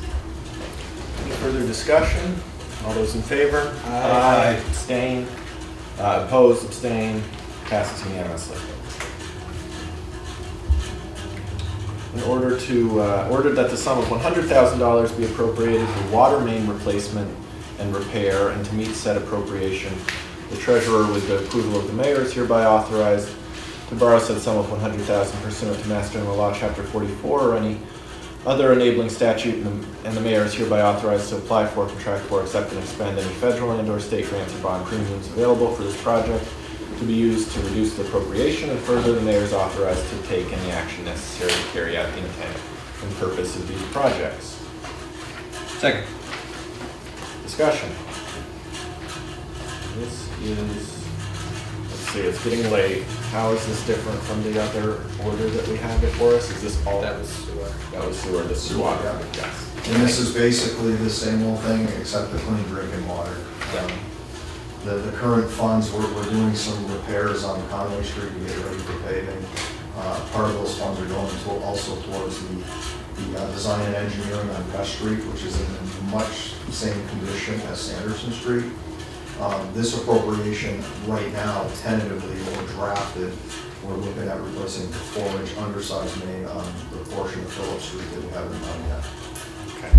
C: Any further discussion? All those in favor?
G: Aye.
C: Abstain? Opposed, abstain, passes unanimously. In order that the sum of $100,000 be appropriated for water main replacement and repair, and to meet said appropriation, the treasurer, with the approval of the mayor, is hereby authorized to borrow said sum of $100,000 pursuant to Mass General Law, Chapter 44, or any other enabling statute, and the mayor is hereby authorized to apply for, contract for, accept, and expend any federal and/or state grants or bond premiums available for this project to be used to reduce the appropriation, and further, the mayor is authorized to take any action necessary to carry out the intent and purpose of these projects.
G: Second.
C: Discussion. This is, let's see, it's getting late. How is this different from the other order that we had before us? Is this all?
G: That was sewer.
C: That was sewer, this is water, yes.
M: And this is basically the same old thing except the clean drinking water. The current funds, we're doing some repairs on Conway Street to get ready for paving. Part of those funds are going also towards the design and engineering on West Street, which is in much the same condition as Sanderson Street. This appropriation right now, tentatively or drafted, we're looking at replacing the 4-inch undersized main on the portion of Phillips Street that we haven't done yet.
C: Okay.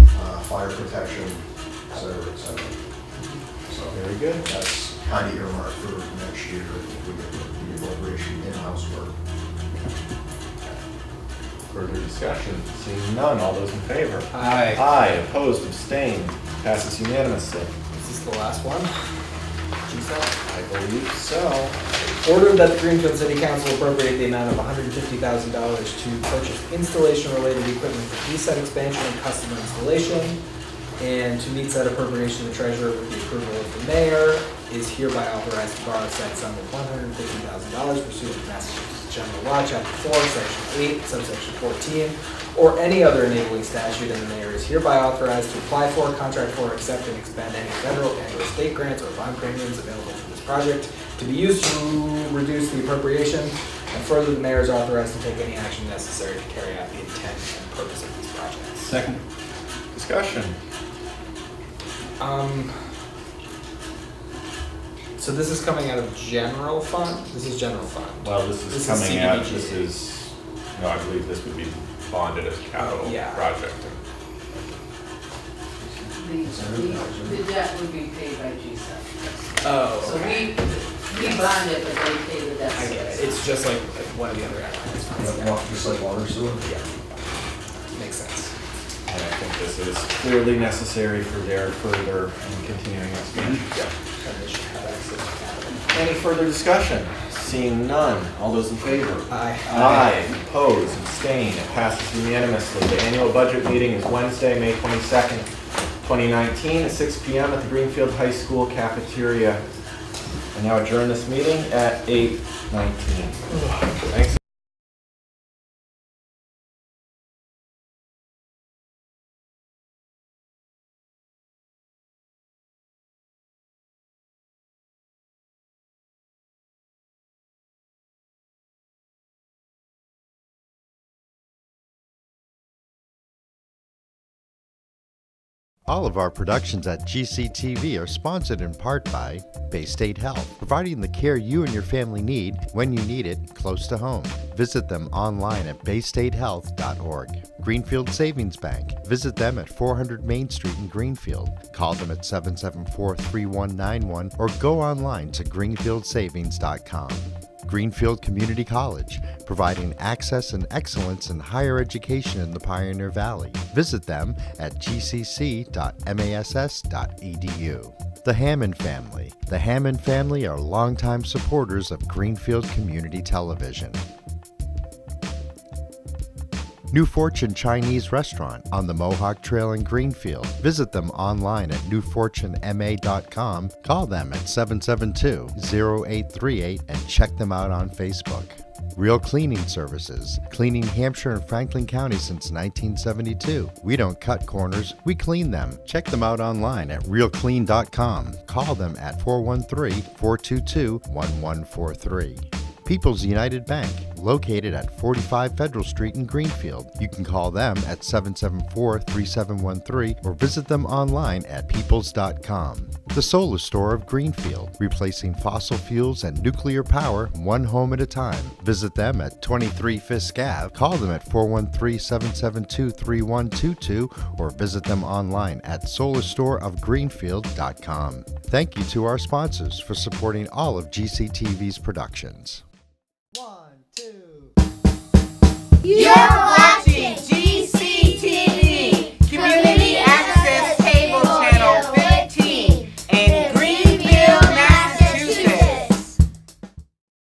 M: Fire protection, et cetera, et cetera. So
C: very good.
M: That's kind of earmarked for next year if we get the appropriation in-house work.
C: Further discussion? Seeing none, all those in favor?
G: Aye.
C: Aye, opposed, abstained, passes unanimously.
G: Is this the last one?
C: I believe so.
G: Ordered that the Greenfield City Council appropriate the amount of $150,000 to purchase installation-related equipment for ESET expansion and customer installation, and to meet said appropriation, the treasurer, with the approval of the mayor, is hereby authorized to borrow said sum of $150,000 pursuant to Massachusetts General Law, Chapter 4, Section 8, Subsection 14, or any other enabling statute, and the mayor is hereby authorized to apply for, contract for, accept, and expend any federal and/or state grants or bond premiums available for this project to be used to reduce the appropriation, and further, the mayor is authorized to take any action necessary to carry out the intent and purpose of these projects.
C: Second. Discussion.
G: So this is coming out of general fund? This is general fund.
C: Well, this is coming out, this is, no, I believe this would be bonded as a capital project.
I: The debt would be paid by GSEC.
G: Oh,
I: So
G: okay.
I: we bond it, but they pay the debt.
G: I get it. It's just like one of the other airlines funds.
M: Just like water sewer?
G: Yeah. Makes sense.
C: And I think this is clearly necessary for their further and continuing expansion.
G: And they should have access to capital.
C: Any further discussion? Seeing none, all those in favor?
G: Aye.
C: Aye, opposed, abstained, it passes unanimously. The annual budget meeting is Wednesday, May 22nd, 2019, at 6 p.m. at the Greenfield High School cafeteria. I now adjourn this meeting at 8:19. Thanks.
B: All of our productions at GCTV are sponsored in part by Bay State Health, providing the care you and your family need when you need it, close to home. Visit them online at baystatehealth.org. Greenfield Savings Bank. Visit them at 400 Main Street in Greenfield. Call them at 774-3191 or go online to greenfieldsavings.com. Greenfield Community College, providing access and excellence in higher education in the Pioneer Valley. Visit them at gcc.mass.edu. The Hammond Family. The Hammond family are longtime supporters of Greenfield Community Television. New Fortune Chinese Restaurant on the Mohawk Trail in Greenfield. Visit them online at newfortunema.com. Call them at 772-0838 and check them out on Facebook. Real Cleaning Services, cleaning Hampshire and Franklin County since 1972. We don't cut corners, we clean them. Check them out online at realclean.com. Call them at 413-422-1143. People's United Bank, located at 45 Federal Street in Greenfield. You can call them at 774-3713 or visit them online at peoples.com. The Solar Store of Greenfield, replacing fossil fuels and nuclear power one home at a time. Visit them at 23 Fisk Ave. Call them at 413-772-3122 or visit them online at solarstoreofgreenfield.com. Thank you to our sponsors for supporting all of GCTV's productions.
A: You're